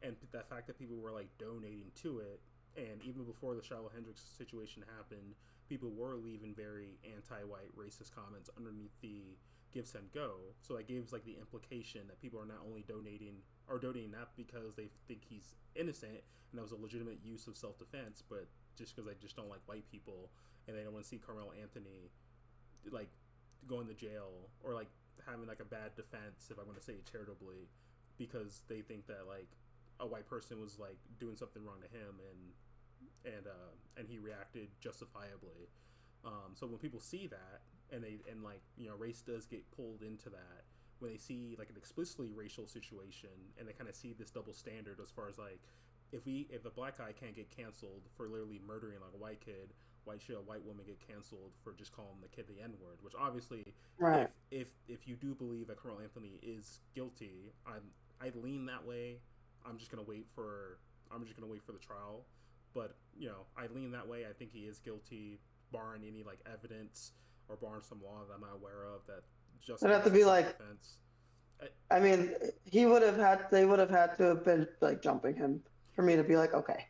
And the fact that people were like donating to it, and even before the Shiloh Hendrix situation happened, people were leaving very anti-white racist comments underneath the Give Send Go. So that gives like the implication that people are not only donating not because they think he's innocent and that was a legitimate use of self-defense, but just because they just don't like white people and they don't want to see Carmelo Anthony like going to jail, or like having like a bad defense, if I want to say it charitably, because they think that like a white person was like doing something wrong to him, and he reacted justifiably. So when people see that, and race does get pulled into that, when they see like an explicitly racial situation, and they kind of see this double standard as far as like, if a black guy can't get canceled for literally murdering like a white kid, why should a white woman get canceled for just calling the kid the N-word? Which obviously, right. if you do believe that Carmelo Anthony is guilty, I lean that way. I'm just gonna wait for the trial, but I lean that way. I think he is guilty, barring any like evidence or barring some law that I'm not aware of that just It'd have to be like, defense. I mean, they would have had to have been like jumping him for me to be like, okay.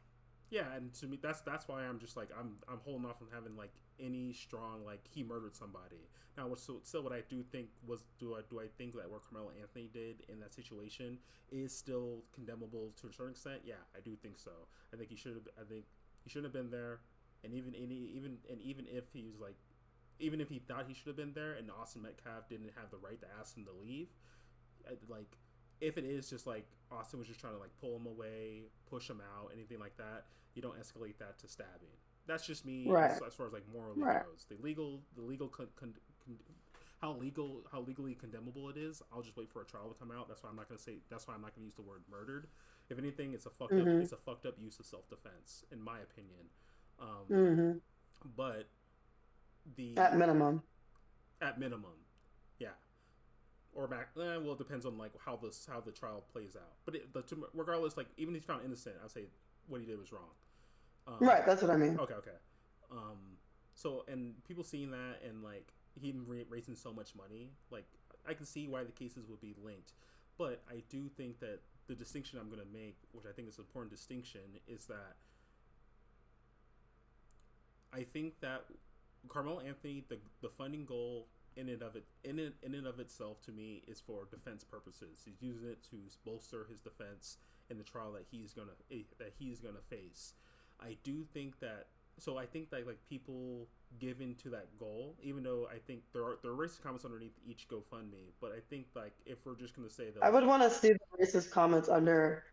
Yeah, and to me, that's why I'm just like I'm holding off from having like any strong like he murdered somebody. Now, still what I do think was do I think that what Carmelo Anthony did in that situation is still condemnable to a certain extent? Yeah, I do think so. I think he shouldn't have been there, and even if he was like, even if he thought he should have been there, and Austin Metcalf didn't have the right to ask him to leave, like. If it is just like Austin was just trying to like pull him away, push him out, anything like that, you don't escalate that to stabbing. That's just me, right. as far as like morally right. goes. The legal, how legally condemnable it is. I'll just wait for a trial to come out. That's why I'm not gonna use the word murdered. If anything, it's a fucked up. It's a fucked up use of self-defense, in my opinion. But at minimum, yeah. Or back, well, it depends on like how the trial plays out. But regardless, like even if he's found innocent, I'll say what he did was wrong. Right, that's what I mean. Okay. So and people seeing that and like him raising so much money, like I can see why the cases would be linked. But I do think that the distinction I'm going to make, which I think is an important distinction, is that I think that Carmelo Anthony, the funding goal in and of itself, to me, is for defense purposes. He's using it to bolster his defense in the trial that he's gonna face. I do think that. So I think that like people given to that goal, even though I think there are racist comments underneath each GoFundMe. But I think like if we're just gonna say that, I would want to see the racist comments under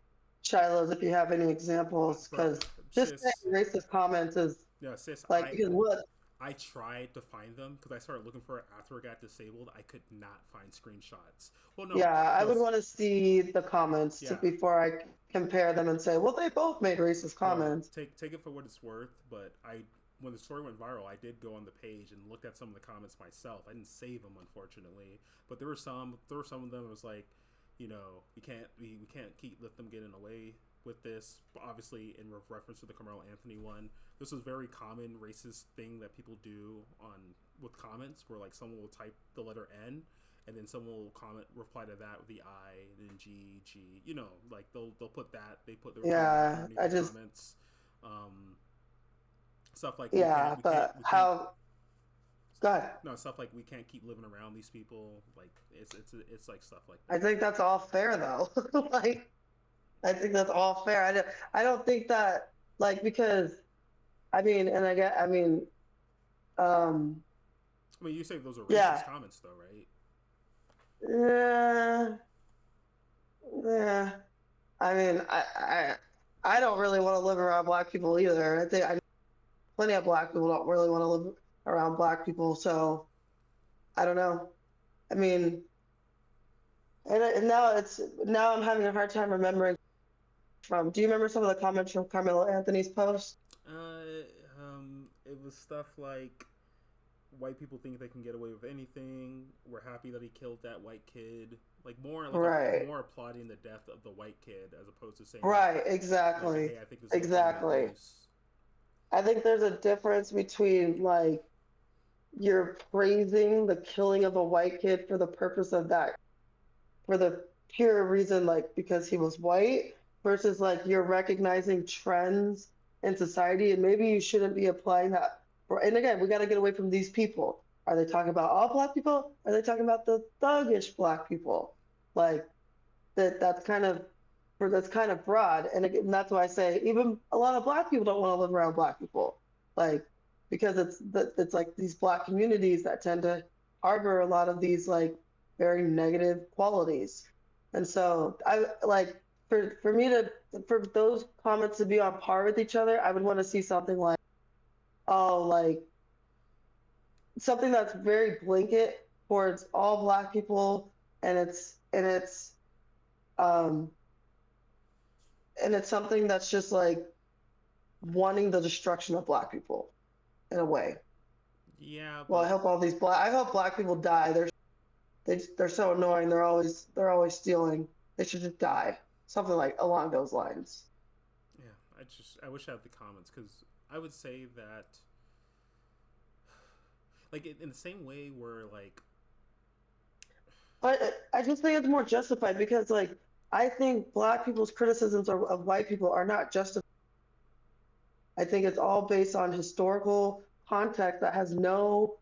Shiloh's if you have any examples, bro, because just sis, saying racist comments is yeah, sis, like, because what? I tried to find them because I started looking for it after it got disabled. I could not find screenshots. Well, no, Yeah, I would those- want to see the comments Yeah. before I compare them and say, well, they both made racist bro, comments. take it for what it's worth. But when the story went viral, I did go on the page and looked at some of the comments myself. I didn't save them, unfortunately, but there were some of them that was like, we can't let them getting away with this. Obviously, in reference to the Carmelo Anthony one, this was a very common racist thing that people do with comments, where like someone will type the letter N, and then someone will reply to that with the I, and then G. Like they'll put that. They put their comments. Stuff like Yeah, but how? Go ahead. No, stuff like we can't keep living around these people. Like it's like stuff like that. I think that's all fair though. Like, I think that's all fair. I don't think that, like, because I mean, and I mean, you say those are racist comments though, right? Yeah. I mean, I don't really want to live around black people either. I think plenty of black people don't really want to live around black people. So I don't know. I mean, and now I'm having a hard time remembering do you remember some of the comments from Carmelo Anthony's post? It was stuff like, white people think they can get away with anything. We're happy that he killed that white kid. Like more applauding the death of the white kid as opposed to saying exactly. Like, hey, I think this exactly. I think there's a difference between like you're praising the killing of a white kid for the purpose of that, for the pure reason like because he was white, versus like you're recognizing trends in society, and maybe you shouldn't be applying that. And again, we got to get away from these people. Are they talking about all black people? Are they talking about the thuggish black people? Like that's kind of broad, and that's why I say even a lot of black people don't want to live around black people, like because it's like these black communities that tend to harbor a lot of these like very negative qualities, and so I like for those comments to be on par with each other, I would want to see something like, like something that's very blanket towards all black people, and it's something that's just like wanting the destruction of black people in a way. Yeah. Well, I hope black people die. They're so annoying. They're always stealing. They should just die. Something like along those lines. Yeah, I wish I had the comments, because I would say that, like in the same way where like, but I just think it's more justified because like I think black people's criticisms of white people are not justified. I think it's all based on historical context that has no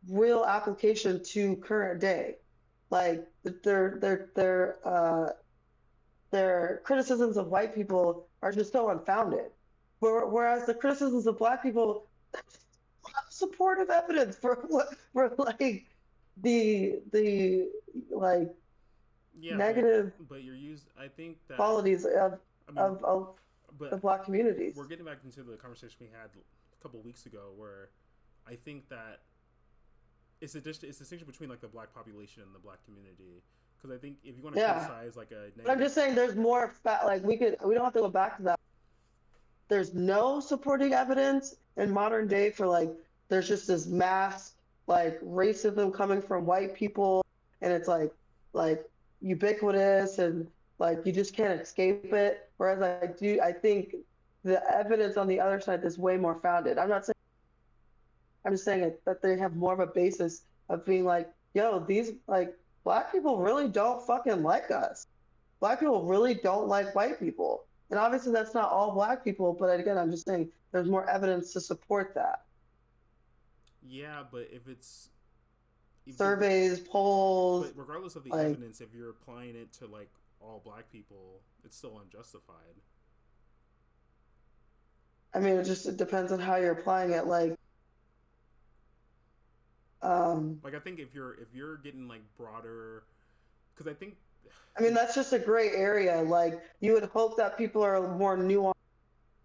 real application to current day. Like their criticisms of white people are just so unfounded. Whereas the criticisms of black people have supportive evidence for like the like negative but you're I think that qualities of the black communities. We're getting back into the conversation we had a couple of weeks ago, where I think that it's a distinction between like the black population and the black community. Because I think if you want to criticize like a negative... I'm just saying there's more like we don't have to go back to that. There's no supporting evidence in modern day for like there's just this mass like racism coming from white people, and it's like ubiquitous, and like you just can't escape it. Whereas I think the evidence on the other side is way more founded. I'm just saying that they have more of a basis of being like, yo, these like black people really don't fucking like us. Black people really don't like white people. And obviously that's not all black people, but again, I'm just saying there's more evidence to support that. Yeah, but if it's surveys, polls. But regardless of the evidence, if you're applying it to like all black people, it's still unjustified. I mean, it depends on how you're applying it. Like, Like I think if you're getting like broader, because I think I mean, that's just a gray area. Like, you would hope that people are more nuanced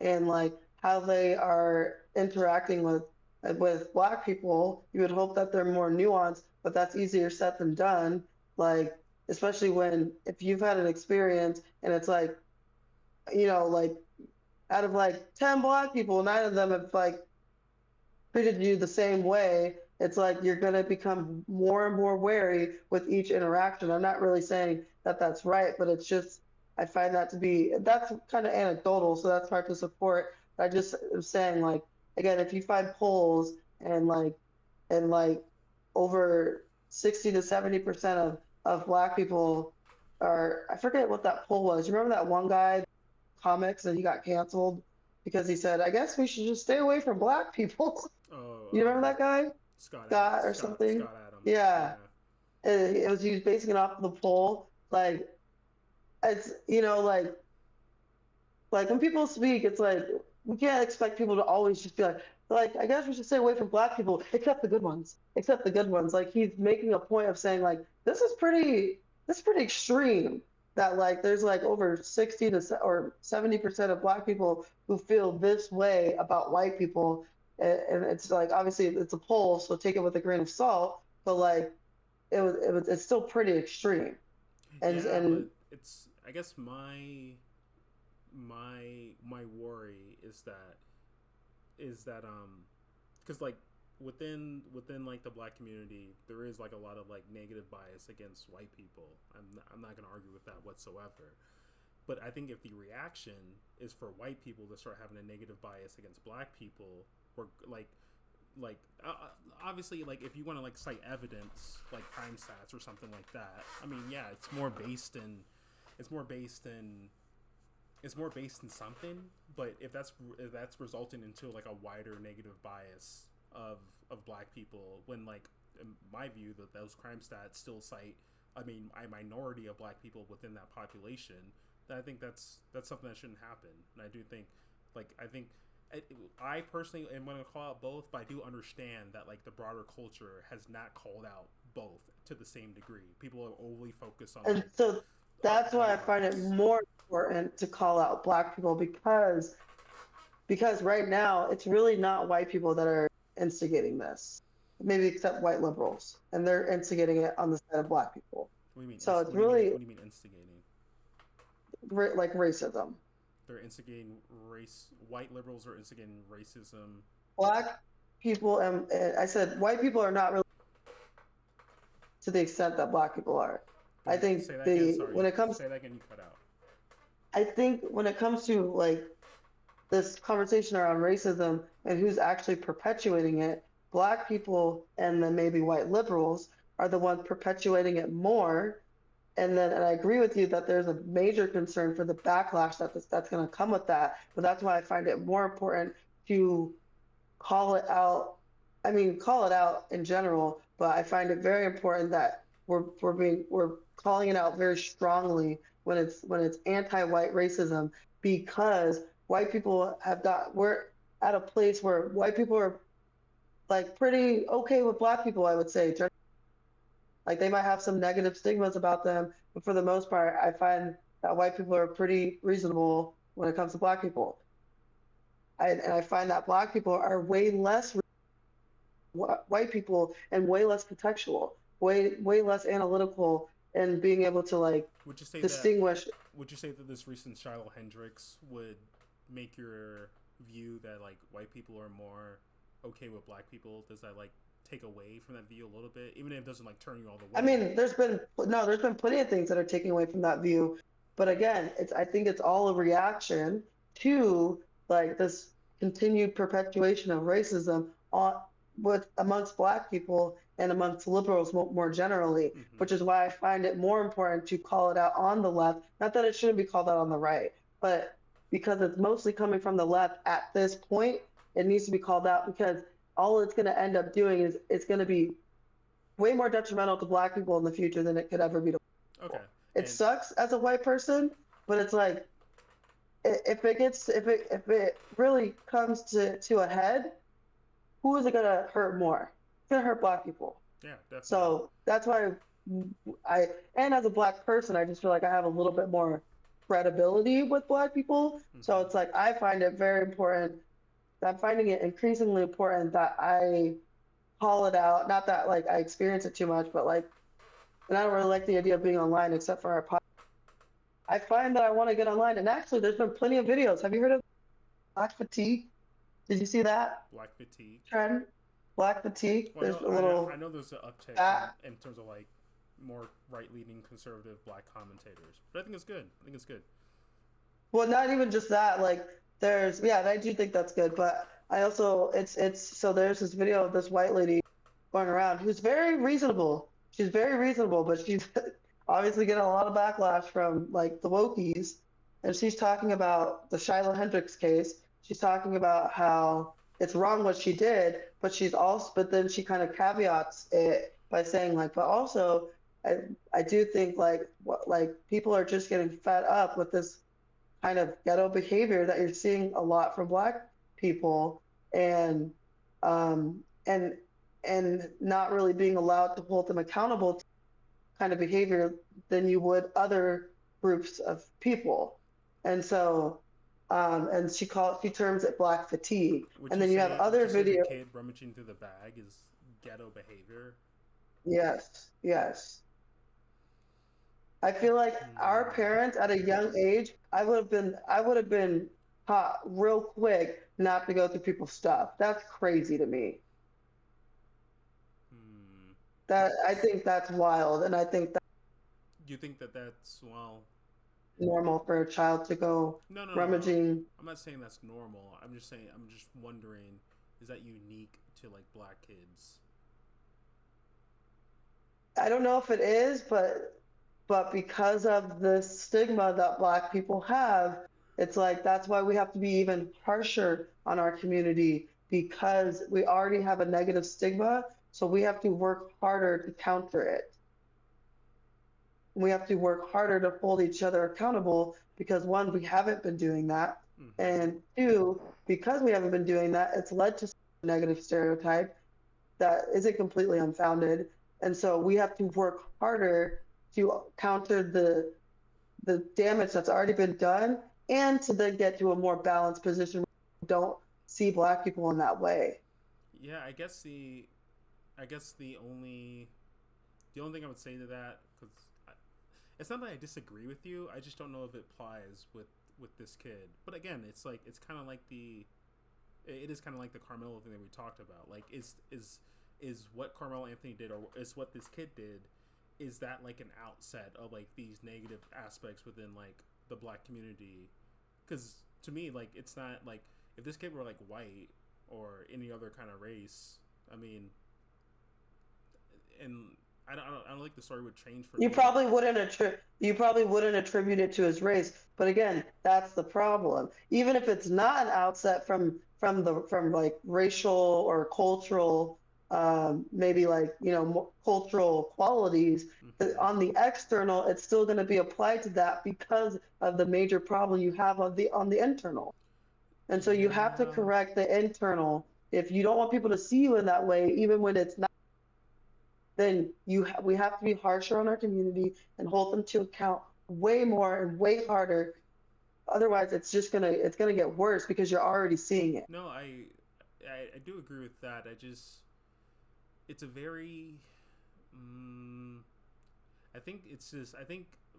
in like how they are interacting with Black people. You would hope that they're more nuanced, but that's easier said than done. Like, especially when if you've had an experience and it's like, like out of like 10 Black people, 9 of them have like treated you the same way. It's like you're going to become more and more wary with each interaction. I'm not really saying that that's right, but it's just, I find that to be, that's kind of anecdotal, so that's hard to support. I just am saying, like, again, if you find polls and like over 60 to 70% of Black people are, I forget what that poll was. You remember that one guy, comics, and he got canceled because he said, I guess we should just stay away from Black people. oh, You remember that guy? Scott Or something? Scott Adams. Yeah. It was, he was basing it off the poll. Like, it's, like when people speak, it's like, we can't expect people to always just be like, I guess we should stay away from Black people, except the good ones. Except the good ones. Like, he's making a point of saying, like, this is pretty extreme. That like there's like over 60 to or 70% of Black people who feel this way about white people, and it's like, obviously it's a poll, so take it with a grain of salt. But like it's still pretty extreme. And yeah, and but it's, I guess my worry is that because like within like the Black community, there is like a lot of like negative bias against white people. I'm not gonna argue with that whatsoever. But I think if the reaction is for white people to start having a negative bias against Black people, or like obviously, like if you want to like cite evidence like crime stats or something like that, I mean, yeah, it's more based in something. But if that's resulting into like a wider negative bias of Black people, when like in my view that those crime stats still cite, I mean, a minority of Black people within that population, then I think that's something that shouldn't happen. And I do think, like, I personally am going to call out both, but I do understand that like the broader culture has not called out both to the same degree. People are overly focused on, and like, so that's why I find it more important to call out Black people, because right now it's really not white people that are instigating this, maybe except white liberals, and they're instigating it on the side of Black people. What do you mean? So it's what do really you mean instigating? like racism. They're instigating white liberals are instigating racism. Black people, and I said white people are not really to the extent that Black people are. I think when it comes, say that again, you cut out. I think when it comes to like this conversation around racism and who's actually perpetuating it, Black people and then maybe white liberals are the ones perpetuating it more. And I agree with you that there's a major concern for the backlash that's going to come with that. But that's why I find it more important to call it out. I mean, call it out in general, but I find it very important that we're calling it out very strongly when it's anti-white racism, because white people we're at a place where white people are like pretty okay with Black people, I would say. Like, they might have some negative stigmas about them, but for the most part, I find that white people are pretty reasonable when it comes to Black people. And I find that Black people are way less white people and way less contextual, way less analytical, and being able to like distinguish. Would you say that this recent Shiloh Hendrix would make your view that like white people are more okay with Black people? Does that like take away from that view a little bit, even if it doesn't like turn you all the way? I mean, there's been plenty of things that are taking away from that view, but again, I think it's all a reaction to like this continued perpetuation of racism amongst Black people and amongst liberals more generally, which is why I find it more important to call it out on the left. Not that it shouldn't be called out on the right, but because it's mostly coming from the left at this point, it needs to be called out, because all it's going to end up doing is it's going to be way more detrimental to Black people in the future than it could ever be to white people. It sucks as a white person, but it's like, if it really comes to a head, who is it going to hurt more? gonna hurt black people. Yeah, definitely. So that's why and as a black person, I just feel like I have a little bit more credibility with black people. So it's like I find it very important. I'm finding it increasingly important that I call it out. Not that like I experience it too much, but like, and I don't really like the idea of being online except for our podcast. I find that I want to get online, and actually, there's been plenty of videos. Have you heard of black fatigue? Did you see that Black fatigue. trend? Black fatigue. Well, There's a little. I know there's an uptick in terms of like more right-leaning conservative black commentators, but I think it's good. I think it's good. Well, not even just that. Like, there's I do think that's good, but I also it's so there's this video of this white lady going around who's very reasonable. She's very reasonable, but she's obviously getting a lot of backlash from like the wokies, and she's talking about the Shiloh Hendrix case. She's talking about how it's wrong what she did, but then she kind of caveats it by saying like, but also I do think like people are just getting fed up with this kind of ghetto behavior that you're seeing a lot from black people, and not really being allowed to hold them accountable to kind of behavior than you would other groups of people. And so and she terms it black fatigue. And then you have other videos. The kid rummaging through the bag is ghetto behavior. Yes. I feel like our parents at a young age, I would have been taught real quick not to go through people's stuff. That's crazy to me. I think that's wild, and I think that. You think that's normal for a child to go rummaging? No. I'm not saying that's normal. I'm just wondering, is that unique to like black kids? I don't know if it is, but because of the stigma that black people have, it's like that's why we have to be even harsher on our community, because we already have a negative stigma, so we have to work harder to counter it. We have to work harder to hold each other accountable, because one, we haven't been doing that, and two, because we haven't been doing that, it's led to a negative stereotype that isn't completely unfounded. And so we have to work harder to counter the damage that's already been done, and to then get to a more balanced position where we don't see black people in that way. Yeah, I guess the only thing I would say to that, because it's not that I disagree with you, I just don't know if it applies with this kid. But again, it is kind of like the Carmelo thing that we talked about. Like, is what Carmelo Anthony did, or is what this kid did, is that like an outset of like these negative aspects within like the black community? Because to me, like, it's not like, if this kid were like white or any other kind of race, I mean, and I don't think the story would change for me. You probably wouldn't attribute it to his race, but again, that's the problem. Even if it's not an outset from like racial or cultural, maybe like cultural qualities, on the external, it's still going to be applied to that because of the major problem you have on the internal. And so you have to correct the internal. If you don't want people to see you in that way, even when it's not, then we have to be harsher on our community and hold them to account way more and way harder. Otherwise, it's gonna get worse, because you're already seeing it. No, I do agree with that. It's a very, I think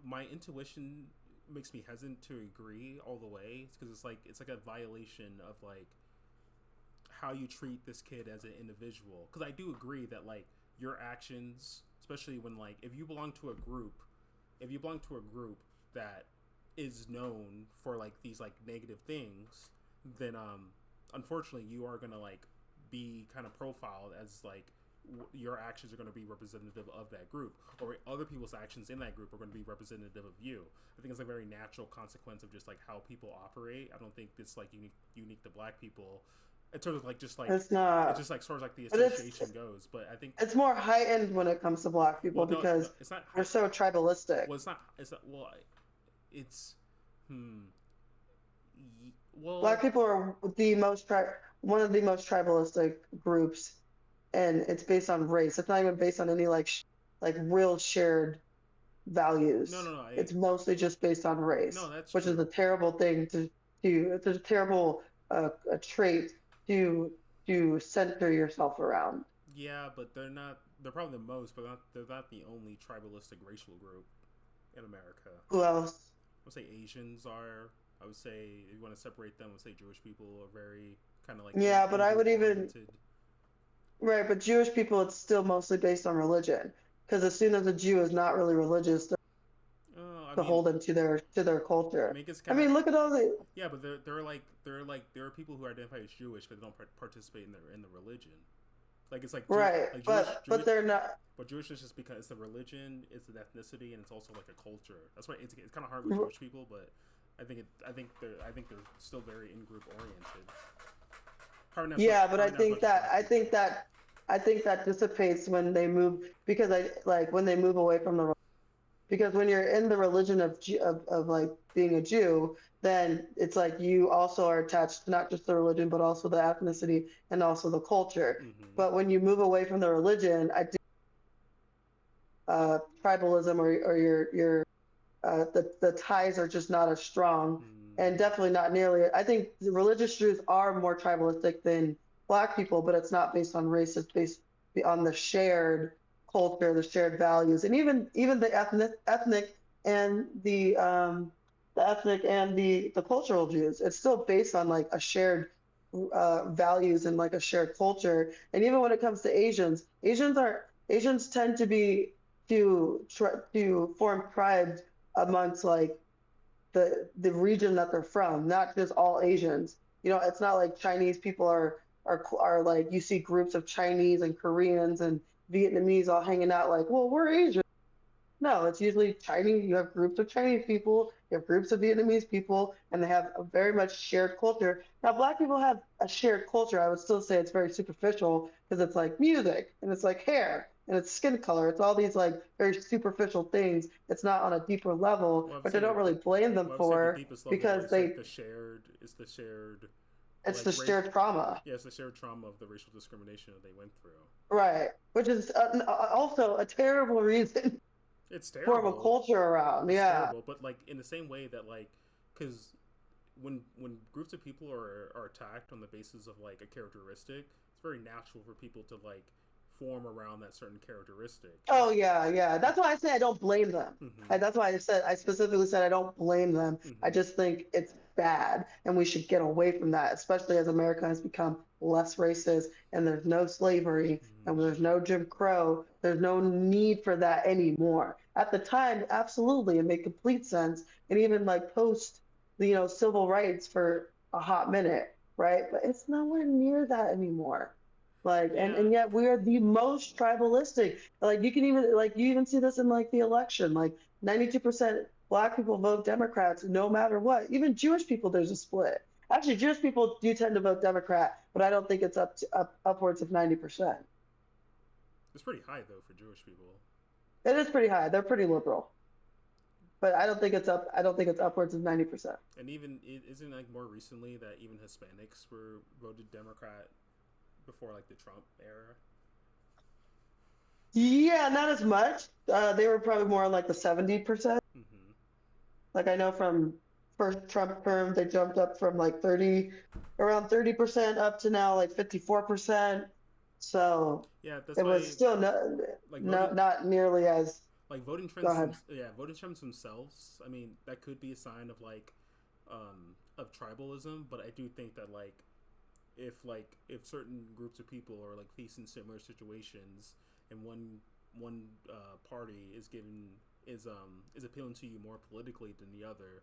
my intuition makes me hesitant to agree all the way. It's because it's like a violation of like how you treat this kid as an individual. Because I do agree that like your actions, especially when like if you belong to a group that is known for like these like negative things, then unfortunately you are gonna like be kind of profiled as like your actions are going to be representative of that group, or other people's actions in that group are going to be representative of you. I think it's a very natural consequence of just like how people operate. I don't think it's like unique to black people in terms of like just like it's not. It's just like sort of like the association goes. But I think it's more heightened when it comes to black people, because it's not, we're so tribalistic. Well, it's not. Well, it's well, black people are one of the most tribalistic groups and it's based on race. It's not even based on any like real shared values. No. It's mostly just based on race, No, that's which is a true. terrible thing to do. It's a terrible a trait to center yourself around. Yeah, but they're not. They're probably the most, but they're not the only tribalistic racial group in America. Who else? I would say Asians are. I would say if you want to separate them, I would say Jewish people are very kind of like Yeah, but I would even oriented. right, but Jewish people, it's still mostly based on religion. Because as soon as a Jew is not really religious, they're I mean, beholden to their culture. I mean, it's I kind of mean, look at all the yeah, but there are people who identify as Jewish but they don't participate in the religion. Like it's like right, like but they're not. But Jewish is just because it's the religion, it's the ethnicity, and it's also like a culture. That's why it's kind of hard with Jewish people, but I think they're still very in group oriented. Yeah, but I think that dissipates when they move because when they move away from the because when you're in the religion of like being a Jew, then it's like you also are attached to not just the religion but also the ethnicity and also the culture. Mm-hmm. But when you move away from the religion, I think tribalism or your the ties are just not as strong and definitely not nearly. I think the religious Jews are more tribalistic than Black people, but it's not based on race. It's based on the shared culture, the shared values, and even the ethnic and the ethnic and the cultural Jews. It's still based on like a shared values and like a shared culture. And even when it comes to Asians tend to be to form tribes amongst like the region that they're from, not just all Asians. You know, it's not like Chinese people are like you see groups of Chinese and Koreans and Vietnamese all hanging out like, well, we're Asian. No, it's usually Chinese. You have groups of Chinese people, you have groups of Vietnamese people, and they have a very much shared culture. Now, Black people have a shared culture. I would still say it's very superficial because it's like music and it's like hair and it's skin color. It's all these like very superficial things. It's not on a deeper level, Well, which I don't really blame them for the deepest level because is they like the shared. It's the shared. it's Like the shared trauma. Yeah, it's the shared trauma of the racial discrimination that they went through. Right, which is also a terrible reason It's form a terrible. culture around. It's Yeah. terrible, but like in the same way that like, because when groups of people are attacked on the basis of like a characteristic, it's very natural for people to like form around that certain characteristic. Oh yeah. That's why I say I don't blame them. Mm-hmm. That's why I specifically said I don't blame them. I Mm-hmm. just think it's bad, and we should get away from that, especially as America has become less racist, and there's no slavery, and there's no Jim Crow. There's no need for that anymore. At the time, absolutely, it made complete sense, and even like post, civil rights for a hot minute, right? But it's nowhere near that anymore. Like, Yeah. and yet we are the most tribalistic. Like, you even see this in like the election. Like, 92% Black people vote Democrats no matter what. Even Jewish people, there's a split. Actually, Jewish people do tend to vote Democrat, but I don't think it's upwards of 90%. It's pretty high though for Jewish people. It is pretty high. They're pretty liberal, but I don't think it's upwards of 90%. And even isn't like more recently that even Hispanics were voted Democrat before like the Trump era. Yeah, not as much. They were probably more like the 70%. Mm-hmm. Like I know from first Trump term, they jumped up from like around 30% up to now like 54%. So Yeah, that's it why, was still not nearly as. like voting Go ahead. trends. Voting trends themselves. I mean, that could be a sign of like of tribalism, but I do think that like if certain groups of people are like facing similar situations and one party is appealing to you more politically than the other,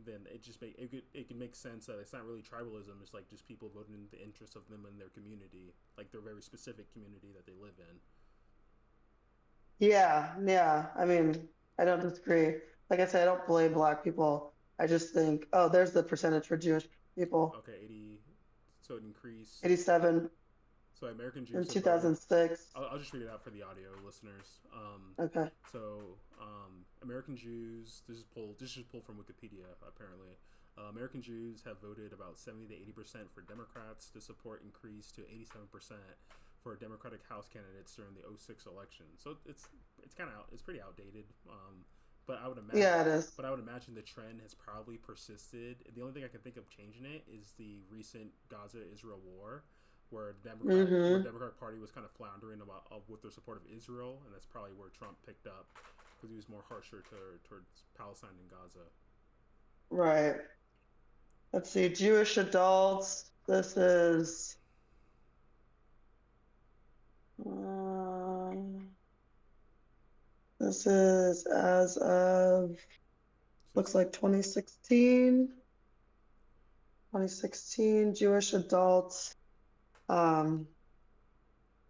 then it can make sense that it's not really tribalism. It's like just people voting in the interests of them and their community, like their very specific community that they live in. Yeah. I mean, I don't disagree. Like I said, I don't blame Black people. I just think, oh, there's the percentage for Jewish people. Okay, 80. So it increased. 87 So American Jews in have voted- 2006. I'll just read it out for the audio listeners. Okay. So American Jews. This is pulled from Wikipedia apparently. American Jews have voted about 70 to 80% for Democrats to support increase to 87% for Democratic House candidates during the 06 election. So it's pretty outdated. But I would imagine, Yeah, it is. But I would imagine the trend has probably persisted. The only thing I can think of changing it is the recent Gaza-Israel war, where the Democratic Party was kind of floundering with their support of Israel, and that's probably where Trump picked up, because he was more harsher towards Palestine and Gaza. Right. Let's see, Jewish adults. This is as of, looks like 2016. 2016, Jewish adults.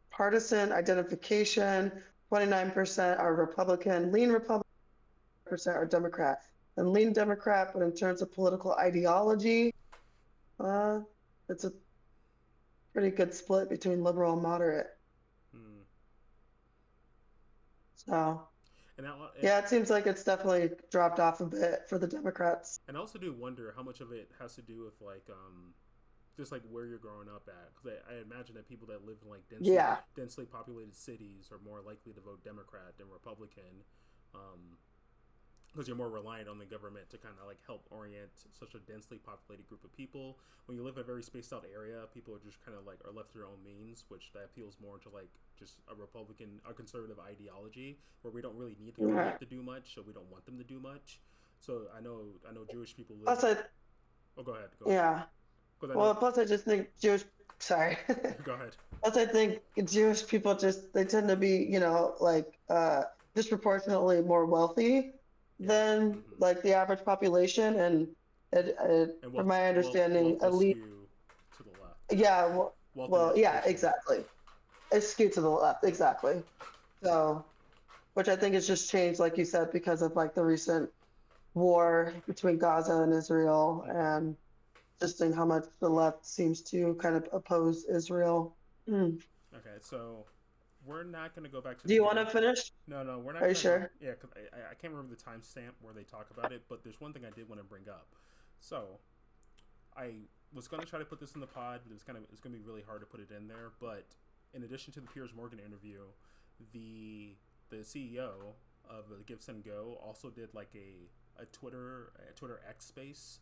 Partisan identification, 29% are Republican, lean Republican, 1% are Democrat. And lean Democrat, but in terms of political ideology, it's a pretty good split between liberal and moderate. So, yeah, it seems like it's definitely dropped off a bit for the Democrats. And I also do wonder how much of it has to do with like just like where you're growing up at, because I imagine that people that live in like densely populated cities are more likely to vote Democrat than Republican, because you're more reliant on the government to kind of like help orient such a densely populated group of people. When you live in a very spaced out area, people are just kind of like are left to their own means, which that appeals more to like just a conservative ideology where we don't really need the government to do much, so we don't want them to do much. So I know Jewish people live. Oh, go ahead. Yeah. Well, plus I just think sorry. Go ahead. Plus I think Jewish people they tend to be, like disproportionately more wealthy than like the average population, and from my understanding, elite. To the left. Yeah. Well, yeah, exactly. It's skewed to the left, exactly. So, which I think has just changed, like you said, because of like the recent war between Gaza and Israel, and just in how much the left seems to kind of oppose Israel. Okay, so we're not going to go back to. Do you want to finish? No, we're not. Are you sure? Yeah, because I can't remember the timestamp where they talk about it, but there's one thing I did want to bring up. So, I was going to try to put this in the pod, but it's going to be really hard to put it in there. But in addition to the Piers Morgan interview, the CEO of Give Send Go also did like a Twitter X space.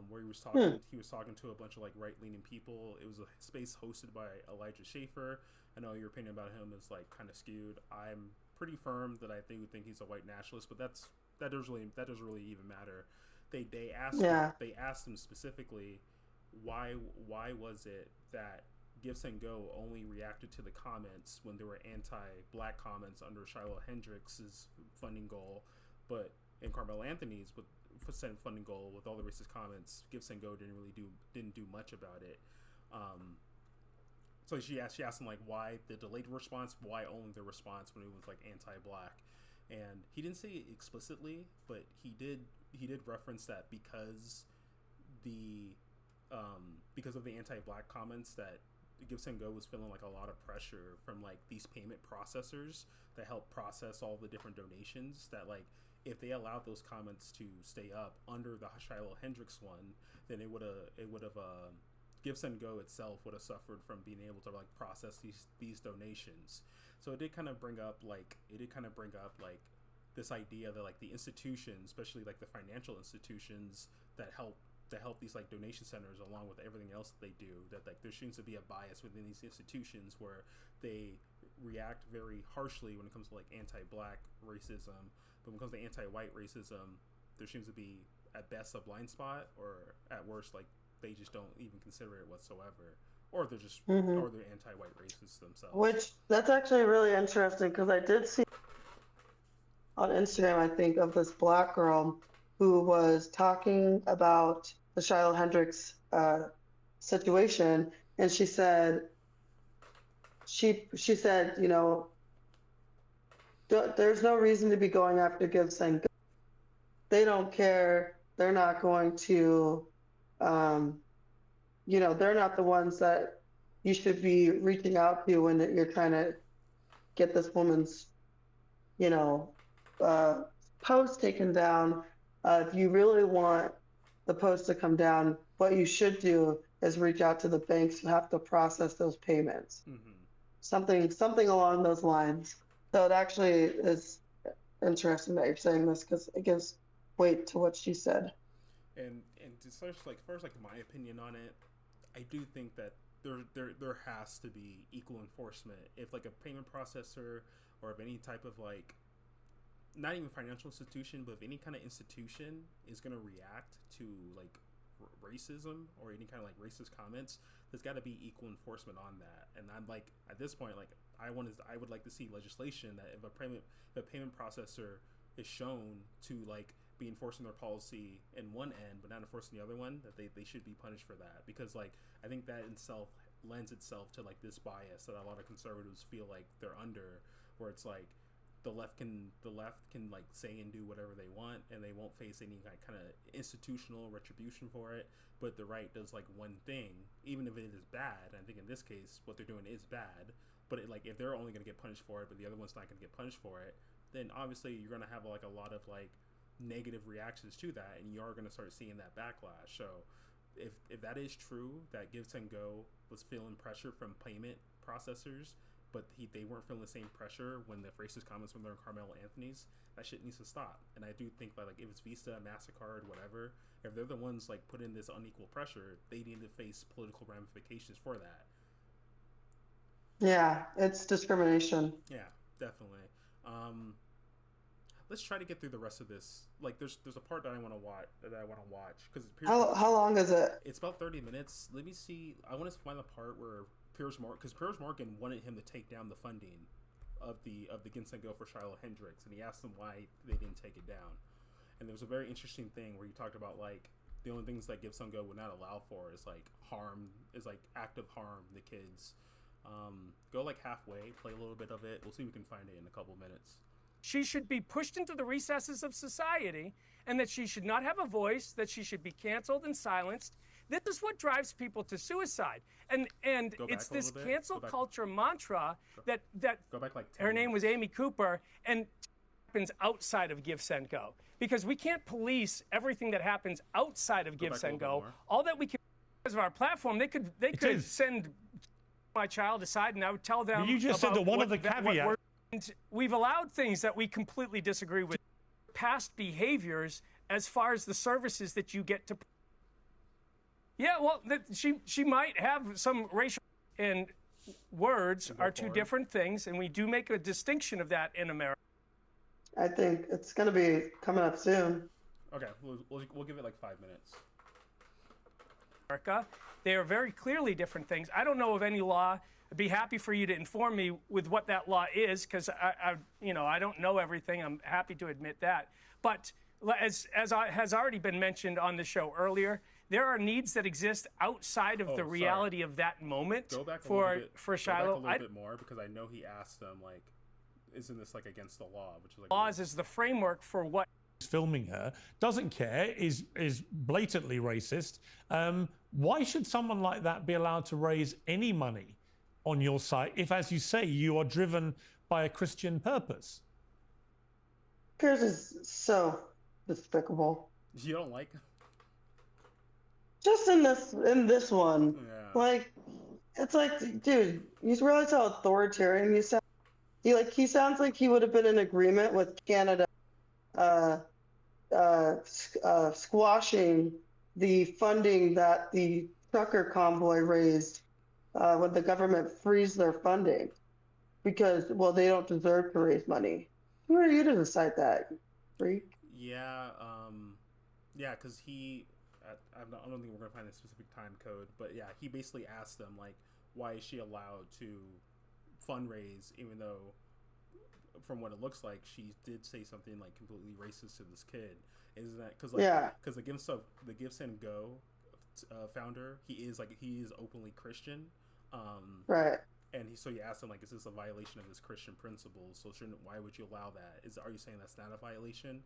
Where he was talking to a bunch of like right-leaning people. It was a space hosted by Elijah Schaefer. I know your opinion about him is like kind of skewed. I'm pretty firm that I think he's a white nationalist, but that doesn't really even matter. They asked him specifically why was it that Give Send Go only reacted to the comments when there were anti-black comments under Shiloh Hendrix's funding goal, but in Carmelo Anthony's funding goal with all the racist comments, Give Send Go didn't do much about it. So she asked him like why the delayed response, why only the response when it was like anti-black, and he didn't say it explicitly, but he did reference that because of the anti-black comments, that Give Send Go was feeling like a lot of pressure from like these payment processors that help process all the different donations, that like if they allowed those comments to stay up under the Shiloh Hendrix one, then it would have Give Send Go itself would have suffered from being able to like process these donations. So it did kind of bring up like this idea that like the institutions, especially like the financial institutions that help these like donation centers, along with everything else that they do, that like there seems to be a bias within these institutions where they react very harshly when it comes to like anti-black racism, but when it comes to anti-white racism, there seems to be at best a blind spot, or at worst like they just don't even consider it whatsoever, or they're just or they're anti-white racists themselves. Which that's actually really interesting, because I did see on Instagram, I think, of this black girl who was talking about the Shiloh Hendrix situation, and she said, there's no reason to be going after Give Send Go. They don't care. They're not going to, they're not the ones that you should be reaching out to when you're trying to get this woman's, post taken down. If you really want the post to come down, what you should do is reach out to the banks who have to process those payments. something along those lines. So it actually is interesting that you're saying this because it gives weight to what she said. And to first my opinion on it, I do think that there has to be equal enforcement. If like a payment processor or if any type of like, not even financial institution, but if any kind of institution is going to react to like racism or any kind of like racist comments, there's got to be equal enforcement on that. And I'm like, at this point, like I would like to see legislation that if a payment processor is shown to like be enforcing their policy in one end but not enforcing the other one, that they should be punished for that. Because like I think that in itself lends itself to like this bias that a lot of conservatives feel like they're under, where it's like the left can like say and do whatever they want and they won't face any like kind of institutional retribution for it, but the right does like one thing even if it is bad. I think in this case what they're doing is bad, but like if they're only going to get punished for it but the other one's not going to get punished for it, then obviously you're going to have like a lot of like negative reactions to that, and you are going to start seeing that backlash. So if that is true, that Give Send Go was feeling pressure from payment processors, but they weren't feeling the same pressure when the racist comments from their Carmelo Anthony's, that shit needs to stop. And I do think that like if it's Visa, MasterCard, whatever, if they're the ones like putting this unequal pressure, they need to face political ramifications for that. Yeah, it's discrimination. Yeah, definitely. Let's try to get through the rest of this. Like, there's a part that I want to watch because How long is it? It's about 30 minutes. Let me see. I want to find the part where Piers Morgan wanted him to take down the funding of the Give Send Go for Shiloh Hendrix, and he asked them why they didn't take it down. And there was a very interesting thing where he talked about like the only things that Give Send Go would not allow for is like active harm to kids. Go like halfway, play a little bit of it. We'll see if we can find it in a couple minutes. She should be pushed into the recesses of society, and that she should not have a voice, that she should be canceled and silenced. This is what drives people to suicide. And it's this cancel culture mantra that go back like 10 her name minutes. was Amy Cooper, and happens outside of Give Send Go. Because we can't police everything that happens outside of Give Send Go. All that we can, because of our platform, they could send my child aside, and I would tell them. You just said that one of the caveats. And we've allowed things that we completely disagree with, past behaviors, as far as the services that you get to. Yeah, well, she might have some racial, and words are two different things, and we do make a distinction of that in America. I think it's going to be coming up soon. Okay, we'll give it like 5 minutes. America, they are very clearly different things. I don't know of any law. I'd be happy for you to inform me with what that law is, because I don't know everything. I'm happy to admit that. But as has already been mentioned on the show earlier, there are needs that exist outside of the reality of that moment. Go back for Shiloh. Go back a little bit more, because I know he asked them like, isn't this like against the law? Which is like laws is the framework for what. Filming her, doesn't care, is blatantly racist. Why should someone like that be allowed to raise any money on your site if, as you say, you are driven by a Christian purpose? Piers is so despicable. You don't like him? Just in this one. Yeah. Like, it's like, dude, you realize how authoritarian you sound? He sounds like he would have been in agreement with Canada squashing the funding that the trucker convoy raised when the government frees their funding because, well, they don't deserve to raise money. Who are you to decide that, freak? Yeah, because I don't think we're going to find a specific time code, but yeah, he basically asked them, like, why is she allowed to fundraise, even though, from what it looks like, she did say something, like, completely racist to this kid. Isn't that, because, like, because the Give Send Go founder, he is openly Christian. Right. And so you asked him, like, is this a violation of his Christian principles? So why would you allow that? Are you saying that's not a violation?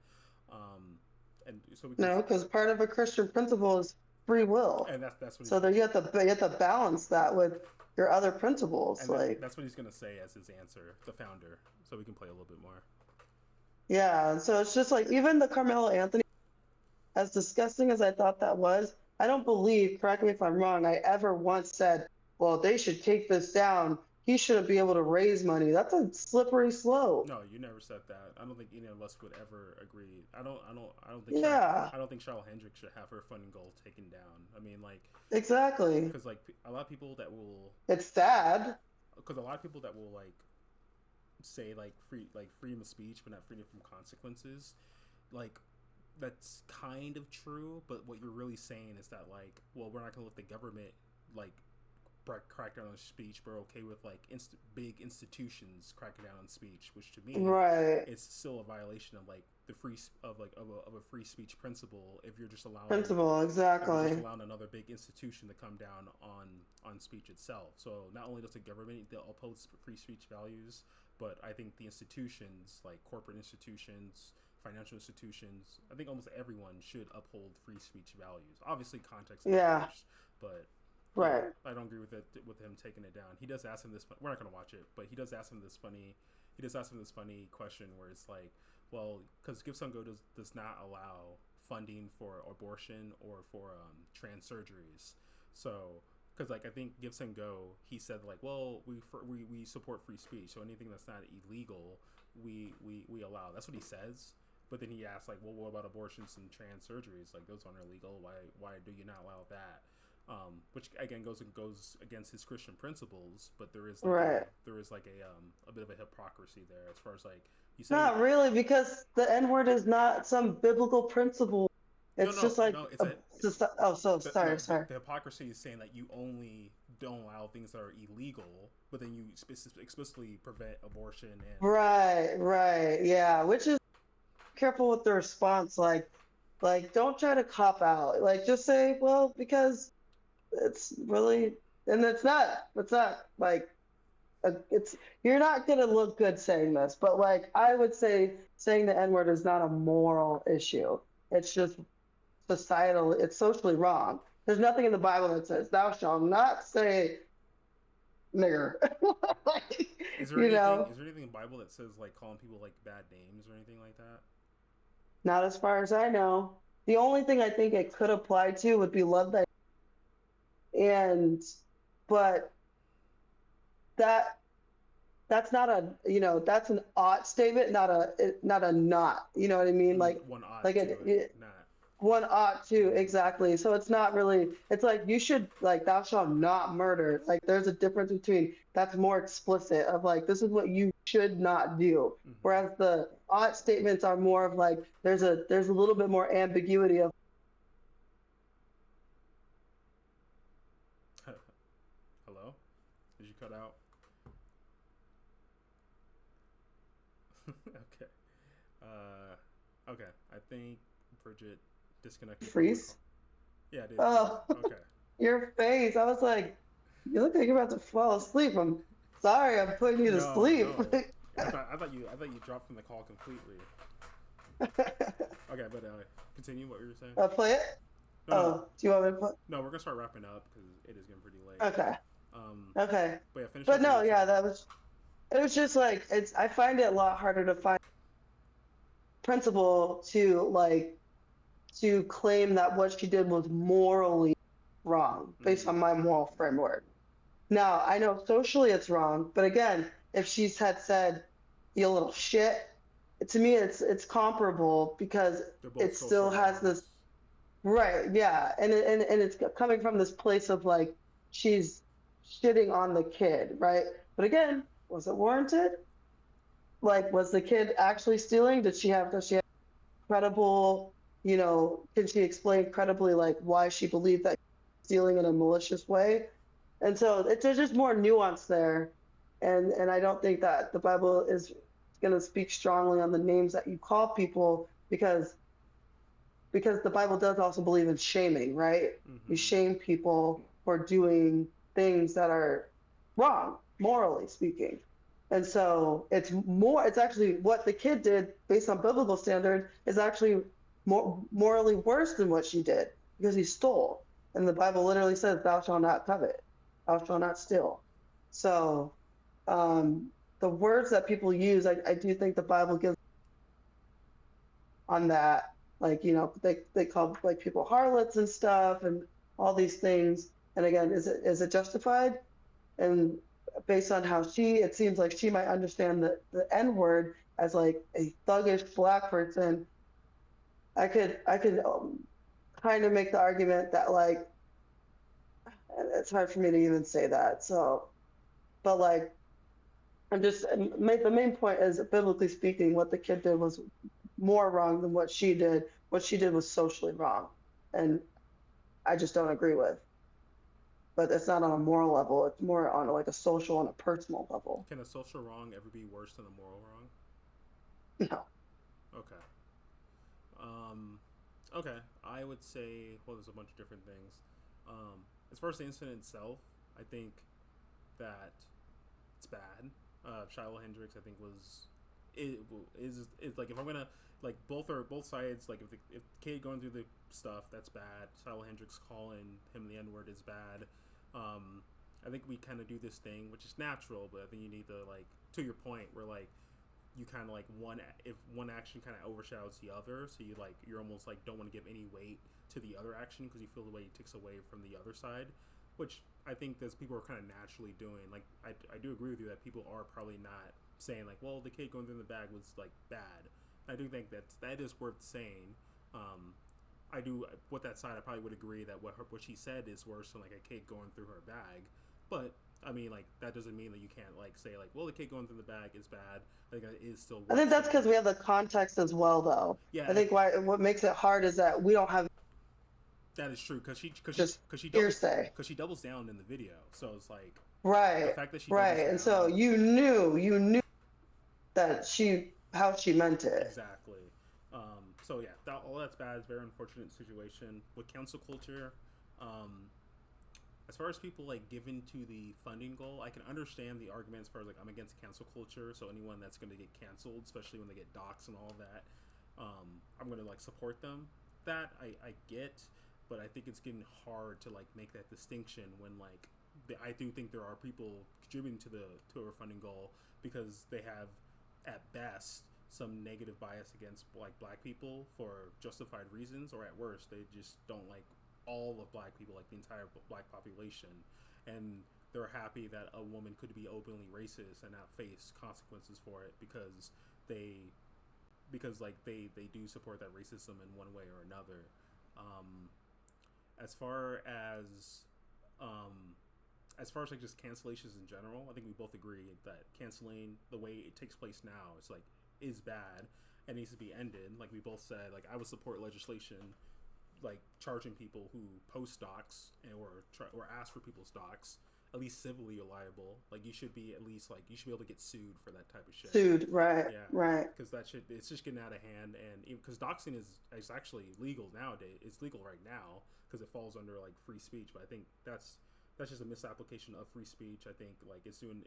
And so no, because part of a Christian principle is free will. And that's what. So there you have to balance that with your other principles. And that's what he's gonna say as his answer, the founder. So we can play a little bit more. Yeah. So it's just like, even the Carmelo Anthony, as disgusting as I thought that was, I don't believe, correct me if I'm wrong, I ever once said, well, they should take this down he shouldn't be able to raise money. That's a slippery slope. No, you never said that. I don't think any of us would ever agree. I don't think. Yeah. I don't think Shiloh Hendrix should have her funding goal taken down. I mean, like, Exactly. because like a lot of people that will, It's sad. because a lot of people that will like say like freedom of speech, but not freedom from consequences, like that's kind of true. But what you're really saying is that like, well, we're not gonna let the government like crack down on speech, but we're okay with like big institutions cracking down on speech, which to me, Right. it's still a violation of like the of a free speech principle if you're just allowing Principle, if you're exactly. just allowing another big institution to come down on speech itself. So not only does the government uphold free speech values, but I think the institutions like corporate institutions, financial institutions, I think almost everyone should uphold free speech values. Obviously, context matters, but Right. I don't agree with him taking it down. He does ask him this. We're not gonna watch it, but he does ask him this funny. He does ask him this funny question where it's like, well, because Give Son Go does not allow funding for abortion or for trans surgeries. So, because like I think Give Son Go, he said like, well, we support free speech, so anything that's not illegal, we allow. That's what he says. But then he asks like, well, what about abortions and trans surgeries? Like those aren't illegal. Why do you not allow that? Which again goes against his Christian principles, but there is like a bit of a hypocrisy there as far as like you say. Not really, because the N word is not some biblical principle. It's just like sorry. The hypocrisy is saying that you only don't allow things that are illegal, but then you explicitly prevent abortion and right, yeah. Which is careful with the response, like don't try to cop out. Like just say, well, because it's really, and it's not like it's, you're not gonna look good saying this, but like I would say saying the N-word is not a moral issue. It's just societal, it's socially wrong. There's nothing in the Bible that says thou shalt not say nigger. Like, is there anything in the Bible that says like calling people like bad names or anything like that? Not as far as I know. The only thing I think it could apply to would be love thy, but that's not a, that's an ought statement, not a not, you know what I mean? Like one ought like to not. One ought to, exactly. So it's not really, it's like you should, like, thou shalt not murder. Like there's a difference between, that's more explicit of like, this is what you should not do. Mm-hmm. Whereas the ought statements are more of like, there's a little bit more ambiguity of. Hello? Did you cut out? Okay. Okay. I think Bridget disconnected. Freeze? Yeah, I did. Oh. Okay. Your face. I was like, you look like you're about to fall asleep. I'm sorry, I'm putting you to sleep. No. I thought you dropped from the call completely. Okay, but continue what you were saying. Play it? No. Do you want me to play? No, we're gonna start wrapping up because it is getting pretty late. Okay. Okay. But yeah, finish. But no, yeah, it was just like, I find it a lot harder to find principle to claim that what she did was morally wrong based on my moral framework. Now, I know socially it's wrong, but again, if she's had said, you little shit, to me it's comparable because it still has this, right, yeah, and it's coming from this place of like, she's shitting on the kid, right? But again, was it warranted? Like, was the kid actually stealing? Does she have credible, can she explain credibly like why she believed that stealing in a malicious way? And so there's just more nuance there. And I don't think that the Bible is going to speak strongly on the names that you call people because the Bible does also believe in shaming, right? Mm-hmm. You shame people for doing things that are wrong, morally speaking. And so it's actually what the kid did based on biblical standard is actually morally worse than what she did because he stole. And the Bible literally says, thou shalt not covet, thou shalt not steal. So the words that people use, I do think the Bible gives on that, like, they call like people harlots and stuff and all these things. And again, is it justified? And based on how it seems like she might understand the N word as like a thuggish black person. I could kind of make the argument that like it's hard for me to even say that. So, but like the main point is, biblically speaking, what the kid did was more wrong than what she did. What she did was socially wrong, and I just don't agree with. But it's not on a moral level. It's more on like a social and a personal level. Can a social wrong ever be worse than a moral wrong? No. Okay. Okay. I would say, well, there's a bunch of different things. As far as the incident itself, I think that it's bad. Shiloh Hendrix, I think, is like, if I'm gonna like both sides, like if the kid going through the stuff, that's bad. Shiloh Hendrix calling him the N-word is bad. I think we kind of do this thing, which is natural, but I think you need to, like, to your point, where like you kind of like if one action kind of overshadows the other, so you're almost like don't want to give any weight to the other action because you feel the way it takes away from the other side, which I think that people are kind of naturally doing. Like I do agree with you that people are probably not saying like, well, the kid going through the bag was like bad. I do think that is worth saying. I do, with that side, I probably would agree that what she said is worse than like a kid going through her bag. But I mean, like, that doesn't mean that you can't like say like, well, the kid going through the bag is bad. I think that is still worth I think that's saying. because we have the context as well, though. Yeah, I think what makes it hard is that we don't have that is true because she doubles down in the video, so it's like the fact that she doubles and down, so you knew that how she meant it. Exactly. So yeah, all that's bad. It's a very unfortunate situation with cancel culture. As far as people like given to the funding goal, I can understand the argument as far as like I'm against cancel culture. So anyone that's going to get canceled, especially when they get doxxed and all that, I'm going to like support them. That I get, but I think it's getting hard to like make that distinction when like I do think there are people contributing to our funding goal because they have at best some negative bias against like black people for justified reasons, or at worst they just don't like all of black people, like the entire black population, and they're happy that a woman could be openly racist and not face consequences for it because they do support that racism in one way or another. As far as like just cancellations in general, I think we both agree that canceling the way it takes place now is bad and needs to be ended. Like we both said, like I would support legislation like charging people who post docs or ask for people's docs, at least civilly liable. Like you should be able to get sued for that type of shit. Sued, right? Yeah, right. Because it's just getting out of hand, and because doxing is actually legal nowadays. It's legal right now because it falls under like free speech. But I think that's just a misapplication of free speech. I think like it's doing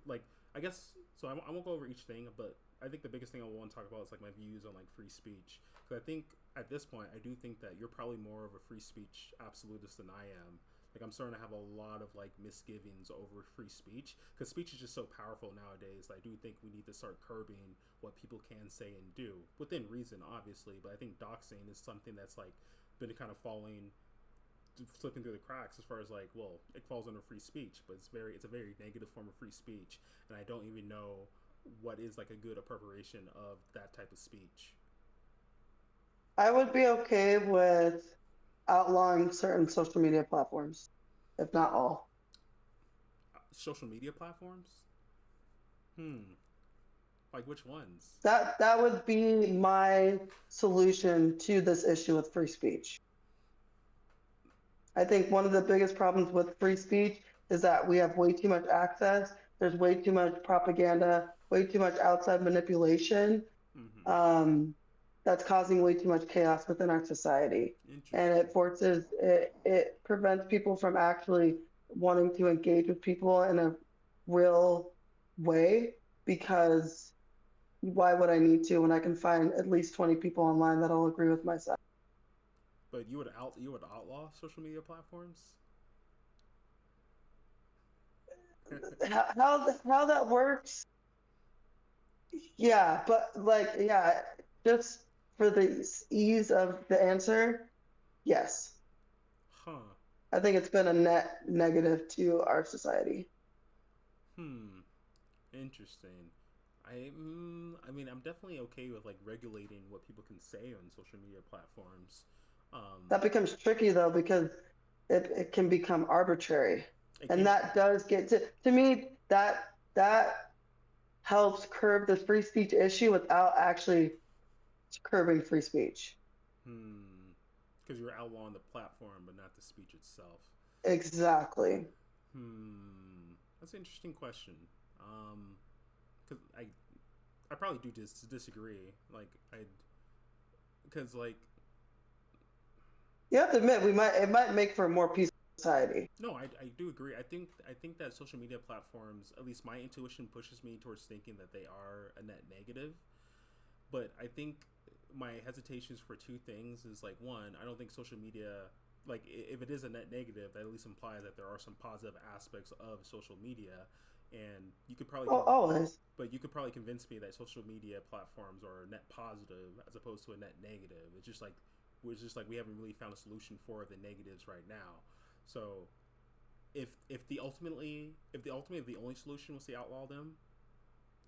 like I guess so. I won't go over each thing, but I think the biggest thing I want to talk about is like my views on like free speech. Because I think at this point, I do think that you're probably more of a free speech absolutist than I am. Like I'm starting to have a lot of like misgivings over free speech because speech is just so powerful nowadays. I do think we need to start curbing what people can say and do within reason, obviously. But I think doxing is something that's like been kind of slipping through the cracks as far as like, well, it falls under free speech, but it's a very negative form of free speech, and I don't even know what is like a good appropriation of that type of speech. I would be okay with outlawing certain social media platforms, if not all. Social media platforms? Like which ones? That would be my solution to this issue with free speech. I think one of the biggest problems with free speech is that we have way too much access. There's way too much propaganda, way too much outside manipulation. That's causing way too much chaos within our society. And it prevents people from actually wanting to engage with people in a real way, because why would I need to when I can find at least 20 people online that'll agree with my side? But you would outlaw social media platforms? How that works? Yeah, but just for the ease of the answer, yes. Huh. I think it's been a net negative to our society. Interesting. I mean, I'm definitely okay with like regulating what people can say on social media platforms. That becomes tricky though because it can become arbitrary, It and can, that does get to me that helps curb the free speech issue without actually curbing free speech. because you're outlawing the platform, but not the speech itself. Exactly. That's an interesting question. Because I probably do disagree. Like because like You have to admit it might make for a more peaceful society. no, I do agree. I think that social media platforms, at least my intuition pushes me towards thinking that they are a net negative. But I think my hesitations for two things is like one, I don't think social media, like if it is a net negative, that at least implies that there are some positive aspects of social media, and you could probably Always. but you could probably convince me that social media platforms are net positive as opposed to a net negative. It's just like we haven't really found a solution for the negatives right now. So if the ultimately the only solution was to outlaw them,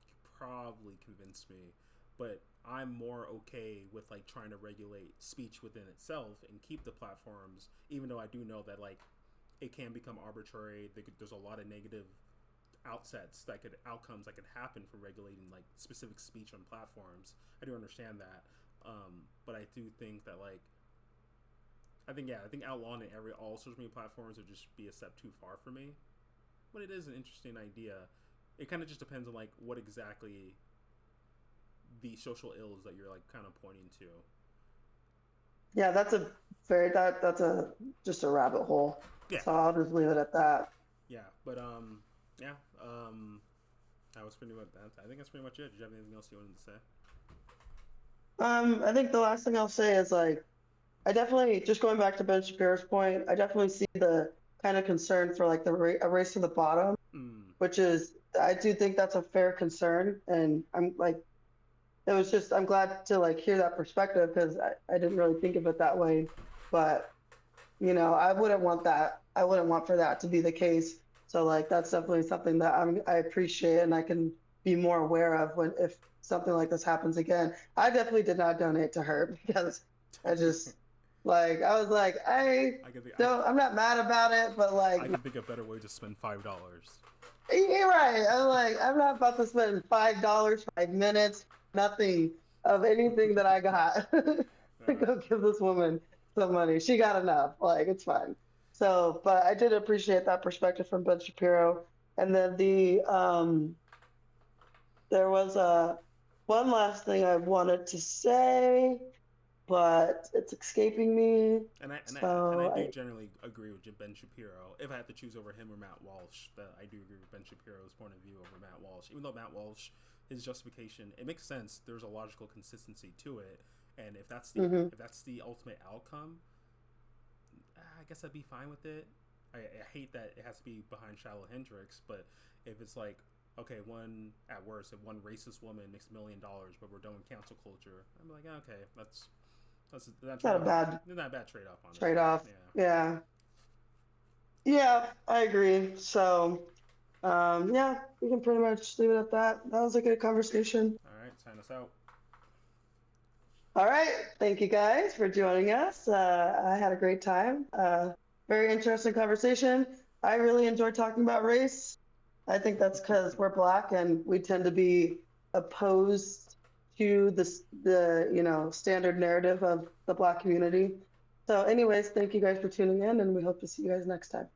you could probably convince me. But I'm more okay with like trying to regulate speech within itself and keep the platforms, even though I do know that like it can become arbitrary. There's a lot of negative outcomes that could happen from regulating like specific speech on platforms. I do understand that, but I do think that like I think outlawing all social media platforms would just be a step too far for me. But it is an interesting idea. It kind of just depends on like what exactly the social ills that you're like kind of pointing to. Yeah, that's just a rabbit hole. Yeah. So I'll just leave it at that. Yeah, but yeah, that was pretty much that. I think that's pretty much it. Did you have anything else you wanted to say? I think the last thing I'll say is like, I definitely, just going back to Ben Shapiro's point, I definitely see the kind of concern for like a race to the bottom, which is, I do think that's a fair concern. And I'm like, I'm glad to like hear that perspective because I didn't really think of it that way. But, I wouldn't want that. I wouldn't want for that to be the case. So like, that's definitely something that I appreciate and I can be more aware of if something like this happens again. I definitely did not donate to her because I just like, I was like, I'm not mad about it, but like, I can think of better way to spend $5. you're right. I'm like, I'm not about to spend $5, 5 minutes, nothing of anything that I got to go give this woman some money. She got enough. Like, it's fine. So, but I did appreciate that perspective from Ben Shapiro. And then there was one last thing I wanted to say, but it's escaping me. And I do generally agree with Ben Shapiro. If I had to choose over him or Matt Walsh, that I do agree with Ben Shapiro's point of view over Matt Walsh. Even though Matt Walsh, his justification, it makes sense. There's a logical consistency to it, and if that's the ultimate outcome, I guess I'd be fine with it. I hate that it has to be behind Shiloh Hendrix, but if it's like, okay, at worst, if one racist woman makes $1 million, but we're done with cancel culture, I'm like, okay, that's not a bad trade-off. Honestly. Trade-off. Yeah. Yeah, I agree. So, yeah, we can pretty much leave it at that. That was a good conversation. All right, sign us out. All right. Thank you guys for joining us. I had a great time. Very interesting conversation. I really enjoyed talking about race. I think that's because we're Black and we tend to be opposed to the standard narrative of the Black community. So anyways, thank you guys for tuning in and we hope to see you guys next time.